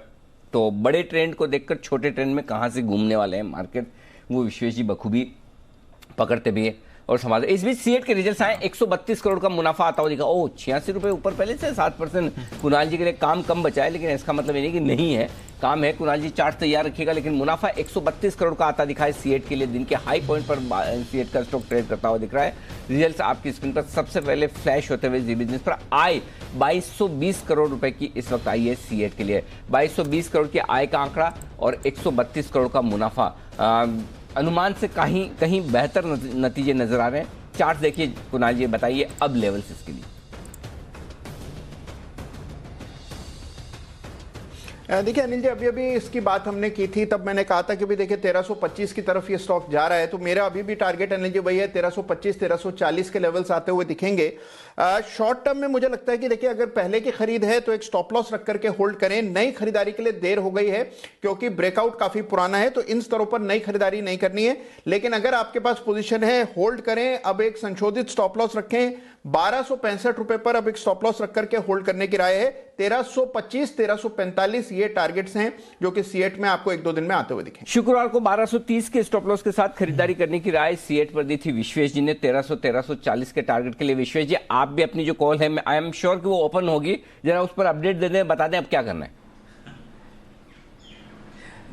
तो बड़े ट्रेंड को देखकर छोटे ट्रेंड में कहाँ से घूमने वाले हैं मार्केट, वो विश्वेश जी बखूबी पकड़ते भी है और संभालते। इस बीच सीएट के रिजल्ट्स आए, 132 करोड़ का मुनाफा आता हुआ दिखा। 86 रुपए ऊपर पहले से 7%। कुणाल जी के लिए काम कम बचा है, लेकिन इसका मतलब ये नहीं कि नहीं है, काम है। कुणाल जी चार्ट तैयार रखिएगा, लेकिन मुनाफा 132 करोड़ का आता दिखा है सीएट के लिए। दिन के हाई पॉइंट पर सीएट का स्टॉक ट्रेड करता हुआ दिख रहा है। रिजल्ट्स आपकी स्क्रीन पर सबसे पहले फ्लैश होते हुए जी बिजनेस पर आय 2220 करोड़ रुपए की इस वक्त आई है सीएट के लिए। 2220 करोड़ की आय का आंकड़ा और 132 करोड़ का मुनाफा, अनुमान से कहीं बेहतर नतीजे नजर आ रहे हैं। चार्ट देखिए कुणाल जी, बताइए अब लेवल्स इसके लिए। देखिए अनिल जी, अभी इसकी बात हमने की थी, तब मैंने कहा था कि भाई देखिए 1325 की तरफ ये स्टॉक जा रहा है, तो मेरा अभी भी टारगेट अनिल जी वही है, 1325 1340 के लेवल्स आते हुए दिखेंगे। शॉर्ट टर्म में मुझे लगता है कि देखिए अगर पहले की खरीद है तो एक स्टॉप लॉस रख करके होल्ड करें। नई खरीदारी के लिए देर हो गई है क्योंकि ब्रेकआउट काफी पुराना है, तो इन स्तरों पर नई खरीदारी नहीं करनी है। लेकिन अगर आपके पास पोजीशन है, होल्ड करें। अब एक संशोधित स्टॉप लॉस रखें, 1265 रुपए पर अब एक स्टॉप लॉस रख करके होल्ड करने की राय है। 1325 1345 ये टारगेट्स हैं जो कि सीएट में आपको 1-2 दिन में आते हुए दिखेंगे। शुक्रवार को 1230 के स्टॉप लॉस के साथ खरीदारी करने की राय सीएट पर दी थी विश्वेश जी ने 1340 के टारगेट के लिए। विश्वेश जी, आप भी अपनी जो कॉल है, आई एम श्योर कि वो ओपन होगी, जरा उस पर अपडेट दे दें, बता दें अब क्या करना है।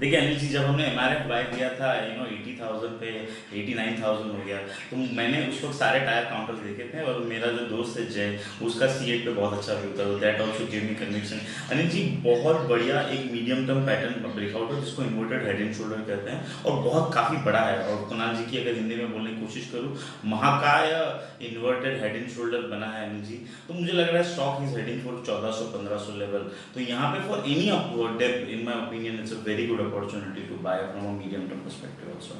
देखिए अनिल जी, जब हमने MRF बाय किया था 80,000 पे 89,000 हो गया, तो मैंने उस वक्त सारे टायर काउंटर्स देखे थे और मेरा जो दोस्त है जय, उसका C8 पे बहुत अच्छा व्यू था, तो that also give me conviction. Anil ji, बहुत बढ़िया एक मीडियम टर्म पैटर्न ब्रेकआउट है जिसको इन्वर्टेड हेड एंड शोल्डर कहते हैं और बहुत काफ़ी बड़ा है। और कुणाल जी की अगर हिंदी में बोलने की कोशिश करूँ, महाकाय इन्वर्टेड हेड एंड शोल्डर बना है अनिल जी। तो मुझे लग रहा है stock is heading for 1400-1500 level. तो यहाँ पे for any upward dip in my opinion it's a very good opportunity to buy from a medium term perspective also.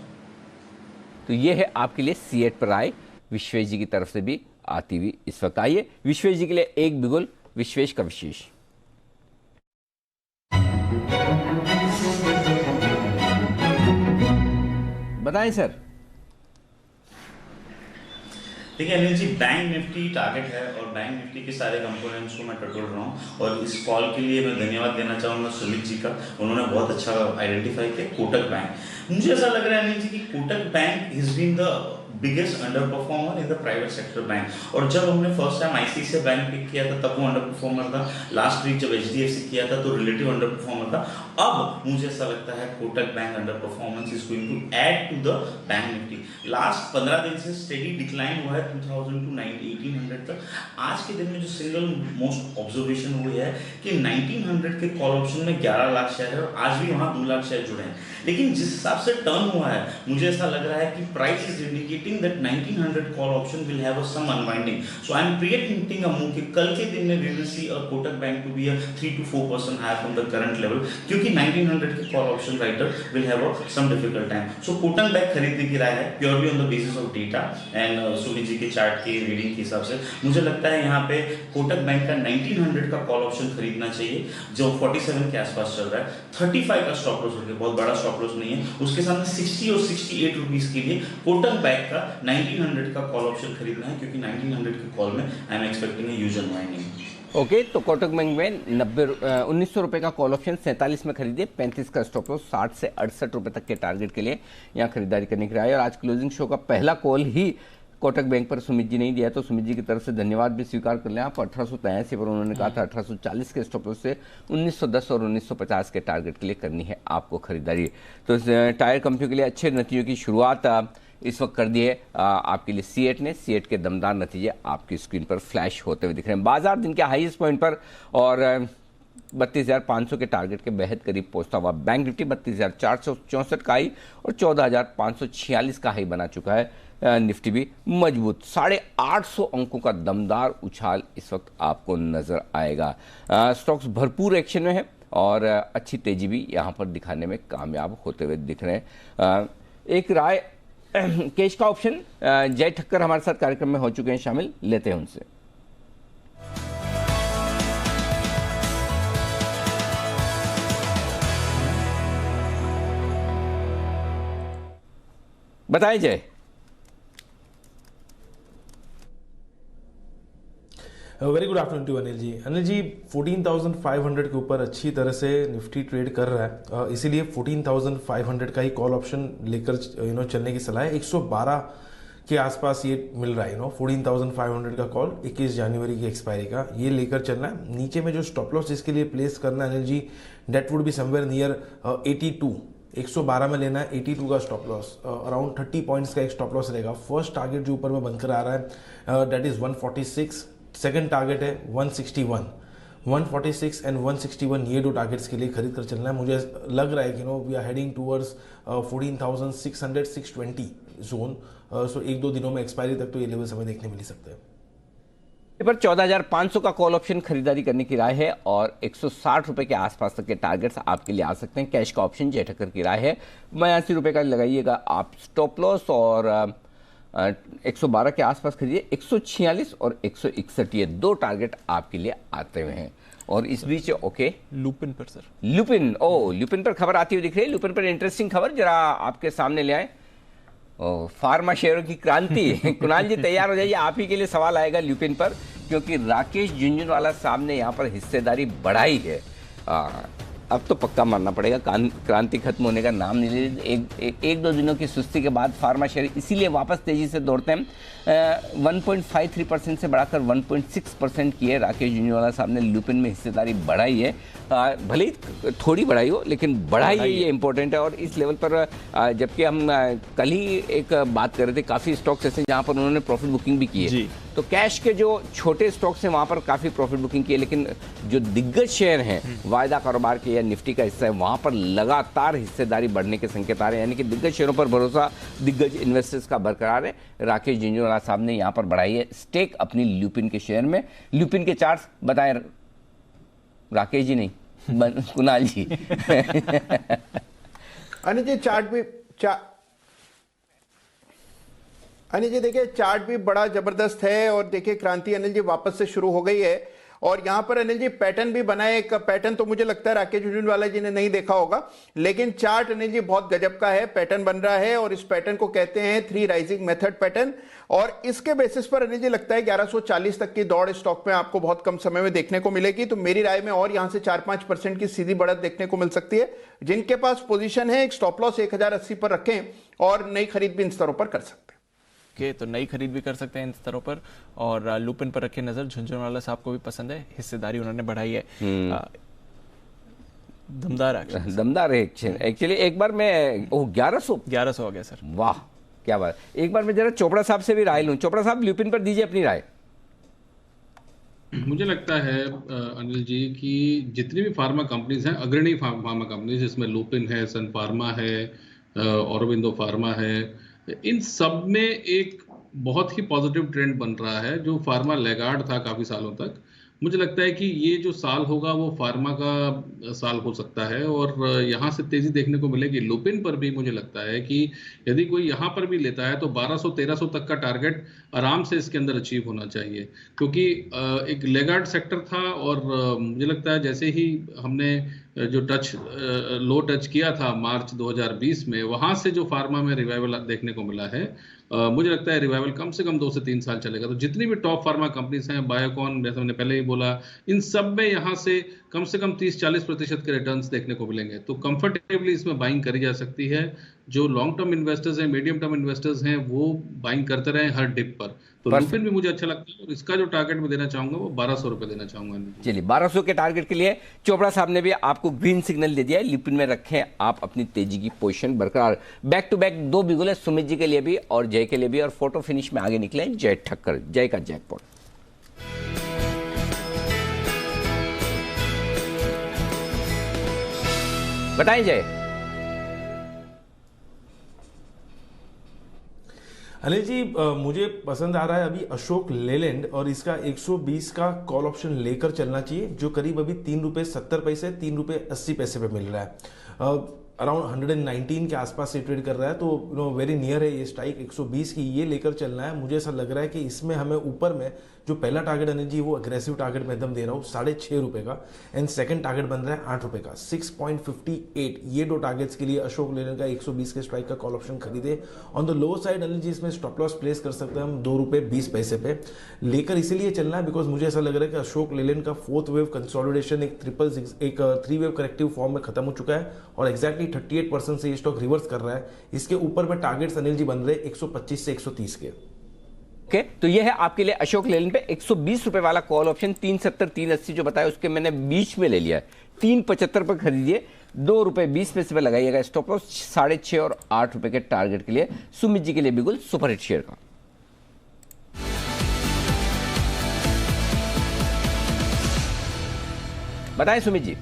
तो ये है आपके लिए C8 पर आए विश्वेश जी की तरफ से भी आती हुई इस वक्त। आइए विश्वेश जी के लिए एक बिगुल विश्वेश का विशेष। बताएं सर। देखिए Anil ji, bank Nifty target है और बैंक निफ्टी के सारे कंपोनेंट्स को मैं टटोल रहा हूँ और इस कॉल के लिए मैं धन्यवाद देना चाहूँगा सुमित जी का। उन्होंने बहुत अच्छा आइडेंटिफाई किया कोटक बैंक। मुझे ऐसा लग रहा है अनिल जी कि Kotak bank is been the biggest underperformer in the private sector bank. और जब हमने first time ICICI bank pick किया था तब वो अंडर परफॉर्मर था, लास्ट वीक जब HDFC किया था तो रिलेटिव अंडर परफॉर्मर था। अब मुझे ऐसा लगता है Kotak bank underperformance is going to add to the bank Nifty. Last 15 दिन से स्टेडी डिक्लाइन हुआ है 2000 टू 1800 तक। आज के दिन में जो सिंगल मोस्ट ऑब्जर्वेशन हुई है कि 1900 के कॉल ऑप्शन में 11 लाख शेयर है और आज भी वहां 2 लाख शेयर जुड़े हैं। लेकिन जिस हिसाब से टर्न हुआ है मुझे ऐसा लग रहा है कि price is indicating that 1900 call option will have some unwinding. So I am predicting a move कि कल के दिन में we will see a Kotak bank to be a 3 to 4% higher from the current level, क्योंकि 1900 के call option writer will have a some difficult time. So Kotak bank खरीदने की राय है purely on the basis of data and Sumit ji के चार्ट की रीडिंग के हिसाब से। मुझे लगता है यहाँ पे कोटक बैंक का 1900 का कॉल ऑप्शन खरीदना चाहिए जो 47 के आसपास चल रहा है। 35 का स्टॉप लॉस होकर बहुत बड़ा स्टॉप लॉस नहीं है, उसके सामने 60 और 68 रुपीस के लिए कोटक बैंक का 1900 का कॉल ऑप्शन खरीदना है, क्योंकि 1900 के कॉल में I am expecting a huge unwinding. Okay, तो कोटक बैंक में 1900 रुपए का कॉल ऑप्शन 47 में खरीदिए, 35 का स्टॉप लॉस, 60 से 68 रुपए तक के टारगेट के लिए यहाँ खरीदारी करने की राय है। और आज क्लोजिंग शो का पहला कॉल ही कोटक बैंक पर सुमित जी नहीं दिया, तो सुमित जी की तरफ से धन्यवाद भी स्वीकार कर लें आप। 1883 पर उन्होंने कहा था 1840 के स्टॉप लॉस से 1910 और 1950 के टारगेट के लिए करनी है आपको खरीदारी। तो टायर कंपनियों के लिए अच्छे नतीजों की शुरुआत इस वक्त कर दी है आपके लिए C8 ने। C8 के दमदार नतीजे आपकी स्क्रीन पर फ्लैश होते हुए दिख रहे हैं। बाजार दिन के हाईएस्ट पॉइंट पर और 32,500 के टारगेट के बेहद करीब पहुंचता हुआ बैंक निफ्टी 32,464 का हाई और 14,546 का हाई बना चुका है। निफ्टी भी मजबूत 850 अंकों का दमदार उछाल इस वक्त आपको नजर आएगा। स्टॉक्स भरपूर एक्शन में है और अच्छी तेजी भी यहां पर दिखाने में कामयाब होते हुए दिख रहे हैं। एक राय कैश का ऑप्शन, जय ठक्कर हमारे साथ कार्यक्रम में हो चुके हैं शामिल, लेते हैं उनसे। बताइए Jay. Very good afternoon to Anil ji. Anil ji 14,500 के ऊपर अच्छी तरह से निफ्टी ट्रेड कर रहा है, इसीलिए 14,500 का ही कॉल ऑप्शन लेकर चलने की सलाह है। 112 के आसपास ये मिल रहा है 14,500 का कॉल 21 जनवरी की एक्सपायरी का, ये लेकर चलना है। नीचे में जो स्टॉप लॉस जिसके लिए प्लेस करना है Anil ji, that would be somewhere near 82। 112 में लेना है, 82 का स्टॉप लॉस, अराउंड 30 पॉइंट्स का एक स्टॉप लॉस रहेगा। फर्स्ट टारगेट जो ऊपर में बनकर आ रहा है दैट इज 146, सेकंड टारगेट है 161। 146 एंड 161 ये दो टारगेट्स के लिए खरीद कर चलना है। मुझे लग रहा है कि we are heading towards 14,600 620 zone. So एक दो दिनों में एक्सपायरी तक तो ये लेवल्स हमें देखने मिल सकते हैं। पर 14,500 का कॉल ऑप्शन खरीदारी करने की राय है और 160 रुपए के आसपास तक के टारगेट्स आपके लिए आ सकते हैं। कैश का ऑप्शन जय ठक्कर की राय है 82 रुपए का लगाइएगा आप स्टॉप लॉस और 112 के आसपास खरीदिए। 146 और 161 ये दो टारगेट आपके लिए आते हुए हैं। और इस बीच ओके लुपिन पर सर, लुपिन पर खबर आती हुई दिख रही है। लुपिन पर इंटरेस्टिंग खबर जरा आपके सामने ले आए। फार्मा शेयरों की क्रांति। कुणाल जी तैयार हो जाइए, आप ही के लिए सवाल आएगा लुपिन पर, क्योंकि राकेश झुंझुनवाला साहब ने यहाँ पर हिस्सेदारी बढ़ाई है। अब तो पक्का मानना पड़ेगा, क्रांति खत्म होने का नाम नहीं ले रही। एक दो दिनों की सुस्ती के बाद फार्मा शेयर इसीलिए वापस तेजी से दौड़ते हैं। 1.53% से बढ़ाकर 1.6% की है। राकेश झुंझुनवाला साहब ने लुपिन में हिस्सेदारी बढ़ाई है, भले ही थोड़ी बढ़ाई हो लेकिन बढ़ाई है, ये इंपॉर्टेंट है। और इस लेवल पर जबकि हम कल ही एक बात कर रहे थे, काफ़ी स्टॉक्स ऐसे जहाँ पर उन्होंने प्रॉफिट बुकिंग भी की है, तो कैश के जो छोटे स्टॉक्स हैं वहाँ पर काफ़ी प्रॉफिट बुकिंग की है, लेकिन जो दिग्गज शेयर हैं वायदा कारोबार के या निफ्टी का हिस्सा है, वहाँ पर लगातार हिस्सेदारी बढ़ने के संकेत आ रहे हैं। यानी कि दिग्गज शेयरों पर भरोसा दिग्गज इन्वेस्टर्स का बरकरार है। राकेश झुंझुनवाला साहब ने यहाँ पर बढ़ाई है स्टेक अपनी लुपिन के शेयर में। लुपिन के चार्ट्स बताएं राकेश जी, नहीं कुणाल जी। अनिल जी चार्ट भी अनिल जी देखिए चार्ट भी बड़ा जबरदस्त है। और देखिए क्रांति अनिल जी वापस से शुरू हो गई है और यहां पर अनिल जी पैटर्न भी बनाए। एक पैटर्न तो मुझे लगता है राकेश झुंझुनवाला जी ने नहीं देखा होगा, लेकिन चार्ट अनिल जी बहुत गजब का है, पैटर्न बन रहा है और इस पैटर्न को कहते हैं 3 राइजिंग मेथड पैटर्न। और इसके बेसिस पर अनिल जी लगता है 1140 तक की दौड़ स्टॉक में आपको बहुत कम समय में देखने को मिलेगी। तो मेरी राय में और यहां से 4-5% की सीधी बढ़त देखने को मिल सकती है। जिनके पास पोजीशन है एक स्टॉप लॉस 1080 पर रखें और नई खरीद भी इन स्तरों पर कर सकते हैं। तो नई खरीद भी कर सकते हैं इन स्तरों पर। और लुपिन पर रखे नजर, झुंझुनवाला साहब को भी पसंद है, हिस्सेदारी उन्होंने बढ़ाई है। दमदार है एक्चुअली। एक बार मैं 1100 हो गया सर, वाह क्या बात। एक बार मैं जरा चोपड़ा साहब से भी राय लूं। चोपड़ा साहब लुपिन पर दीजिए अपनी राय। मुझे लगता है अनिल जी कि जितनी भी फार्मा कंपनीज हैं, अग्रणी फार्मा कंपनीज, जिसमें लुपिन है, सन फार्मा है, औरबिंदो फार्मा है, इन सब में एक बहुत ही पॉजिटिव ट्रेंड बन रहा है। जो फार्मा लैगार्ड था काफी सालों तक, मुझे लगता है कि ये जो साल होगा वो फार्मा का साल हो सकता है और यहाँ से तेजी देखने को मिलेगी। लुपिन पर भी मुझे लगता है कि यदि कोई यहाँ पर भी लेता है तो 1200-1300 तक का टारगेट आराम से इसके अंदर अचीव होना चाहिए, क्योंकि एक लेगार्ड सेक्टर था और मुझे लगता है जैसे ही हमने जो लो टच किया था मार्च 2020 में, वहां से जो फार्मा में रिवाइवल देखने को मिला है, मुझे लगता है रिवाइवल कम से कम 2 से 3 साल चलेगा। तो जितनी भी टॉप फार्मा कंपनीज हैं, बायोकॉन जैसे हमने पहले ही बोला, इन सब में यहाँ से कम 30-40% के रिटर्न्स देखने को मिलेंगे। तो कंफर्टेबली इसमें बाइंग करी जा सकती है। जो लॉन्ग टर्म इन्वेस्टर्स हैं, मीडियम टर्म इन्वेस्टर्स हैं, वो बाइंग करते रहे हर डिप पर। तो लुपिन भी मुझे अच्छा लगता है और इसका जो टारगेट मैं देना चाहूंगा वो 1200 रुपए देना चाहूंगा। चलिए 1200 के टारगेट के लिए चोपड़ा साहब ने भी आपको ग्रीन सिग्नल दे दिया है। लुपिन में रखें आप अपनी तेजी की पोजीशन बरकरार। बैक टू बैक 2 बिगुल सुमित जी के लिए भी और जय के लिए भी। और फोटो फिनिश में आगे निकले जय ठक्कर, जय का जैकपॉट। बताएं जय। अनिल जी मुझे पसंद आ रहा है अभी अशोक लेलैंड और इसका 120 का कॉल ऑप्शन लेकर चलना चाहिए, जो करीब अभी ₹3.70 ₹3.80 पे मिल रहा है। अराउंड 119 के आसपास से ट्रेड कर रहा है, तो वेरी नियर है ये स्ट्राइक 120 की, ये लेकर चलना है। मुझे ऐसा लग रहा है कि इसमें हमें ऊपर में जो पहला टारगेट अनिल जी वो अग्रेसिव टारगेट मैं एकदम दे रहा हूँ ₹6.5 का, एंड सेकंड टारगेट बन रहा है ₹8 का 6.58। ये 2 टारगेट्स के लिए अशोक लेलैंड का 120 के स्ट्राइक का कॉल ऑप्शन खरीदे। On the low side Anil ji इसमें स्टॉप लॉस प्लेस कर सकते हैं हम ₹2.20 पे लेकर इसीलिए चलना है बिकॉज मुझे ऐसा लग रहा है कि अशोक लेलैंड का 4th वेव कंसोलिडेशन एक 3 वेव करेक्टिव फॉर्म में खत्म हो चुका है और एक्जैक्टली 38% से ये स्टॉक रिवर्स कर रहा है। इसके ऊपर में टारगेट्स अनिल जी बन रहे 125 से 130 के। ओके, तो ये है आपके लिए अशोक लेलैंड पे 120 रुपए वाला कॉल ऑप्शन। 370 380 जो बताया उसके मैंने बीच में ले लिया है। 375 पर खरीदिए, ₹2.20 पे लगाइएगा स्टॉप लॉस। 6.5 और ₹8 के टारगेट के लिए सुमित जी के लिए बिल्कुल सुपरहिट शेयर का। बताएं सुमित जी।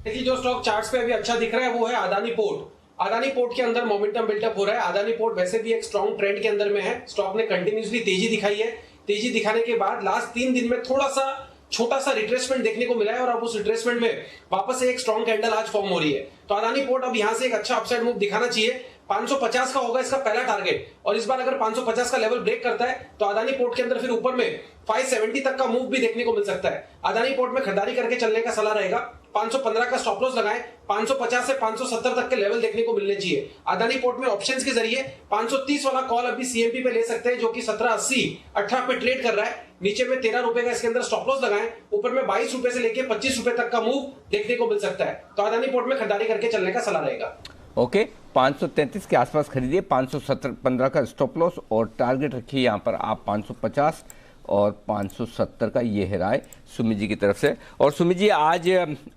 देखिए जो स्टॉक चार्ट्स पे अभी अच्छा दिख रहा है वो है अदानी पोर्ट। अदानी पोर्ट के अंदर मोमेंटम बिल्टअप हो रहा है। अदानी पोर्ट वैसे भी एक स्ट्रॉन्ग ट्रेंड के अंदर में है। स्टॉक ने कंटिन्यूसली तेजी दिखाई है। तेजी दिखाने के बाद लास्ट 3 दिन में थोड़ा सा छोटा सा रिट्रेसमेंट देखने को मिला है और अब उस रिट्रेसमेंट में वापस से एक स्ट्रॉन्ग कैंडल आज फॉर्म हो रही है। तो अदानी पोर्ट अब यहां से एक अच्छा अपसाइड मूव दिखाना चाहिए। 550 का होगा इसका पहला टारगेट और इस बार अगर 550 का लेवल ब्रेक करता है तो अदानी पोर्ट के अंदर फिर ऊपर में 570 तक का मूव भी देखने को मिल सकता है। अदानी पोर्ट में खरीदारी करके चलने का सलाह रहेगा। 515 का स्टॉप लॉस लगाएं। 550 से 570 तक के लेवल देखने को मिलने चाहिए। अदानी पोर्ट में ऑप्शंस के जरिए 530 वाला कॉल अभी सीएमपी पे ले सकते हैं जो कि 1780 18 पे ट्रेड कर रहा है। नीचे में 13 रुपए का इसके अंदर स्टॉप लॉस लगाएं, ऊपर में 22 रुपए से लेके 25 रुपए तक का मूव देखने को मिल सकता है। तो अदानी पोर्ट में खरीदारी करके चलने का सलाह रहेगा। ओके 533 के आसपास खरीदिए, 517.15 का स्टॉप लॉस और टारगेट रखिए यहाँ पर आप 550 और 570 का। ये है राय सुमित जी की तरफ से। और सुमित जी आज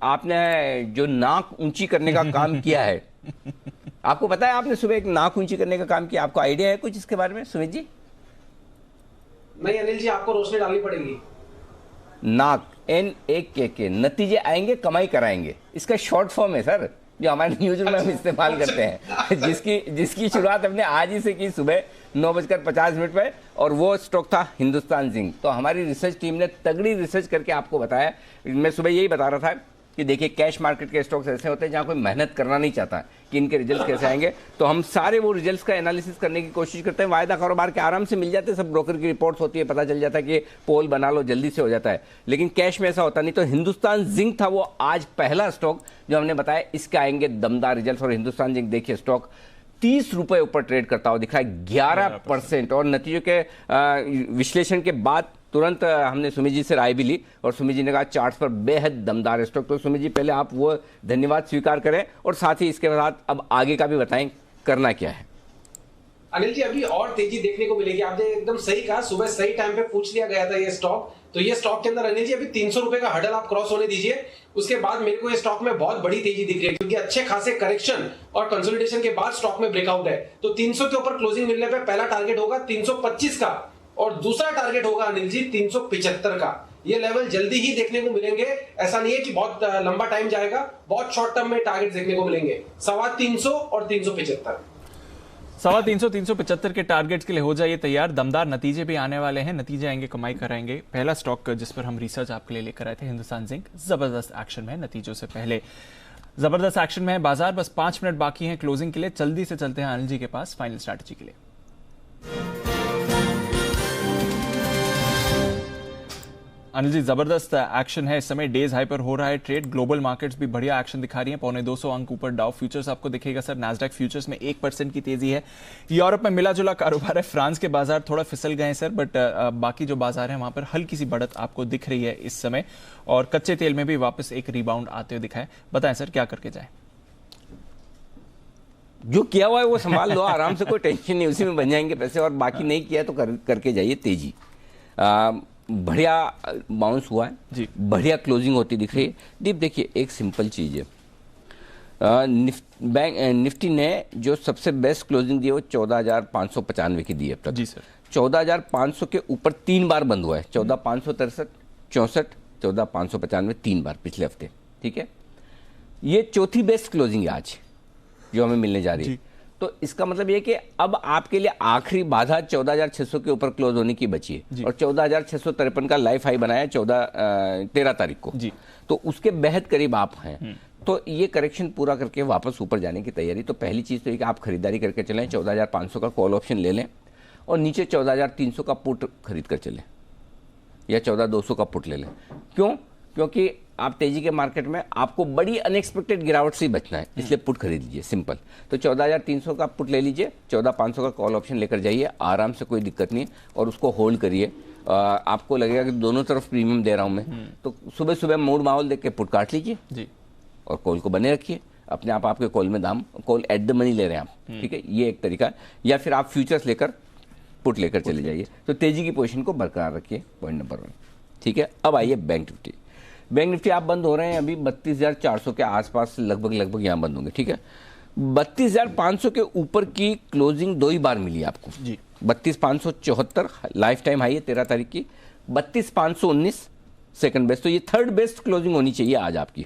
आपने जो नाक ऊंची करने का काम किया है, आपको पता है आपने सुबह एक नाक ऊंची करने का काम किया, आपको आइडिया है कुछ इसके बारे में सुमित जी? नहीं अनिल जी, आपको रोशनी डालनी पड़ेगी। नाक NAKK, नतीजे आएंगे कमाई कराएंगे, इसका शॉर्ट फॉर्म है सर, जो हमारे न्यूज में हम इस्तेमाल करते हैं। जिसकी शुरुआत हमने आज ही से की सुबह 9:50 पे, और वो स्टॉक था हिंदुस्तान जिंक। तो हमारी रिसर्च टीम ने तगड़ी रिसर्च करके आपको बताया। मैं सुबह यही बता रहा था कि देखिए कैश मार्केट के स्टॉक्स ऐसे होते हैं जहां कोई मेहनत करना नहीं चाहता कि इनके रिजल्ट्स कैसे आएंगे, तो हम सारे वो रिजल्ट्स का एनालिसिस करने की कोशिश करते हैं। वायदा कारोबार के आराम से मिल जाते हैं, सब ब्रोकर की रिपोर्ट्स होती है, पता चल जाता है कि पोल बना लो जल्दी से हो जाता है, लेकिन कैश में ऐसा होता नहीं। तो हिंदुस्तान जिंक था वो आज पहला स्टॉक जो हमने बताया, इसके आएंगे दमदार रिजल्ट। और हिंदुस्तान जिंक देखिए स्टॉक 30 रुपए ऊपर ट्रेड करता हुआ दिख रहा है, 11%। और नतीजों के विश्लेषण के बाद तुरंत हमने सुमित जी से राय भी ली, और सुमित जी ने कहा चार्ट्स पर बेहद दमदार स्टॉक। तो सुमित जी पहले आप वो धन्यवाद स्वीकार करें, और साथ ही इसके बाद अब आगे का भी बताएं करना क्या है। अनिल जी अभी और तेजी देखने को मिलेगी। आपने एकदम सही कहा, सुबह सही टाइम पे पूछ लिया गया था ये स्टॉक। तो ये स्टॉक के अंदर अनिल जी अभी 300 रुपए का हडल आप क्रॉस होने दीजिए, उसके बाद मेरे को ये स्टॉक में बहुत बड़ी तेजी दिख रही है, क्योंकि अच्छे खासे करेक्शन और कंसोलिडेशन के बाद स्टॉक में ब्रेकआउट है। तो 300 के ऊपर क्लोजिंग मिलने पे पहला टारगेट होगा 325 का, और दूसरा टारगेट होगा अनिल जी 375 का। ये लेवल जल्दी ही देखने को मिलेंगे, ऐसा नहीं है कि बहुत लंबा टाइम जाएगा, बहुत शॉर्ट टर्म में टारगेट देखने को मिलेंगे 325 और 375। 325 375 के टारगेट्स के लिए हो जाइए तैयार। दमदार नतीजे भी आने वाले हैं, नतीजे आएंगे कमाई कराएंगे। पहला स्टॉक जिस पर हम रिसर्च आपके लिए लेकर आए थे हिंदुस्तान जिंक, जबरदस्त एक्शन में, नतीजों से पहले जबरदस्त एक्शन में है बाजार। बस 5 मिनट बाकी हैं क्लोजिंग के लिए, जल्दी से चलते हैं अनिल जी के पास फाइनल स्ट्रैटेजी के लिए। अनिल जी जबरदस्त एक्शन है इस समय, डेज हाई पर हो रहा है ट्रेड। ग्लोबल मार्केट्स भी बढ़िया एक्शन दिखा रही हैं, 250 अंक ऊपर डाउ फ्यूचर्स आपको दिखेगा सर, नैस्डैक फ्यूचर्स में 1% की तेजी है। यूरोप में मिला जुला कारोबार है, फ्रांस के बाजार थोड़ा फिसल गए हैं सर, बट बाकी जो बाजार है वहां पर हल्की सी बढ़त आपको दिख रही है इस समय, और कच्चे तेल में भी वापस एक रिबाउंड आते हुए दिखा है। बताएं सर क्या करके जाए? जो किया हुआ है वो संभाल लो आराम से, कोई टेंशन नहीं, उसी में बन जाएंगे पैसे, और बाकी नहीं किया तो करके जाइए तेजी। बढ़िया बाउंस हुआ है जी, बढ़िया क्लोजिंग होती दिख रही है। दीप देखिए एक सिंपल चीज़ है, निफ्टी ने जो सबसे बेस्ट क्लोजिंग दी है वो 14,595 की दी है अब तक जी सर। 14,500 के ऊपर 3 बार बंद हुआ है, 14,563, 64, 14,595 3 बार पिछले हफ्ते, ठीक है। ये चौथी बेस्ट क्लोजिंग है आज जो हमें मिलने जा रही है। तो इसका मतलब ये कि अब आपके लिए आखिरी बाधा 14,600 के ऊपर क्लोज होने की बची है, और 14,653 का लाइफ हाई बनाया 13 तारीख को जी। तो उसके बेहद करीब आप हैं। तो ये करेक्शन पूरा करके वापस ऊपर जाने की तैयारी। तो पहली चीज़ तो ये कि आप खरीदारी करके चलें, 14,500 का कॉल ऑप्शन ले लें, और नीचे 14,300 का पुट खरीद कर चलें, या 14,200 का पुट ले लें। क्यों? क्योंकि आप तेजी के मार्केट में आपको बड़ी अनएक्सपेक्टेड गिरावट से ही बचना है, इसलिए पुट खरीद लीजिए, सिंपल। तो 14,300 का पुट ले लीजिए, 14,500 का कॉल ऑप्शन लेकर जाइए आराम से, कोई दिक्कत नहीं, और उसको होल्ड करिए। आपको लगेगा कि दोनों तरफ प्रीमियम दे रहा हूं मैं, तो सुबह सुबह मूड माहौल देख के पुट काट लीजिए जी, और कॉल को बने रखिए अपने आप। आपके कॉल में दाम, कॉल एट द मनी ले रहे हैं आप, ठीक है, ये एक तरीका है। या फिर आप फ्यूचर्स लेकर पुट लेकर चले जाइए, तो तेजी की पोजीशन को बरकरार रखिए, पॉइंट नंबर 1, ठीक है। अब आइए बैंक निफ्टी। बैंक निफ्टी आप बंद हो रहे हैं अभी 32,400 के आसपास, लगभग यहाँ बंद होंगे, ठीक है। 32,500 के ऊपर की क्लोजिंग 2 ही बार मिली आपको जी। 32,574 लाइफ टाइम हाई है 13 तारीख की, 32,519 सेकंड बेस्ट। तो ये थर्ड बेस्ट क्लोजिंग होनी चाहिए आज आपकी।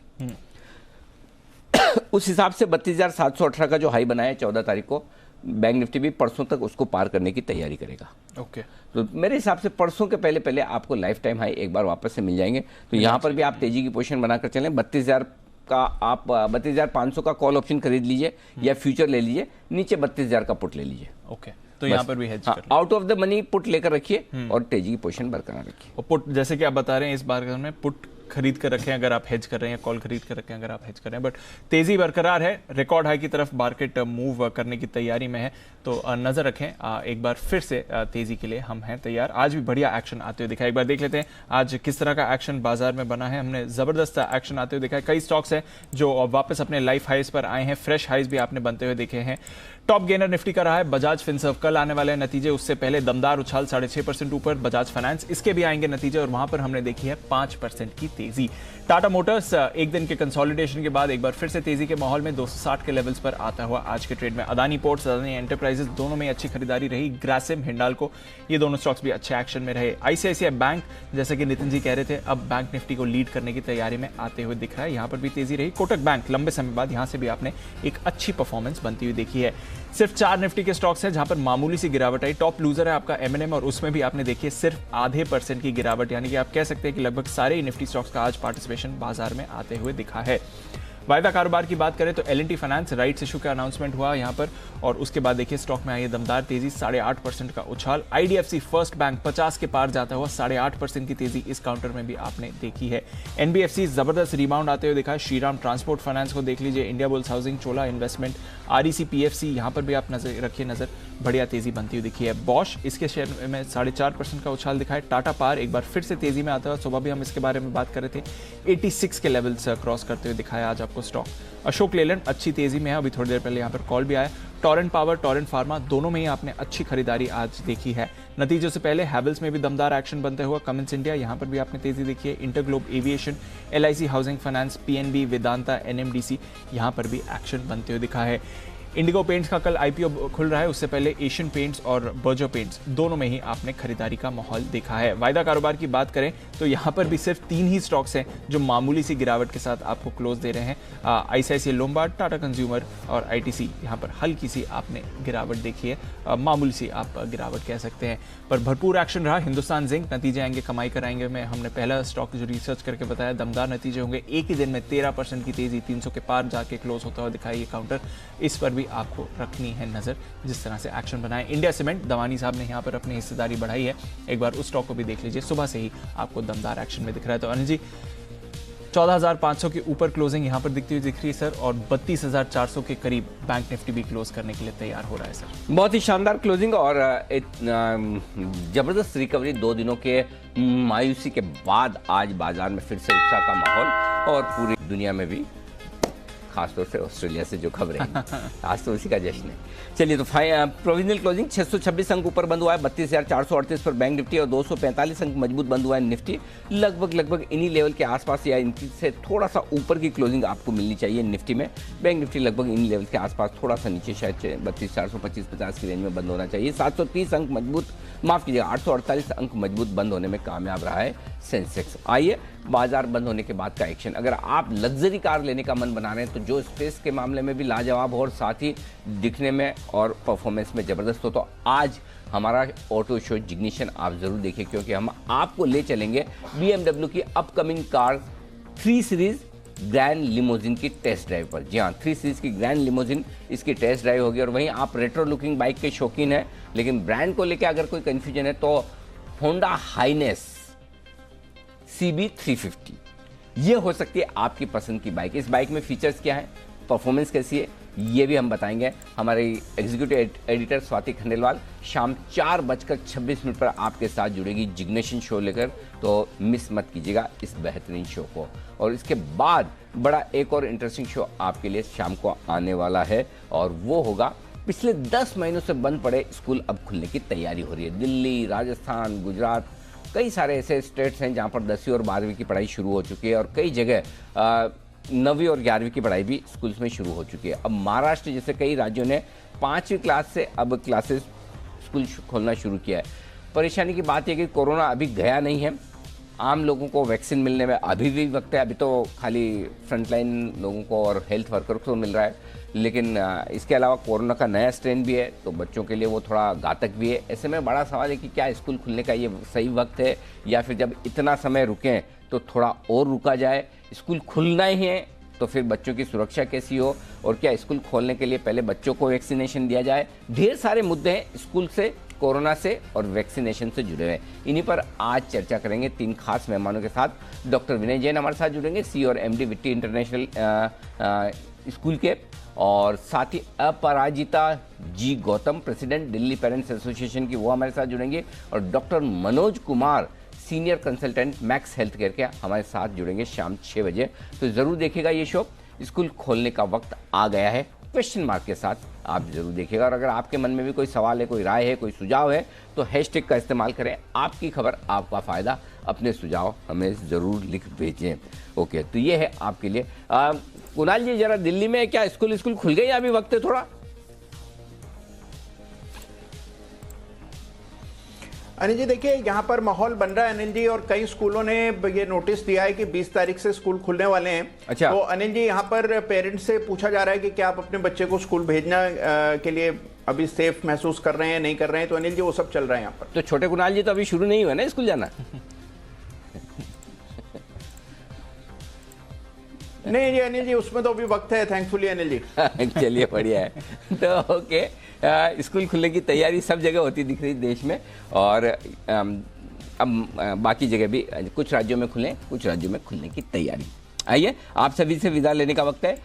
उस हिसाब से 32,718 का जो हाई बनाया है 14 तारीख को, बैंक निफ्टी भी परसों तक उसको पार करने की तैयारी करेगा। ओके। तो मेरे हिसाब से परसों के पहले आपको लाइफ टाइम हाई एक बार वापस से मिल जाएंगे। तो यहाँ पर भी आप तेजी की पोजीशन बनाकर चलें। 32,000 का आप 32,500 का कॉल ऑप्शन खरीद लीजिए, या फ्यूचर ले लीजिए, नीचे 32,000 का पुट ले लीजिए। ओके, तो यहाँ पर भी hedge out of the money put लेकर रखिए, और तेजी की पोजीशन बरकरार रखिए। और पुट जैसे कि आप बता रहे हैं इस बार में पुट खरीद कर रखें अगर आप हेज कर रहे हैं, कॉल खरीद कर रखें अगर आप हेज कर रहे हैं, बट तेजी बरकरार है, रिकॉर्ड हाई की तरफ मार्केट मूव करने की तैयारी में है, तो नजर रखें। एक बार फिर से तेजी के लिए हम हैं तैयार। आज भी बढ़िया एक्शन आते हुए दिखा, एक बार देख लेते हैं आज किस तरह का एक्शन बाजार में बना है। हमने जबरदस्त एक्शन आते हुए देखा है, कई स्टॉक्स हैं जो वापस अपने लाइफ हाइज पर आए हैं, फ्रेश हाइज भी आपने बनते हुए देखे हैं। टॉप गेनर निफ्टी का रहा है बजाज फिनसर्व, कल आने वाले नतीजे, उससे पहले दमदार उछाल 6.5% ऊपर बजाज फाइनेंस, इसके भी आएंगे नतीजे और वहां पर हमने देखी है 5% की तेजी। टाटा मोटर्स एक दिन के कंसोलिडेशन के बाद एक बार फिर से तेजी के माहौल में 260 के लेवल्स पर आता हुआ आज के ट्रेड में। अदानी पोर्ट्स, अदानी एंटरप्राइजेस दोनों में अच्छी खरीदारी रही। ग्रासिम, हिंडाल्को ये दोनों स्टॉक्स भी अच्छे एक्शन में रहे। आईसीआईसीआई बैंक, जैसे कि नितिन जी कह रहे थे, अब बैंक निफ्टी को लीड करने की तैयारी में आते हुए दिख रहा है, यहां पर भी तेजी रही। कोटक बैंक लंबे समय बाद यहां से भी आपने एक अच्छी परफॉर्मेंस बनती हुई देखी है। सिर्फ 4 निफ्टी के स्टॉक्स हैं जहां पर मामूली सी गिरावट आई। टॉप लूजर है आपका M&M और उसमें भी आपने देखी है सिर्फ आधे % की गिरावट, यानी कि आप कह सकते हैं कि लगभग सारे ही निफ्टी स्टॉक्स का आज पार्टिसिपेशन बाजार में आते हुए दिखा है। वायदा कारोबार की बात करें तो L&T फाइनेंस राइट्स इशू का अनाउंसमेंट हुआ यहां पर और उसके बाद देखिए स्टॉक में आई है दमदार तेजी, 8.5% का उछाल। IDFC फर्स्ट बैंक 50 के पार जाता हुआ 8.5% की तेजी इस काउंटर में भी आपने देखी है। NBFC जबरदस्त रिबाउंड आते हुए दिखा है। श्रीराम ट्रांसपोर्ट फाइनेंस को देख लीजिए, इंडिया बुल्स हाउसिंग, चोला इन्वेस्टमेंट, REC PFC, यहां पर भी आप नजर रखिए, नजर बढ़िया तेजी बनती हुई दिखी है। बॉश, इसके शेयर में 4.5% का उछाल दिखा है। टाटा पावर एक बार फिर से तेजी में आता है, सुबह भी हम इसके बारे में बात कर रहे थे, 86 के लेवल्स क्रॉस करते हुए दिखाया आज आपको स्टॉक। अशोक लेलैंड अच्छी तेजी में है, अभी थोड़ी देर पहले यहाँ पर कॉल भी आया। टोरेंट पावर, टोरेंट फार्मा दोनों में ही आपने अच्छी खरीदारी आज देखी है। नतीजों से पहले हैवेल्स में भी दमदार एक्शन बनते हुआ, कमिंस इंडिया यहाँ पर भी आपने तेजी देखी है। InterGlobe aviation, LIC housing finance, PNB, Vedanta, NMDC यहाँ पर भी एक्शन बनते हुए दिखा है। इंडिगो पेंट्स का कल IPO खुल रहा है, उससे पहले एशियन पेंट्स और बर्जर पेंट्स दोनों में ही आपने खरीदारी का माहौल देखा है। वायदा कारोबार की बात करें तो यहाँ पर भी सिर्फ 3 ही स्टॉक्स हैं जो मामूली सी गिरावट के साथ आपको क्लोज दे रहे हैं। ICICI लोम्बार्ड, टाटा कंज्यूमर और ITC, यहाँ पर हल्की सी आपने गिरावट देखी है, मामूली सी आप गिरावट कह सकते हैं, पर भरपूर एक्शन रहा। हिंदुस्तान जिंक, नतीजे आएंगे, कमाई कराएंगे में हमने पहला स्टॉक जो रिसर्च करके बताया, दमदार नतीजे होंगे। एक ही दिन में 13% की तेजी, 300 के पार जाके क्लोज होता हुआ दिखाई ये काउंटर, इस पर भी आपको रखनी है नजर, जिस तरह से एक्शन बनाए। इंडिया सीमेंट, दवानी साहब ने यहाँ पर अपनी हिस्सेदारी बढ़ाई है, एक बार उस स्टॉक को भी देख लीजिए, सुबह से ही आपको दमदार एक्शन में दिख रहा है। तो अनिल जी 14,500 के ऊपर क्लोजिंग यहाँ पर दिखती हुई दिख रही है सर, और 32,400 के करीब बैंक निफ्टी भी क्लोज करने के लिए तैयार हो रहा है सर। बहुत ही शानदार क्लोजिंग और जबरदस्त रिकवरी, 2 दिनों के मायूसी के बाद आज बाजार में फिर से उत्साह का माहौल, और पूरी दुनिया में भी, खासतौर से ऑस्ट्रेलिया से जो खबरें आज तो उसी का जश्न है। चलिए तो प्रोविजनल क्लोजिंग 626 अंक ऊपर बंद हुआ है, 32,438 पर बैंक निफ्टी, और 245 अंक मजबूत बंद हुआ है निफ्टी। लगभग इन्हीं लेवल के आसपास या इनसे से थोड़ा सा ऊपर की क्लोजिंग आपको मिलनी चाहिए निफ्टी में। बैंक निफ्टी लगभग इन्हीं लेवल के आसपास, थोड़ा सा नीचे, शायद 32,425-50 की रेंज में बंद होना चाहिए। 730 अंक मजबूत, माफ कीजिएगा 848 अंक मजबूत बंद होने में कामयाब रहा है सेंसेक्स। आइए बाजार बंद होने के बाद का एक्शन। अगर आप लग्जरी कार लेने का मन बना रहे हैं तो जो स्पेस के मामले में भी लाजवाब हो और साथ ही दिखने में और परफॉर्मेंस में ज़बरदस्त हो, तो आज हमारा ऑटो शो जिग्निशन आप ज़रूर देखिए, क्योंकि हम आपको ले चलेंगे BMW की upcoming car 3 series grand limousine की टेस्ट ड्राइव पर। जी हाँ, 3 सीरीज़ की ग्रैंड लिमोजिन इसकी टेस्ट ड्राइव होगी। और वहीं आप रेट्रो लुकिंग बाइक के शौकीन हैं, लेकिन ब्रांड को लेकर अगर कोई कन्फ्यूजन है, तो होंडा हाइनेस CB350 ये हो सकती है आपकी पसंद की बाइक। इस बाइक में फीचर्स क्या है, परफॉर्मेंस कैसी है, ये भी हम बताएंगे। हमारे एग्जीक्यूटिव एडिटर स्वाति खंडेलवाल शाम 4:26 पर आपके साथ जुड़ेगी जिग्नेशन शो लेकर, तो मिस मत कीजिएगा इस बेहतरीन शो को। और इसके बाद बड़ा एक और इंटरेस्टिंग शो आपके लिए शाम को आने वाला है, और वो होगा पिछले 10 महीनों से बंद पड़े स्कूल अब खुलने की तैयारी हो रही है। दिल्ली, राजस्थान, गुजरात, कई सारे ऐसे स्टेट्स हैं जहाँ पर 10वीं और 12वीं की पढ़ाई शुरू हो चुकी है, और कई जगह 9वीं और 11वीं की पढ़ाई भी स्कूल्स में शुरू हो चुकी है। अब महाराष्ट्र जैसे कई राज्यों ने 5वीं क्लास से अब क्लासेस स्कूल खोलना शुरू किया है। परेशानी की बात यह कि कोरोना अभी गया नहीं है, आम लोगों को वैक्सीन मिलने में अभी भी वक्त है। अभी तो खाली फ्रंटलाइन लोगों को और हेल्थ वर्कर को मिल रहा है, लेकिन इसके अलावा कोरोना का नया स्ट्रेन भी है, तो बच्चों के लिए वो थोड़ा घातक भी है। ऐसे में बड़ा सवाल है कि क्या स्कूल खुलने का ये सही वक्त है, या फिर जब इतना समय रुकें तो थोड़ा और रुका जाए। स्कूल खुलना ही है तो फिर बच्चों की सुरक्षा कैसी हो, और क्या स्कूल खोलने के लिए पहले बच्चों को वैक्सीनेशन दिया जाए। ढेर सारे मुद्दे हैं स्कूल से कोरोना से और वैक्सीनेशन से जुड़े हुए। इन्हीं पर आज चर्चा करेंगे 3 खास मेहमानों के साथ। डॉक्टर विनय जैन हमारे साथ जुड़ेंगे, सी और MD विट्टी इंटरनेशनल स्कूल के, और साथ ही Aparajita ji Gautam, president Delhi parents association की, वो हमारे साथ जुड़ेंगे, और doctor Manoj Kumar, senior consultant Max health care के, हमारे साथ जुड़ेंगे शाम 6 बजे। तो ज़रूर देखिएगा ये शो। स्कूल खोलने का वक्त आ गया है, क्वेश्चन मार्क के साथ आप जरूर देखिएगा। और अगर आपके मन में भी कोई सवाल है, कोई राय है, कोई सुझाव है, तो हैशटैग का इस्तेमाल करें। आपकी खबर, आपका फ़ायदा, अपने सुझाव हमें ज़रूर लिख भेजें। ओके, तो ये है आपके लिए। कुणाल जी, जरा दिल्ली में क्या स्कूल खुल गए या अभी वक्त है थोड़ा? अनिल जी देखिए, यहाँ पर माहौल बन रहा है अनिल जी, और कई स्कूलों ने ये नोटिस दिया है कि 20 तारीख से स्कूल खुलने वाले हैं। अच्छा। तो अनिल जी, यहाँ पर पेरेंट्स से पूछा जा रहा है कि क्या आप अपने बच्चे को स्कूल भेजना के लिए अभी सेफ महसूस कर रहे हैं, नहीं कर रहे हैं? तो अनिल जी वो सब चल रहा है यहाँ पर। तो छोटे कुणाल जी तो अभी शुरू नहीं हुआ ना स्कूल जाना? नहीं जी अनिल जी, उसमें तो अभी वक्त है, थैंकफुली अनिल जी। चलिए, बढ़िया है। तो ओके, स्कूल खुलने की तैयारी सब जगह होती दिख रही देश में, और अब बाकी जगह भी कुछ राज्यों में खुले, कुछ राज्यों में खुलने की तैयारी। आइए, आप सभी से विदा लेने का वक्त है।